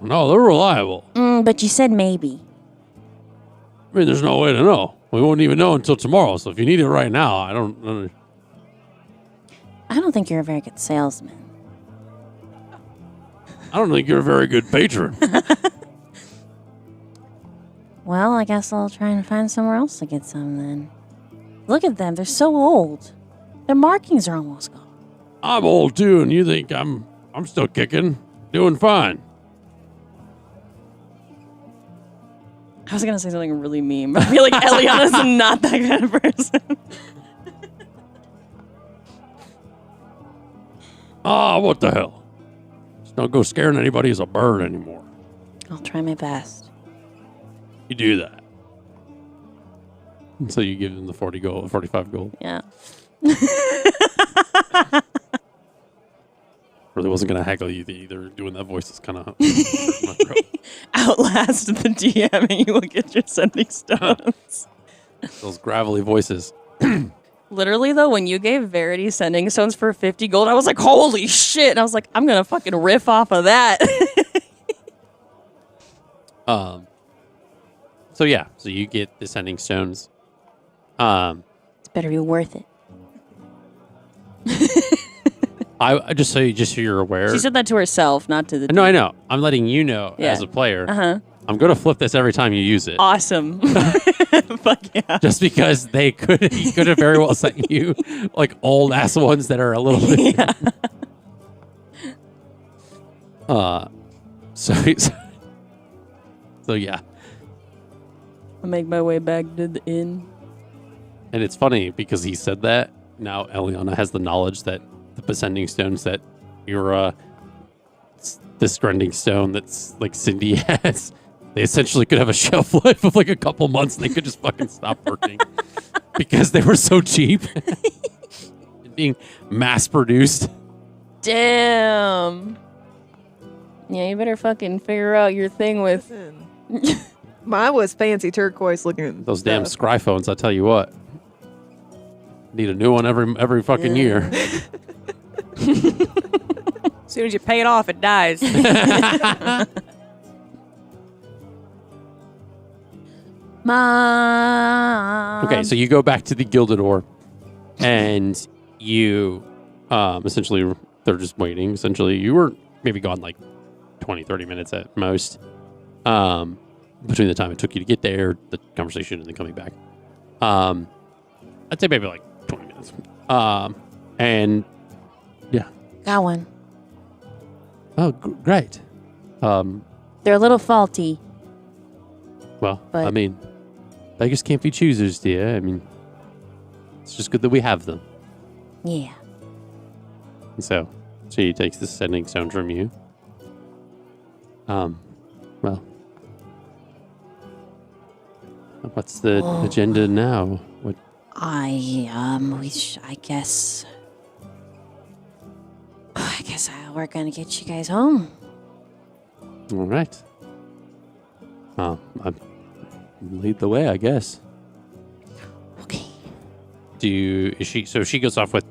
No, they're reliable. But you said maybe. I mean, there's no way to know. We won't even know until tomorrow. So if you need it right now, I don't think you're a very good salesman. think you're a very good patron. Well, I guess I'll try and find somewhere else to get some then. Look at them. They're so old. Their markings are almost gone. I'm old too, and you think I'm still kicking, doing fine. I was gonna say something really mean, but I feel like Eliana's not that kind of person. What the hell? Just don't go scaring anybody as a bird anymore. I'll try my best. You do that. And so you give them the 45 gold. Yeah. Really wasn't going to heckle you either. Doing that voice is kind of... Outlast the DM and you will get your sending stones. Those gravelly voices. Literally, though, when you gave Verity sending stones for 50 gold, I was like, holy shit. And I was like, I'm going to fucking riff off of that. So yeah, so you get the sending stones. It's better be worth it. I just so you're aware. She said that to herself, not to the No, I know. I'm letting you know Yeah. as a player. Uh-huh. I'm going to flip this every time you use it. Awesome. Fuck yeah. Just because he could have very well sent you like old ass ones that are a little bit. Yeah. So yeah. I make my way back to the inn. And it's funny because he said that. Now Eliana has the knowledge that the Ascending Stones that you're this Grinding Stone that's like Cindy has, they essentially could have a shelf life of like a couple months and they could just fucking stop working because they were so cheap. Being mass produced. Damn. Yeah, you better fucking figure out your thing with... Mine was fancy turquoise looking. Those damn scry phones, I tell you what. Need a new one every fucking year. As soon as you pay it off, it dies. Mom. Okay, so you go back to the Gilded Ore, and you essentially, they're just waiting. Essentially, you were maybe gone like 20, 30 minutes at most. Between the time it took you to get there, the conversation, and then coming back. I'd say maybe like 20 minutes. And yeah. Got one. Oh, great. They're a little faulty. Well, But- I mean, beggars can't be choosers, dear. I mean, it's just good that we have them. Yeah. And so she takes the sending stone from you. Well, what's the agenda now? What? I guess we're gonna get you guys home. All right. I lead the way, I guess. Okay. So she goes off with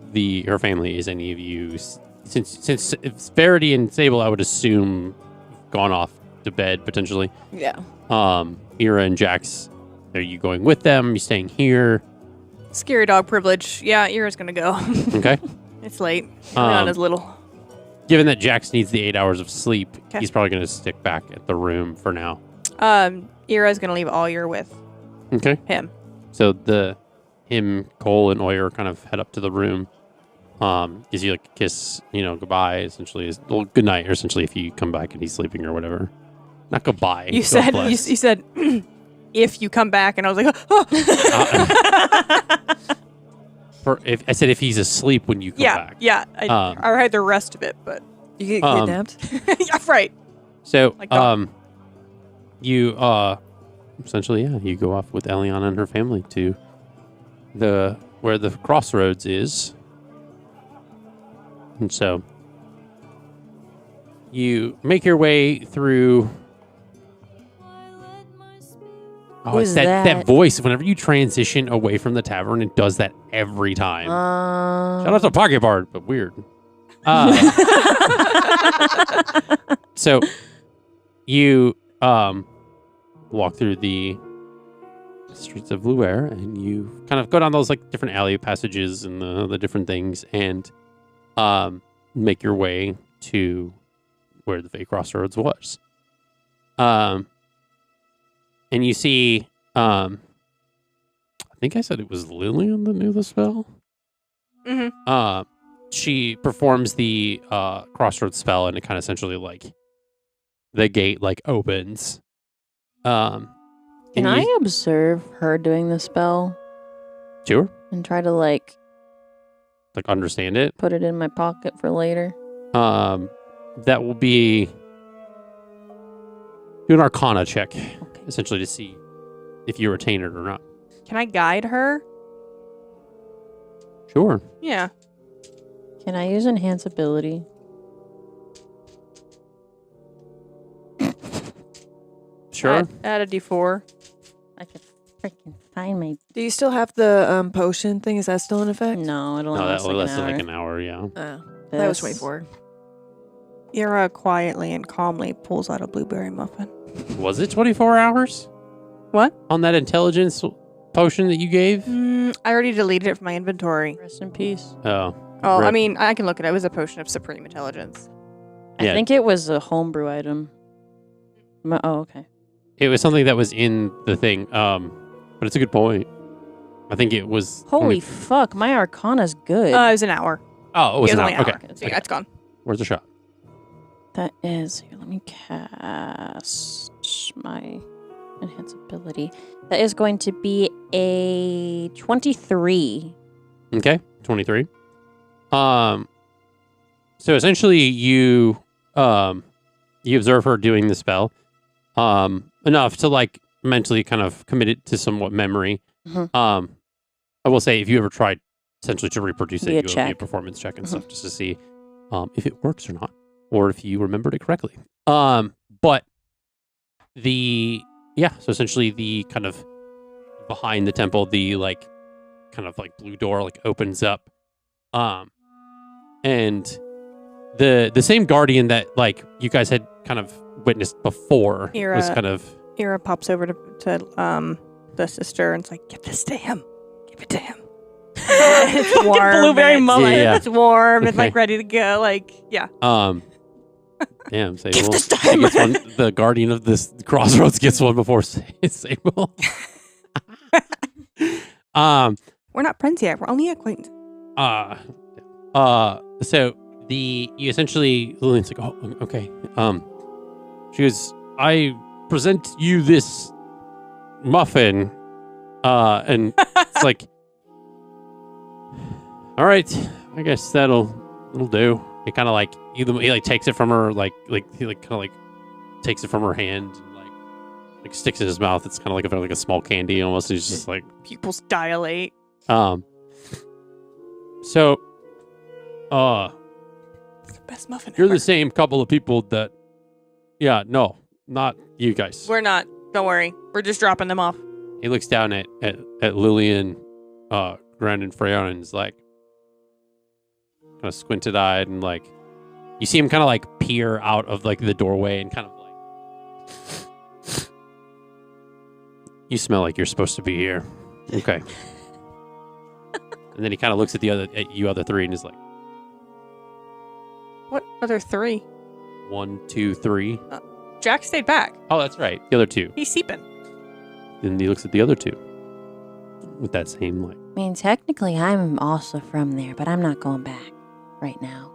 her family. Is any of you, since it's Verity and Saeble, I would assume gone off to bed potentially. Yeah. Eira and Jax, are you going with them? Are you staying here? Scary dog privilege. Yeah, Eira's gonna go. Okay. It's late. Eliana's little. Given that Jax needs the 8 hours of sleep, 'Kay. he's probably going to stick back at the room for now. Eira's gonna leave Oyer with Okay. him. So him, Cole, and Oyer kind of head up to the room. Gives you like a kiss, goodbye. Essentially, well, good night. Or essentially, if you come back and he's sleeping or whatever, not goodbye. You God said bless. you said if you come back, and I was like, oh. I said if he's asleep when you come back. Yeah. I read the rest of it, but You get kidnapped? yeah, right. So, Like that. you essentially, you go off with Eliana and her family to where the crossroads is. And so you make your way through. Oh, Who it's is that that? voice. Whenever you transition away from the tavern, it does that every time. Shout out to Pocketbard, but weird. So you walk through the streets of Luer, and you kind of go down those like different alley passages and the different things, and make your way to where the Fake Crossroads was. And you see, I think I said it was Lillian that knew the spell. Mm-hmm. She performs the crossroads spell, and it kind of essentially like the gate like opens. Can and I you- observe her doing the spell Sure. and try to like Like understand it. put it in my pocket for later? That will be do an Arcana check, essentially to see if you retain it or not. Can I guide her? Sure. Yeah. Can I use enhance ability? Sure. Add a D4. I could freaking find my. Do you still have the potion thing? Is that still in effect? No, it'll No, last that like lasted an hour. like an hour. Yeah. Oh, that was This- 24. Eira quietly and calmly pulls out a blueberry muffin. Was it 24 hours What? on that intelligence potion that you gave? I already deleted it from my inventory. Rest in peace. Oh. Oh, I Rip. mean, I can look it up. It was a potion of supreme intelligence. Yeah. I think it was a homebrew item. Oh, okay. It was something that was in the thing. But it's a good point. I think it was. Holy fuck, my Arcana's good. It was an hour. Oh, it was It an only hour. an Okay. hour. So yeah, it's gone. Where's the shot? That is, here, let me cast my enhance ability. That is going to be a 23. Okay, 23. So essentially you observe her doing the spell enough to like mentally kind of commit it to somewhat memory. Mhm. I will say if you ever tried essentially to reproduce it, Be a you would be a check. performance check and stuff just to see if it works or not, or if you remembered it correctly. But so essentially the kind of behind the temple, the like kind of like blue door like opens up. And the same guardian that like you guys had kind of witnessed before was Eira. kind of Eira pops over to the sister and it's like, give this to him. Give it to him. It's warm. Blueberry it's, muffin. Yeah. It's warm. It's like Okay. ready to go. Like, yeah. damn Saeble. Give this to He him. gets one, the guardian of this crossroads gets one before Saeble. We're not friends yet. We're only acquaintances. So you essentially Lillian's like, oh, okay. She goes, I present you this muffin, and it's like, all right, I guess that'll do. He kind of like he like takes it from her, like he like kind of like takes it from her hand, and like sticks it in his mouth. It's kind of like a small candy almost. He's just like, Pupils dilate. So, It's the best muffin you're ever. the same couple of people that, yeah, no, not you guys. We're not. Don't worry. We're just dropping them off. He looks down at Lillian, Grand and Freya, and is like, kind of squinted eyed, and like, you see him kind of like peer out of like the doorway and kind of like, you smell like you're supposed to be here. Okay. And then he kind of looks at you other three and is like, What other three? 1, 2, 3. Jack stayed back. Oh, that's right. The other two. He's seeping. Then he looks at the other two with that same like. I mean, technically, I'm also from there, but I'm not going back right now.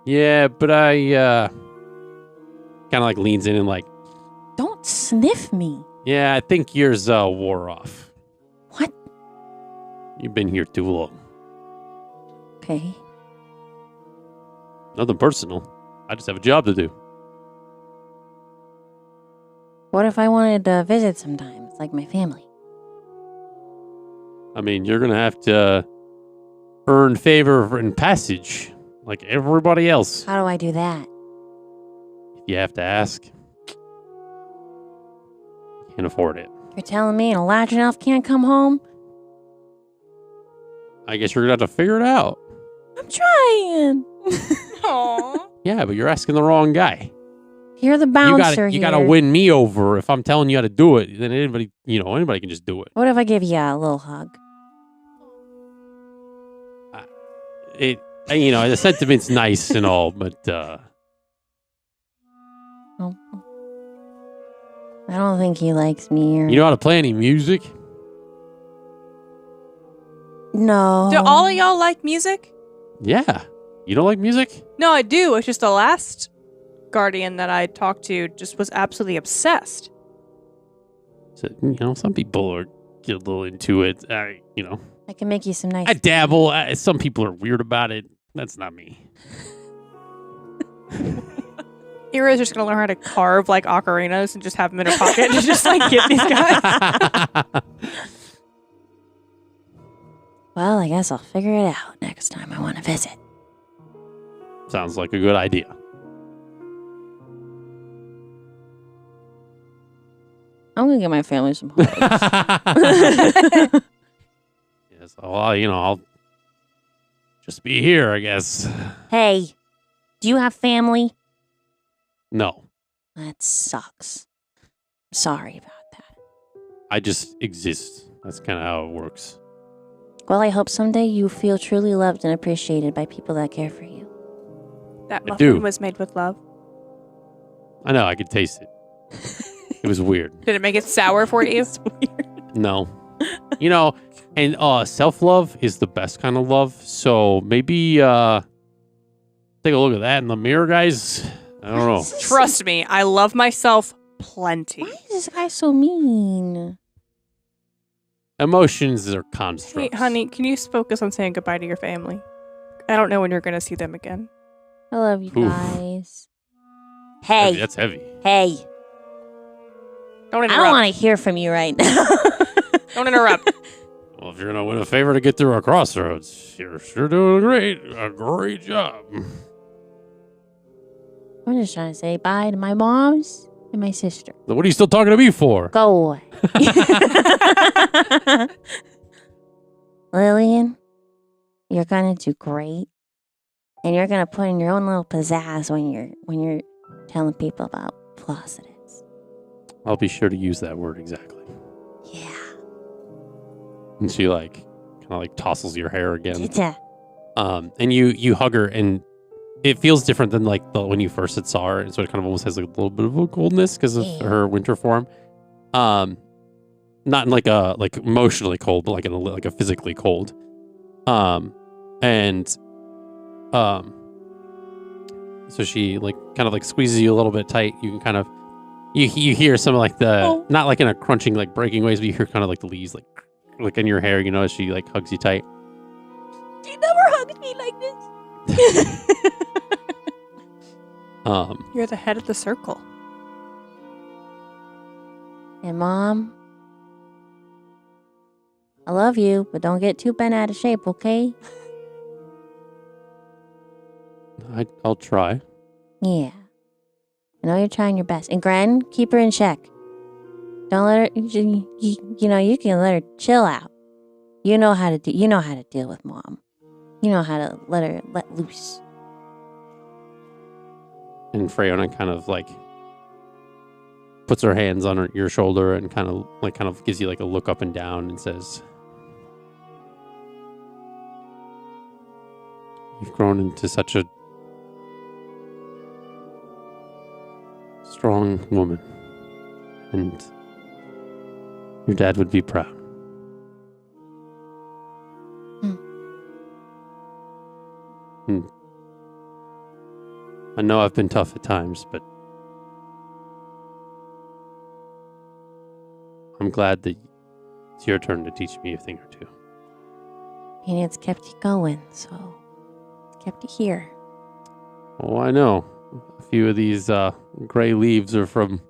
Yeah, but I kind of like leans in and like, Don't sniff me. yeah, I think yours wore off. What? You've been here too long. Okay. Nothing personal. I just have a job to do. What if I wanted to visit sometimes, like my family? I mean, you're gonna have to earn favor and passage like everybody else. How do I do that? If you have to ask, can't afford it. You're telling me an Elijah elf can't come home? I guess you're gonna have to figure it out. I'm trying. Aww. Yeah, but you're asking the wrong guy. You're the bouncer You here. gotta win me over. If I'm telling you how to do it, then anybody can just do it. What if I give you a little hug? The sentiment's nice and all, but Oh. I don't think he likes me. Or... You know how to play any music? No. Do all of y'all like music? Yeah. You don't like music? No, I do. It's just the last guardian that I talked to just was absolutely obsessed. So, some people get a little into it. I can make you some nice. I dabble. Some people are weird about it. That's not me. Eira's just gonna learn how to carve like ocarinas and just have them in her pocket and just like give these guys. Well, I guess I'll figure it out next time I want to visit. Sounds like a good idea. I'm gonna get my family some hugs. Yes. Well, I'll just be here, I guess. Hey, do you have family? No. That sucks. Sorry about that. I just exist. That's kind of how it works. Well, I hope someday you feel truly loved and appreciated by people that care for you. That I do. muffin was made with love. I know. I could taste it. It was weird. Did it make it sour for you? No. And self-love is the best kind of love. So maybe take a look at that in the mirror, guys. I don't know. Trust me, I love myself plenty. Why is this guy so mean? Emotions are constructs. Hey, honey, can you focus on saying goodbye to your family? I don't know when you're going to see them again. I love you Oof. guys. Hey. That's heavy. Hey. Don't I interrupt. don't want to hear from you right now. Don't interrupt. Well, if you're going to win a favor to get through a crossroads, you're sure doing a great job. I'm just trying to say bye to my moms and my sister. What are you still talking to me for? Go away. Lillian, you're gonna do great. And you're gonna put in your own little pizzazz when you're telling people about Flossidus. I'll be sure to use that word exactly. Yeah. And she kind of tossles your hair again. Yeah. And you hug her, and it feels different than when you first saw her, and so it kind of almost has a little bit of a coldness because of her winter form. Not in a emotionally cold, but in a physically cold. So she kind of squeezes you a little bit tight. You can kind of you hear some of the not in a crunching breaking ways, but you hear kind of the leaves in your hair. As she hugs you tight. She never hugged me like this. You're the head of the circle. And Mom, I love you, but don't get too bent out of shape, okay? I'll try. Yeah. I know you're trying your best. And Gren, keep her in check. Don't let her, you can let her chill out. You know how to deal with Mom. You know how to let her let loose. And Freyona kind of puts her hands on your shoulder and kind of gives you a look up and down and says, "You've grown into such a strong woman, and your dad would be proud." And I know I've been tough at times, but I'm glad that it's your turn to teach me a thing or two. And it's kept you going, so it's kept you here. Oh, I know. A few of these gray leaves are from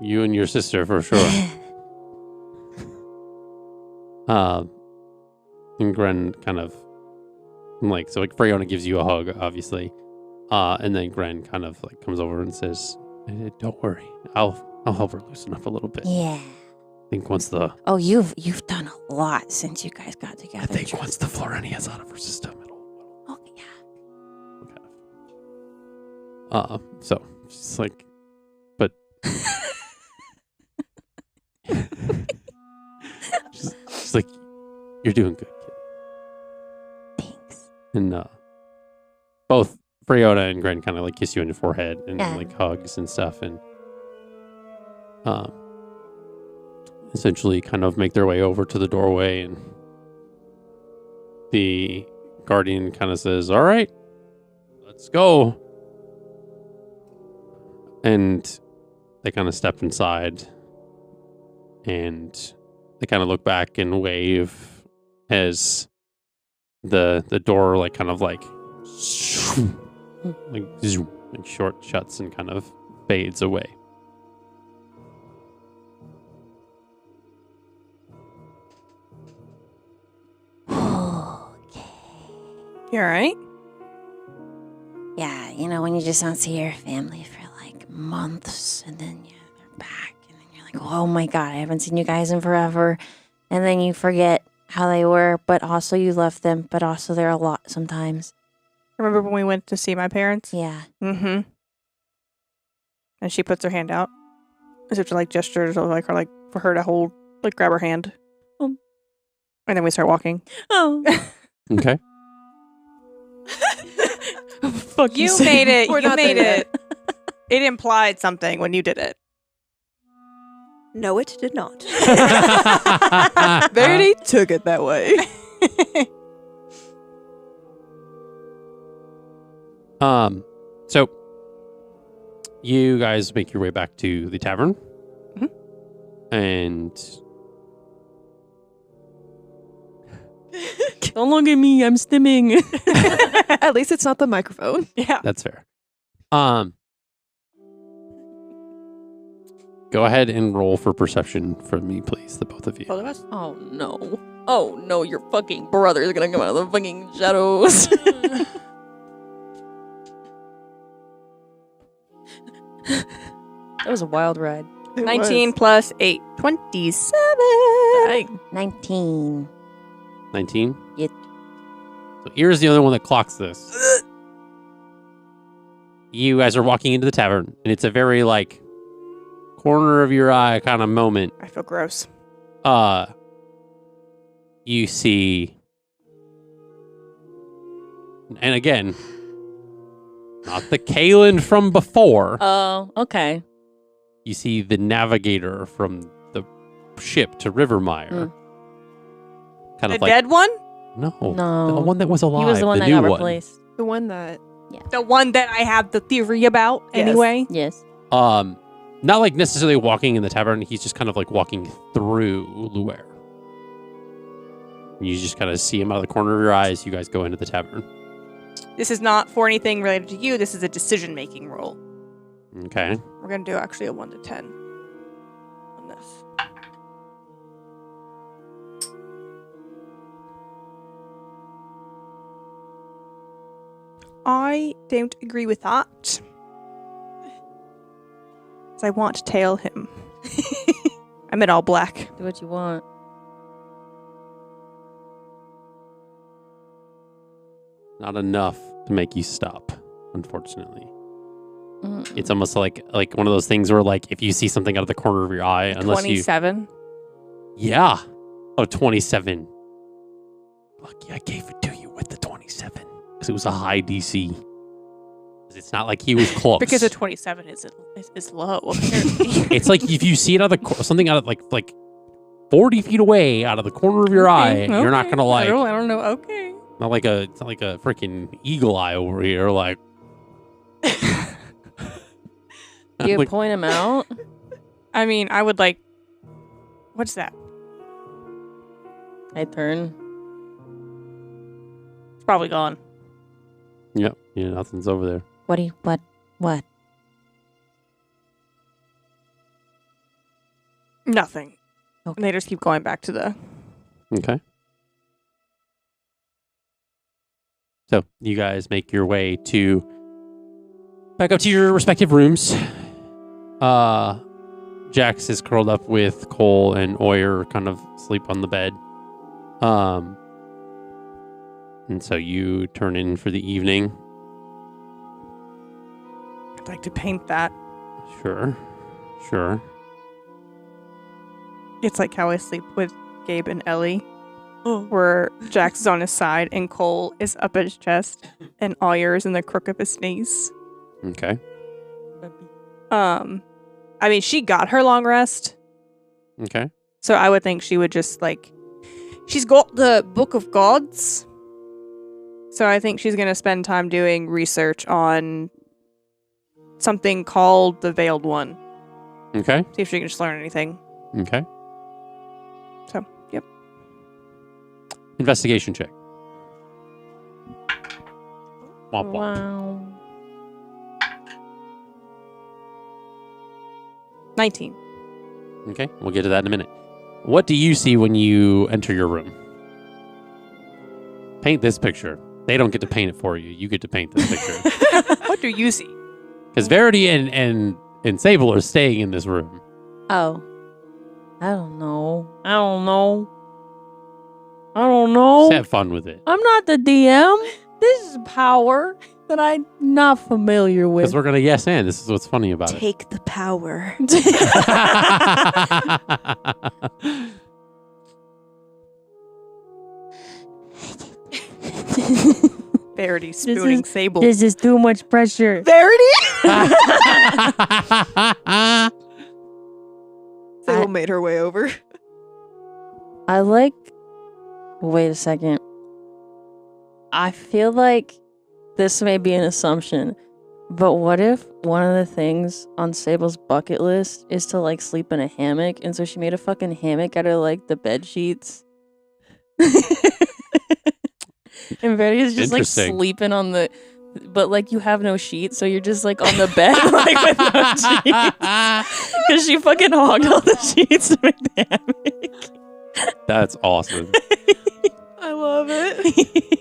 you and your sister for sure. And Gren kind of Freyona gives you a hug, obviously. And then Gren kind of comes over and says, "Don't worry, I'll help her loosen up a little bit." Yeah. I think once the you've done a lot since you guys got together. I think once the Florenia's out of her system, it'll Oh yeah. so she's but she's "You're doing good, kid." Thanks. And both Freyona and Gren kind of kiss you on your forehead and hugs and stuff, and essentially kind of make their way over to the doorway, and the guardian kind of says, "All right, let's go." And they kind of step inside, and they kind of look back and wave as the door like kind of like zoom, like short shuts and kind of fades away. You all right? Yeah, you know, when you just don't see your family for like months and then they're back and then you're like, oh my God, I haven't seen you guys in forever. And then you forget how they were, but also you love them, but also they're a lot sometimes. Remember when we went to see my parents? Yeah. Mm-hmm. And she puts her hand out as if to like gestures of like her like for her to hold, like grab her hand. And then we start walking. Oh. Okay. Fuck you made it. We're You not made there it. It implied something when you did it. No, it did not. Verity took it that way. So you guys make your way back to the tavern, and Don't look at me. I'm stimming. At least it's not the microphone. Yeah. that's fair. Go ahead and roll for perception for me, please, the both of you. Both of us? Oh no. Oh no, your fucking brother is gonna come out of the fucking shadows. That was a wild ride. 19 plus 8. 27. Dang. 19. 19? Yep. So Eira's the only one that clocks this. You guys are walking into the tavern, and it's a very, like, corner of your eye kind of moment. I feel gross. You see, and again, not the Kalen from before. Oh, okay. You see the navigator from the ship to Rivermire. Kind The of like dead one? no, No. the one that was alive. He was the one that new got one. replaced. The one that... The one that I have the theory about Yes. anyway? Yes. Not like necessarily walking in the tavern. He's just kind of like walking through Luer. You just kind of see him out of the corner of your eyes. You guys go into the tavern. This is not for anything related to you. This is a decision-making roll. Okay. We're going to do actually a 1 to 10 on this. I don't agree with that. 'Cause I want to tail him. I'm in all black. Do what you want. Not enough to make you stop, unfortunately. Mm. It's almost like one of those things where, like, if you see something out of the corner of your eye, unless 27. Yeah. Oh, 27. Lucky I gave it to you with the 27. Because it was a high DC. 'Cause it's not like he was close. Because a 27 is low, apparently. It's like if you see it out of the something out of like 40 feet away out of the corner of your eye, you're not gonna like. I don't know. Okay. It's not like a freaking eagle eye over here. Like, Do you like, point him out? I mean, I would like. What's that? I turn. It's probably gone. Yep. Yeah, nothing's over there. What do you, what? Nothing. Okay. And they just keep going back to the. Okay. So you guys make your way back up to your respective rooms. Jax is curled up with Cole, and Oyer kind of sleep on the bed. And so you turn in for the evening. I'd like to paint that. Sure. It's like how I sleep with Gabe and Ellie, where Jax is on his side and Cole is up at his chest, and Oyer is in the crook of his knees. Okay. I I mean, she got her long rest. Okay. So I would think she would just like, she's got the Book of Gods. So I think she's going to spend time doing research on something called the Veiled One. Okay. See if she can just learn anything. Okay. So, yep. Investigation check. Womp womp. Wow. 19. Okay, we'll get to that in a minute. What do you see when you enter your room? Paint this picture. They don't get to paint it for you. You get to paint this picture. What do you see? Because Verity and Saeble are staying in this room. Oh. I don't know. I don't know. I don't know. Just have fun with it. I'm not the DM. This is power that I'm not familiar with. Because we're going to yes and. This is what's funny about it. Take the power. Verity spooning Saeble. This is too much pressure. Verity? Saeble made her way over. I like... Wait a second. I feel like this may be an assumption, but what if one of the things on Sable's bucket list is to, like, sleep in a hammock, and so she made a fucking hammock out of, like, the bed sheets? And Verity is just, like, Interesting. sleeping on the... But, like, you have no sheets, so you're just, like, on the bed, like, with no sheets. Because she fucking hogged all the sheets to make the hammock. That's awesome. I love it.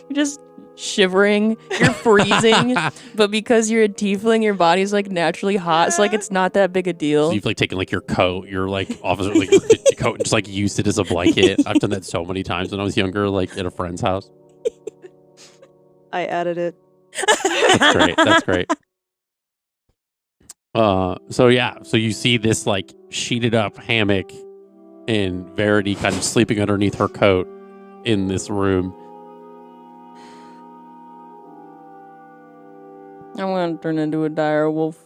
You're just shivering, you're freezing, but because you're a tiefling, your body's like naturally hot, so like it's not that big a deal. So you've like taken like your coat, your like officer like your coat, and just like used it as a blanket. I've done that so many times when I was younger, like at a friend's house. I added it. That's great. That's great. So yeah, so you see this like sheeted up hammock and Verity kind of sleeping underneath her coat in this room. I'm gonna turn into a dire wolf,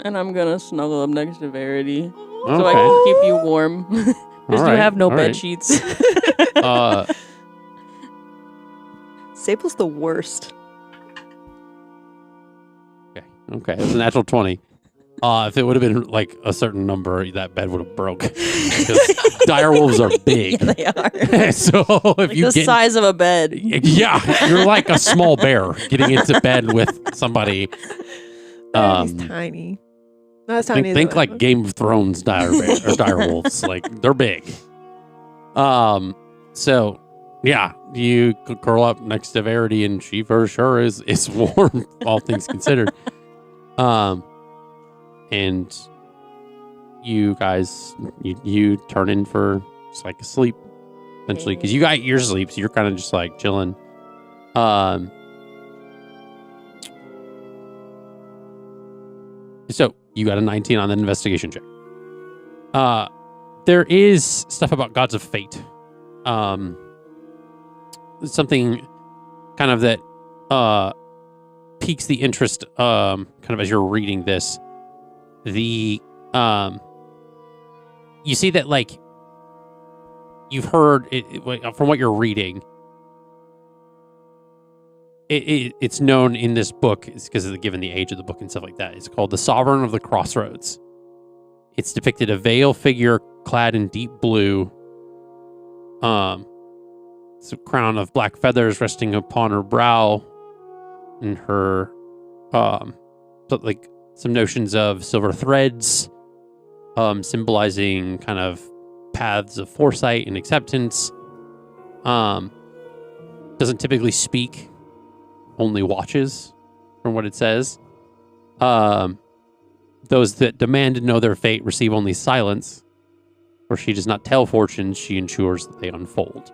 and I'm gonna snuggle up next to Verity so I can keep you warm. Because All you right, have no all bed right. sheets. Sable's the worst. Okay, it was a natural 20. If it would have been like a certain number, that bed would have broke. Because dire wolves are big. Yeah, they are. So if Like you the get, size of a bed. yeah, you're like a small bear getting into bed with somebody. He's tiny. Not as tiny Think as like Game of Thrones dire wolves. Like they're big. So yeah, you could curl up next to Verity, and she for sure is warm, all things considered. And you guys, you turn in for just like a sleep, essentially, because you got your sleep, so you're kind of just like chilling. So you got a 19 on that investigation check. There is stuff about gods of fate. Something kind of that piques the interest kind of as you're reading this. You see that like you've heard it from what you're reading. It's known in this book, it's because of given the age of the book and stuff like that. It's called The Sovereign of the Crossroads. It's depicted a veiled figure clad in deep blue. It's a crown of black feathers resting upon her brow, and her like some notions of silver threads, symbolizing kind of paths of foresight and acceptance. Doesn't typically speak, only watches, from what it says. Those that demand to know their fate receive only silence, for she does not tell fortunes, she ensures that they unfold.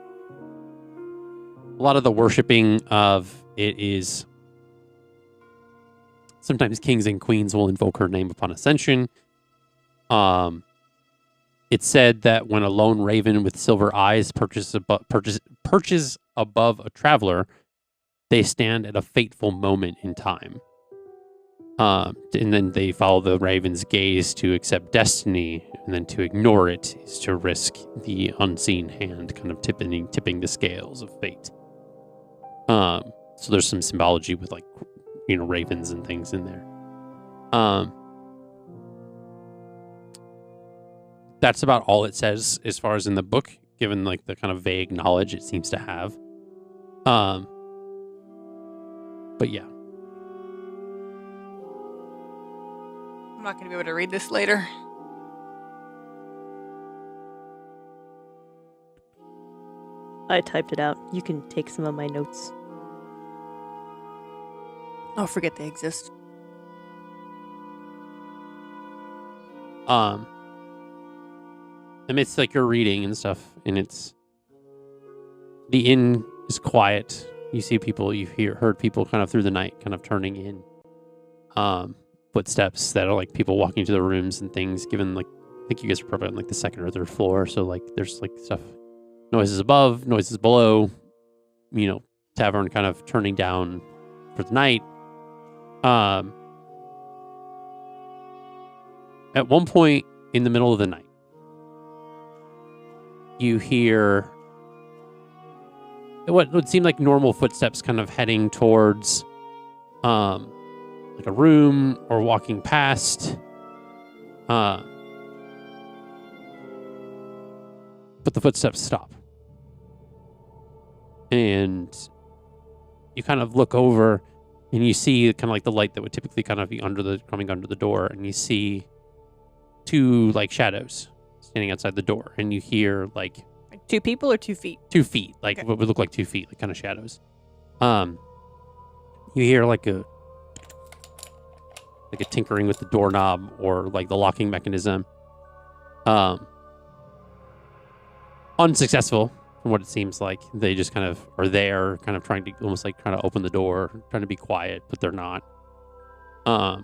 A lot of the worshipping of it is sometimes kings and queens will invoke her name upon ascension. It's said that when a lone raven with silver eyes perches above a traveler, they stand at a fateful moment in time. And then they follow the raven's gaze to accept destiny, and then to ignore it is to risk the unseen hand kind of tipping the scales of fate. So there's some symbology with like, ravens and things in there. That's about all it says as far as in the book, given like the kind of vague knowledge it seems to have. But yeah. I'm not going to be able to read this later. I typed it out. You can take some of my notes. Oh, forget they exist. Amidst like your reading and stuff, and the inn is quiet. You see people, heard people kind of through the night, kind of turning in. Footsteps that are like people walking to the rooms and things. Given like, I think you guys are probably on like the second or third floor, so like there's like stuff, noises above, noises below. Tavern kind of turning down for the night. At one point in the middle of the night, you hear what would seem like normal footsteps kind of heading towards like a room or walking past. But the footsteps stop. And you kind of look over and you see kind of like the light that would typically kind of be coming under the door, and you see two like shadows standing outside the door, and you hear like 2 people or 2 feet? 2 feet, like what would look like 2 feet, like kind of shadows. You hear like a tinkering with the doorknob or like the locking mechanism. Unsuccessful from what it seems like. They just kind of are there, kind of trying to open the door, trying to be quiet, but they're not. Do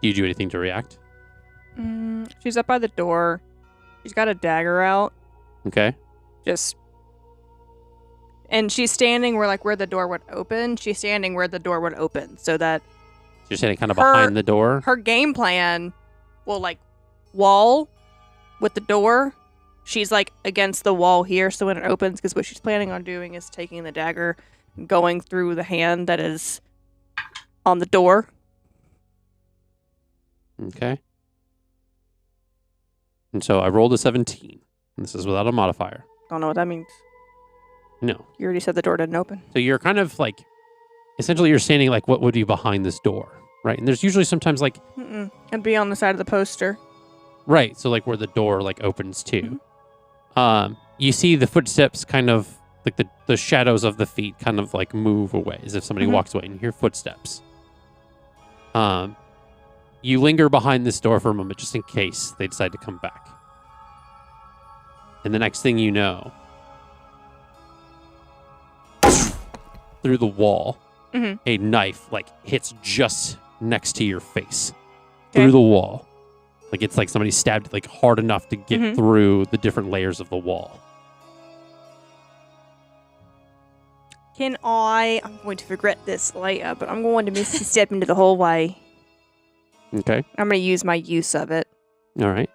you do anything to react? She's up by the door. She's got a dagger out. Okay. And she's standing where the door would open. She's standing where the door would open, so that You're standing kind of behind the door. her game plan will like wall with the door. She's like against the wall here, so when it opens, because what she's planning on doing is taking the dagger and going through the hand that is on the door. Okay. And so I rolled a 17. And this is without a modifier. Don't know what that means. No. You already said the door didn't open. So you're kind of like, essentially you're standing like what would be behind this door, right? And there's usually sometimes like... It'd be on the side of the poster. Right, so like where the door like opens to. You see the footsteps kind of, like the shadows of the feet kind of like move away as if somebody walks away, and you hear footsteps. You linger behind this door for a moment just in case they decide to come back. And the next thing you know, through the wall, a knife like hits just next to your face. Through the wall. Like it's like somebody stabbed like hard enough to get through the different layers of the wall. I'm going to regret this later, but I'm going to misty step into the hallway. Okay. I'm going to use my use of it. All right.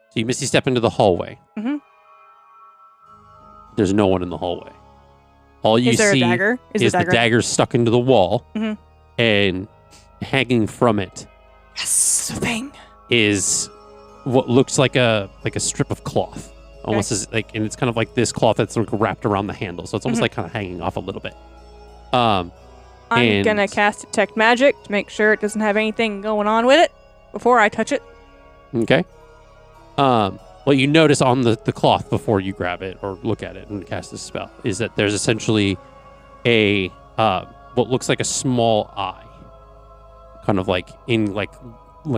So you misty step into the hallway. There's no one in the hallway. All you Is there see a dagger? is the dagger stuck into the wall, and hanging from it Yes, the thing. is what looks like a strip of cloth, almost as like, and it's kind of like this cloth that's like wrapped around the handle, so it's almost like kind of hanging off a little bit. I'm gonna cast Detect Magic to make sure it doesn't have anything going on with it before I touch it. Okay. What you notice on the cloth before you grab it or look at it and cast this spell is that there's essentially a what looks like a small eye, kind of like in like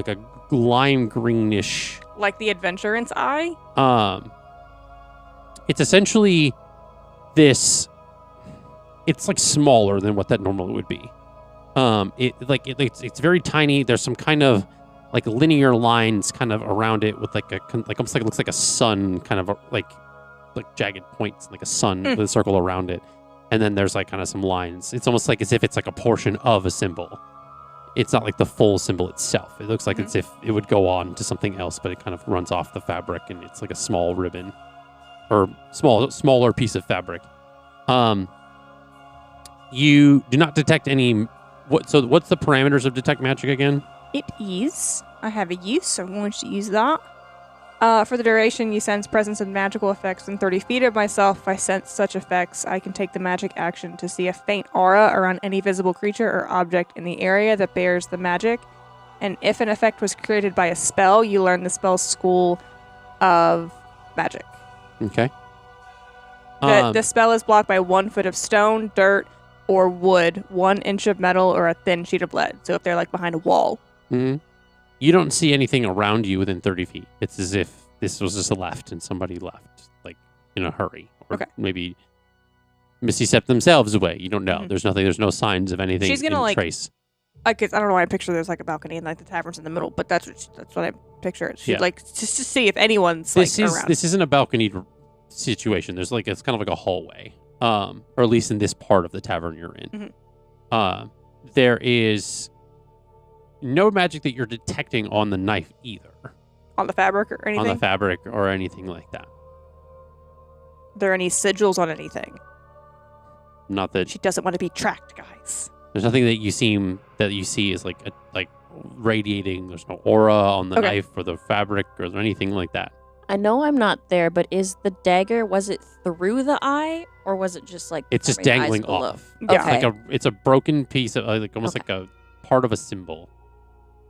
a lime greenish. Like the Adventurance Eye? It's essentially this. It's like smaller than what that normally would be. It's very tiny. There's some kind of like linear lines kind of around it with like almost like it looks like a sun, kind of like jagged points, like a sun with a circle around it. And then there's like kind of some lines. It's almost like as if it's like a portion of a symbol it's not like the full symbol itself. It looks like it's if it would go on to something else, but it kind of runs off the fabric, and it's like a small ribbon or smaller piece of fabric. You do not detect any. What's the parameters of detect magic again? It is. I have a use, so I'm going to use that. For the duration, you sense presence of magical effects within 30 feet of myself. If I sense such effects, I can take the magic action to see a faint aura around any visible creature or object in the area that bears the magic. And if an effect was created by a spell, you learn the spell's school of magic. Okay. The spell is blocked by 1 foot of stone, dirt, or wood, 1 inch of metal, or a thin sheet of lead. So if they're like behind a wall. Mm-hmm. You don't see anything around you within 30 feet. It's as if this was just left and somebody left, like in a hurry, or maybe misstepped themselves away. You don't know. There's nothing. There's no signs of anything. She's gonna trace. I don't know why I picture there's like a balcony and like the tavern's in the middle, but that's what I picture. She'd like just to see if anyone's around. This isn't a balcony situation. There's like it's kind of like a hallway, or at least in this part of the tavern you're in. There is no magic that you're detecting on the knife either. On the fabric or anything? On the fabric or anything like that. Are there any sigils on anything? Not that she doesn't want to be tracked, guys. There's nothing that you see is like radiating. There's no aura on the knife or the fabric or anything like that. I know I'm not there, but is the dagger, was it through the eye or was it just like it's just dangling off? Yeah. It's a broken piece of almost like a part of a symbol.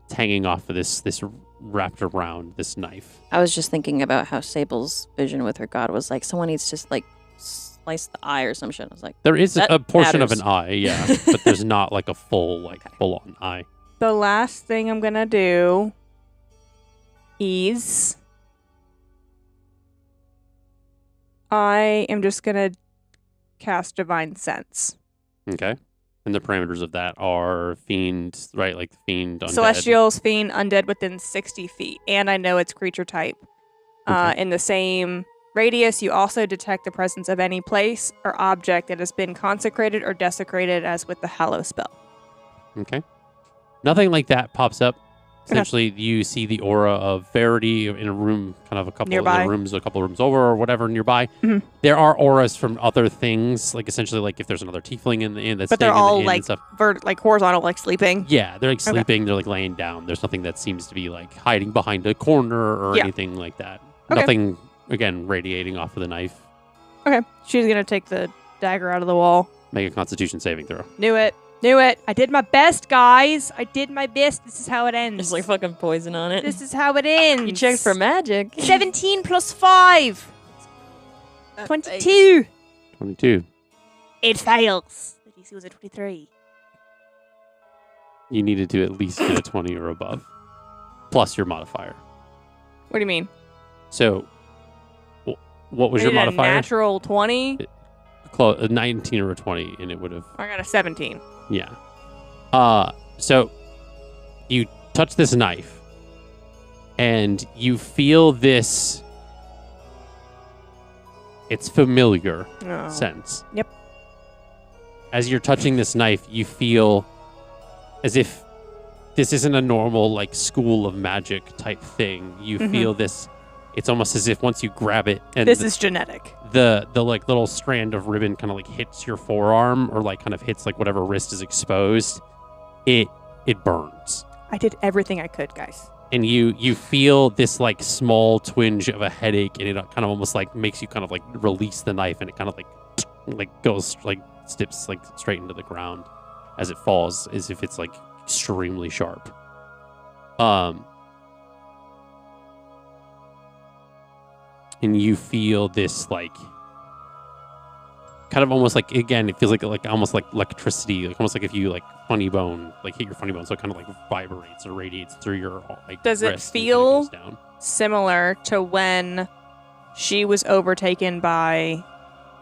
It's hanging off of this wrapped around this knife. I was just thinking about how Saeble's vision with her god was like someone needs to like slice the eye or some shit. I was like, there is a portion of an eye, yeah, but there's not like a full full-on eye. The last thing I'm gonna do is I am just gonna cast Divine Sense. Okay. And the parameters of that are fiend, right? Like fiend, undead. Celestials, fiend, undead within 60 feet. And I know it's creature type. In the same radius, you also detect the presence of any place or object that has been consecrated or desecrated, as with the Hallow spell. Okay. Nothing like that pops up. Essentially, you see the aura of Verity in a room, kind of a couple of rooms over or whatever nearby. There are auras from other things, like essentially, like if there's another tiefling in the inn that's staying in the inn and stuff. Like horizontal, like sleeping. Yeah, they're like sleeping. They're like laying down. There's nothing that seems to be like hiding behind a corner or anything like that. Nothing, again, radiating off of the knife. Okay, she's gonna take the dagger out of the wall. Make a Constitution saving throw. Knew it. I did my best, guys. I did my best. This is how it ends. There's like fucking poison on it. This is how it ends. You checked for magic. 17 plus 5. 22. 22. It fails. The DC was a 23. You needed to at least get a 20 or above, plus your modifier. What do you mean? So, what was your modifier? A natural 20? A 19 or a 20, and it would have... I got a 17. Yeah. So, you touch this knife, and you feel this... It's familiar sense. Yep. As you're touching this knife, you feel as if this isn't a normal, like, school of magic type thing. You feel this... It's almost as if once you grab it... and this is genetic. The like little strand of ribbon kind of like hits your forearm or like kind of hits like whatever wrist is exposed. It burns. I did everything I could, guys. And you feel this like small twinge of a headache, and it kind of almost like makes you kind of like release the knife, and it kind of like goes like steps like straight into the ground as it falls, as if it's like extremely sharp. And you feel this like kind of almost like, again, it feels like almost like electricity, like almost like if you like funny bone, like hit your funny bone, so it kind of like vibrates or radiates through your like. Does it feel similar to when she was overtaken by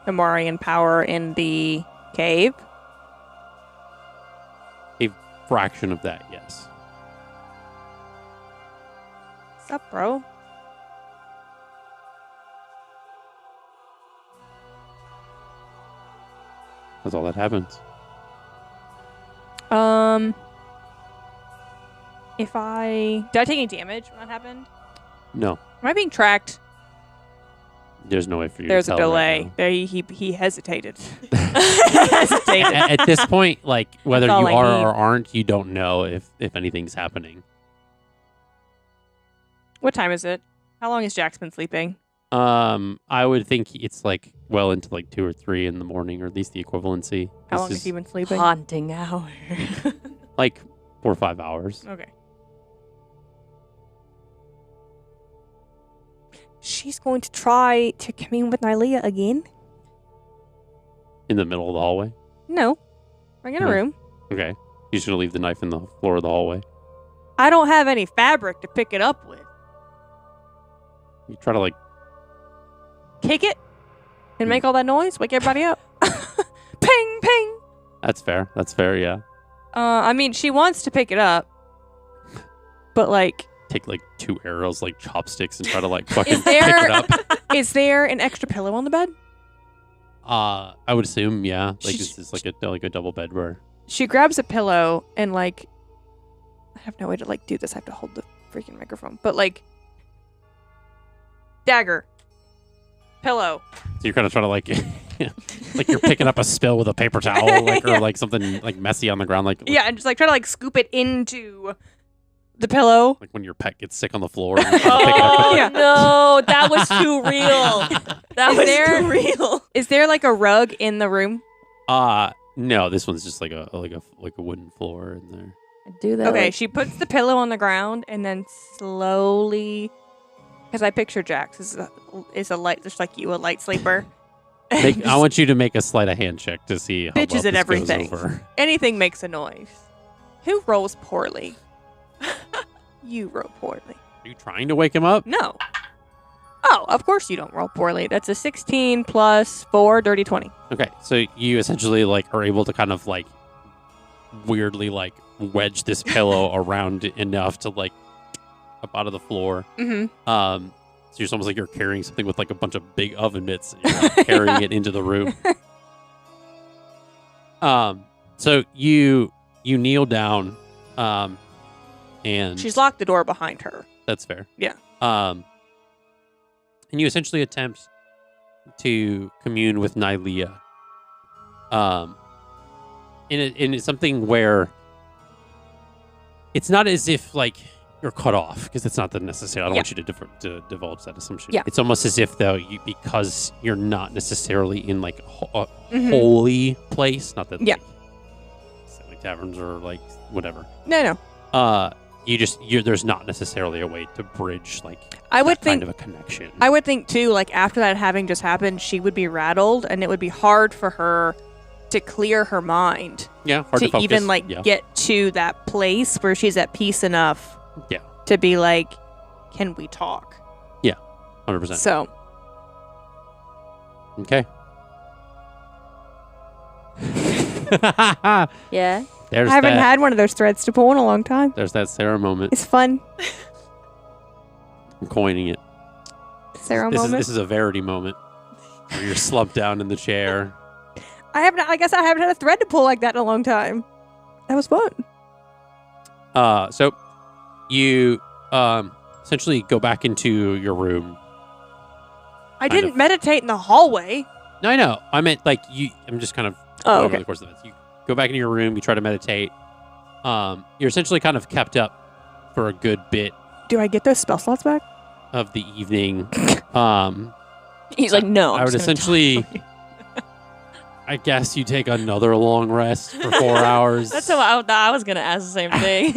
Amarian power in the cave? A fraction of that, yes. What's up, bro? That's all that happens. Did I take any damage when that happened? No, Am I being tracked? there's no way for you There's to a tell delay. right There he hesitated. now. At this point, like, whether you That's all I are need. or aren't, you don't know if anything's happening. What time is it? How long has Jax been sleeping? I would think it's like well into like 2 or 3 in the morning, or at least the equivalency. How This long has is he been sleeping? Haunting hour. like 4 or 5 hours. Okay. She's going to try to commune with Nylea again. In the middle of the hallway. No. We're in a No. room. Okay. You're just gonna leave the knife in the floor of the hallway. I don't have any fabric to pick it up with. You try to like. Kick it and make all that noise. Wake everybody up. Ping, ping. That's fair. That's fair. Yeah. I mean, she wants to pick it up. But, like, Take like 2 arrows, like chopsticks, and try to like fucking Is pick there- it up. is there an extra pillow on the bed? I would assume, yeah. Like She's- this is like a double bed where. She grabs a pillow and, like, I have no way to, like, do this. I have to hold the freaking microphone. But, like, dagger. Pillow. So you're kind of trying to like, like you're picking up a spill with a paper towel, like, or Yeah. like something like messy on the ground, like Yeah, and just, like, try to, like, scoop it into the pillow. like when your pet gets sick on the floor. And you try to pick it up. Oh Yeah. no, that was too real. That Is was there- too real. Is there, like, a rug in the room? No, this one's just like a wooden floor in there. Do that. Okay, like- she puts the pillow on the ground and then slowly, because I picture Jax is a light, just like you, a light sleeper. I want you to make a sleight of hand check to see how well Bitches this at goes everything. over. Anything makes a noise. Who rolls poorly? You roll poorly. Are you trying to wake him up? No. Oh, of course you don't roll poorly. That's a 16 plus 4, dirty 20. Okay, so you essentially like are able to kind of like weirdly like wedge this pillow around enough to like up out of the floor. Mm-hmm. So it's almost like you're carrying something with like a bunch of big oven mitts and you're like, carrying it into the room. So you kneel down, and She's locked the door behind her. that's fair. Yeah. And you essentially attempt to commune with Nylea. In it's something where it's not as if like you're cut off, because it's not the necessary. I don't want you to divulge that assumption. Yeah. It's almost as if though because you're not necessarily in like a Mhm. holy place. Not that Yeah. like taverns or like whatever. No. There's not necessarily a way to bridge like I would that kind think of a connection. I would think too, like after that having just happened, she would be rattled and it would be hard for her to clear her mind Yeah, hard to to focus. even like yeah. get to that place where she's at peace enough Yeah. to be like, can we talk? 100%. So Okay. Yeah. There's I haven't that. had one of those threads to pull in a long time. There's that Sarah moment. It's fun. I'm coining it. Sarah This moment. is a Verity moment. Where you're slumped down in the chair. I guess I haven't had a thread to pull like that in a long time. That was fun. So you essentially go back into your room. I Kind didn't of. meditate in the hallway. No, I know. I meant like I'm just kind of Oh, over okay. the course of this. You go back into your room. You try to meditate. You're essentially kind of kept up for a good bit Do I get those spell slots back? of the evening. He's like, no. I'm I would just gonna essentially, die. I guess you take another long rest for 4 hours. That's how I was gonna ask the same thing.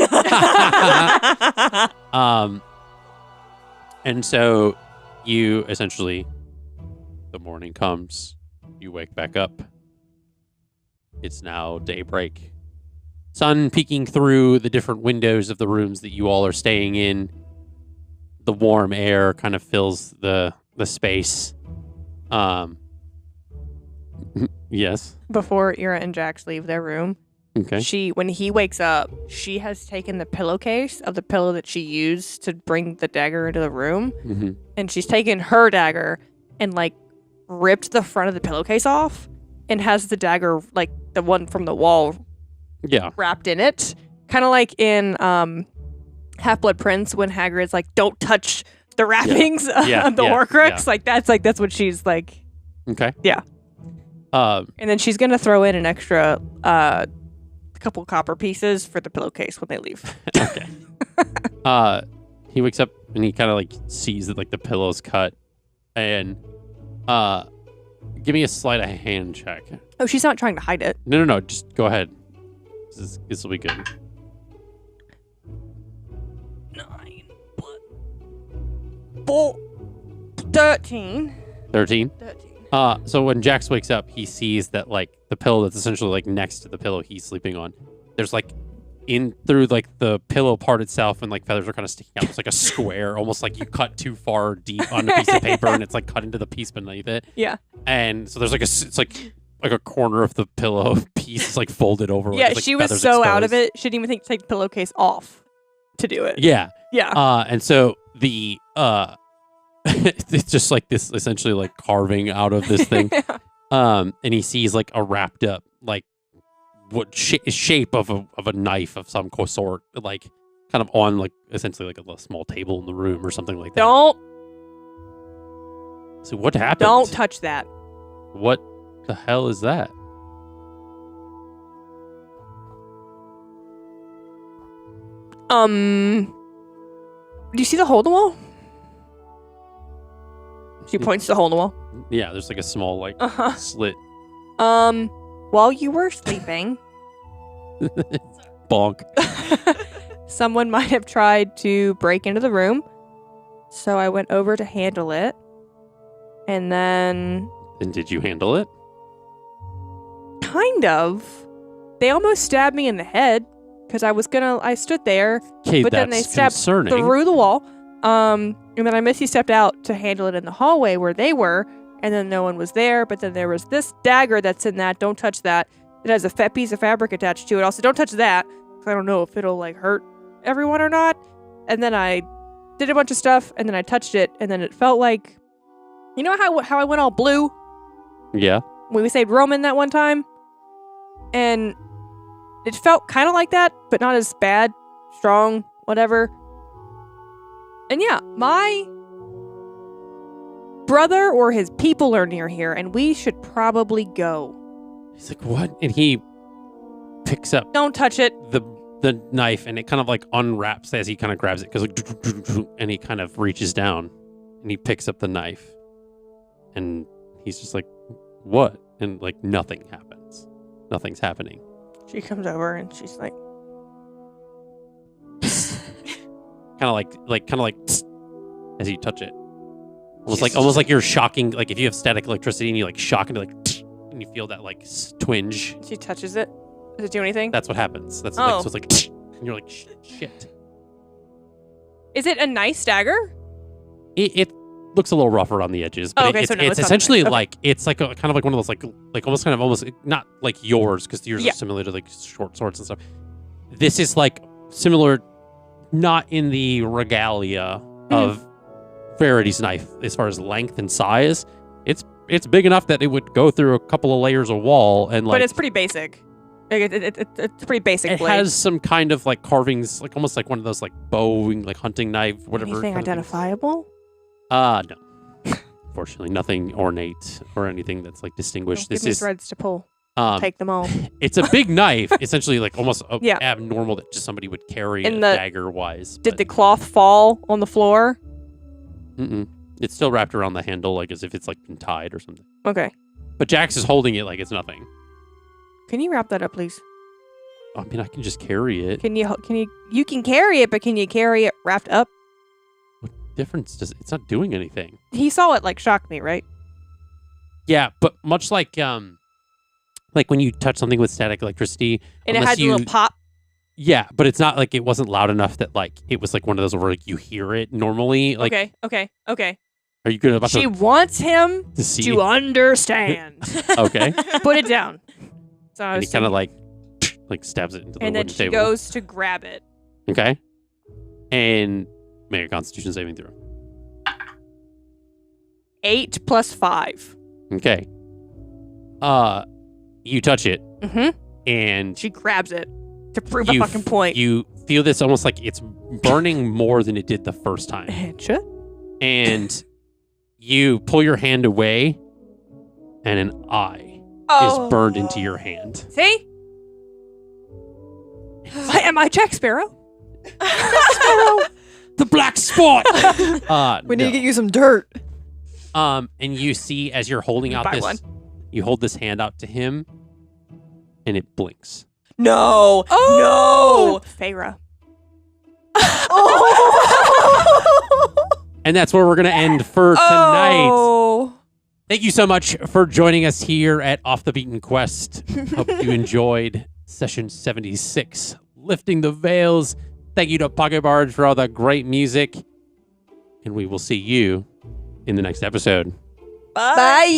And so you essentially, the morning comes, you wake back up. It's now daybreak. Sun peeking through the different windows of the rooms that you all are staying in. The warm air kind of fills the space. Yes. Before Eira and Jax leave their room, Okay. when he wakes up, she has taken the pillowcase of the pillow that she used to bring the dagger into the room, Mm-hmm. and she's taken her dagger and like ripped the front of the pillowcase off and has the dagger, like the one from the wall, Yeah. wrapped in it, kind of like in Half-Blood Prince when Hagrid's like, "Don't touch the wrappings of the Horcrux." Yeah. Like that's what she's like. Okay. Yeah. And then she's gonna throw in an extra couple copper pieces for the pillowcase when they leave. Okay. He wakes up and he kind of like sees that like the pillow's cut, and give me a sleight of hand check. Oh, she's not trying to hide it. No. Just go ahead. This will be good. 9 4 13. 13. 13. So when Jax wakes up, he sees that like the pillow that's essentially like next to the pillow he's sleeping on, there's like in through like the pillow part itself, and like feathers are kind of sticking out. It's like a square, almost like you cut too far deep on a piece of paper, and it's like cut into the piece beneath it. Yeah. And so there's like it's like a corner of the pillow piece is like folded over. Yeah, with, like, she was feathers so out of exposed. it, she didn't even think to take the pillowcase off to do it. Yeah. Yeah. And so the it's just like this essentially like carving out of this thing. And he sees like a wrapped up like what shape of a knife of some sort, like kind of on like essentially like a small table in the room or something like that. Don't. So what happened? Don't touch that. What the hell is that? Do you see the hole in the wall? She points to the hole in the wall. Yeah, there's like a small like slit. While you were sleeping, Bonk. someone might have tried to break into the room. So I went over to handle it. And then And did you handle it? kind of, they almost stabbed me in the head because I stood there, Okay, but then they stabbed concerning. through the wall. And then I misty stepped out to handle it in the hallway where they were, and then no one was there. But then there was this dagger that's in that. Don't touch that. It has a piece of fabric attached to it. Also, don't touch that because I don't know if it'll like hurt everyone or not. And then I did a bunch of stuff, and then I touched it, and then it felt like, you know how I went all blue Yeah. when we saved Roman that one time, and it felt kind of like that, but not as bad, strong, whatever. And yeah, my brother or his people are near here, and we should probably go. He's like, what? And he picks up Don't touch it. the knife, and it kind of like unwraps as he kind of grabs it, because like, and he kind of reaches down and he picks up the knife, and he's just like, what? And like nothing happens. Nothing's happening. She comes over and she's like, Kind of like as you touch it. Almost like you're shocking, like if you have static electricity and you like shock into like, and you feel that like twinge. she touches it. Does it do anything? That's what happens. That's Oh. like, so it's like, and you're like, shit. Is it a nice dagger? It looks a little rougher on the edges, but Oh, okay, it's so no, it's not essentially nice. Okay. like, it's like a kind of like one of those like almost not like yours, because yours Yeah. are similar to like short swords and stuff. This is like similar, not in the regalia of Verity's knife as far as length and size. It's big enough that it would go through a couple of layers of wall, and like, But it's pretty basic. Like, it's a pretty basic it blade. has some kind of like carvings, like almost like one of those like bowing, like hunting knife, whatever. Anything kind of thing. identifiable? No. Unfortunately, nothing ornate or anything that's like distinguished. Don't give me threads to pull. Take them all. It's a big knife, essentially like almost Yeah. abnormal that just somebody would carry And a the- dagger wise. Did the cloth fall on the floor? It's still wrapped around the handle, like as if it's like been tied or something. Okay. But Jax is holding it like it's nothing. Can you wrap that up, please? I mean, I can just carry it. You can carry it, but can you carry it wrapped up? What difference does it's not doing anything? He saw it like shock me, right? Yeah, but much like when you touch something with static electricity, And it unless had a little pop. Yeah, but it's not like it wasn't loud enough that like it was like one of those where like you hear it normally. Like, Okay. are you good about She to wants him see? to understand. Okay, Put it down. So I and was he kind of like stabs it into the and then wooden she table. goes to grab it. Okay, and make a Constitution saving throw. 8 + 5. Okay, you touch it, Mm-hmm. and She grabs it To prove a fucking point. You feel this almost like it's burning more than it did the first time. It should. And you pull your hand away, and an eye is burned into your hand. See? Am I Jack Sparrow? The black spot! We need to get you some dirt. And you see as you're holding out Buy this, one. you hold this hand out to him, and it blinks. No. Oh! No. Feyre. And that's where we're going to end for tonight. Oh. Thank you so much for joining us here at Off the Beaten Quest. Hope you enjoyed session 76, Lifting the Veils. Thank you to Pocketbard for all the great music. And we will see you in the next episode. Bye.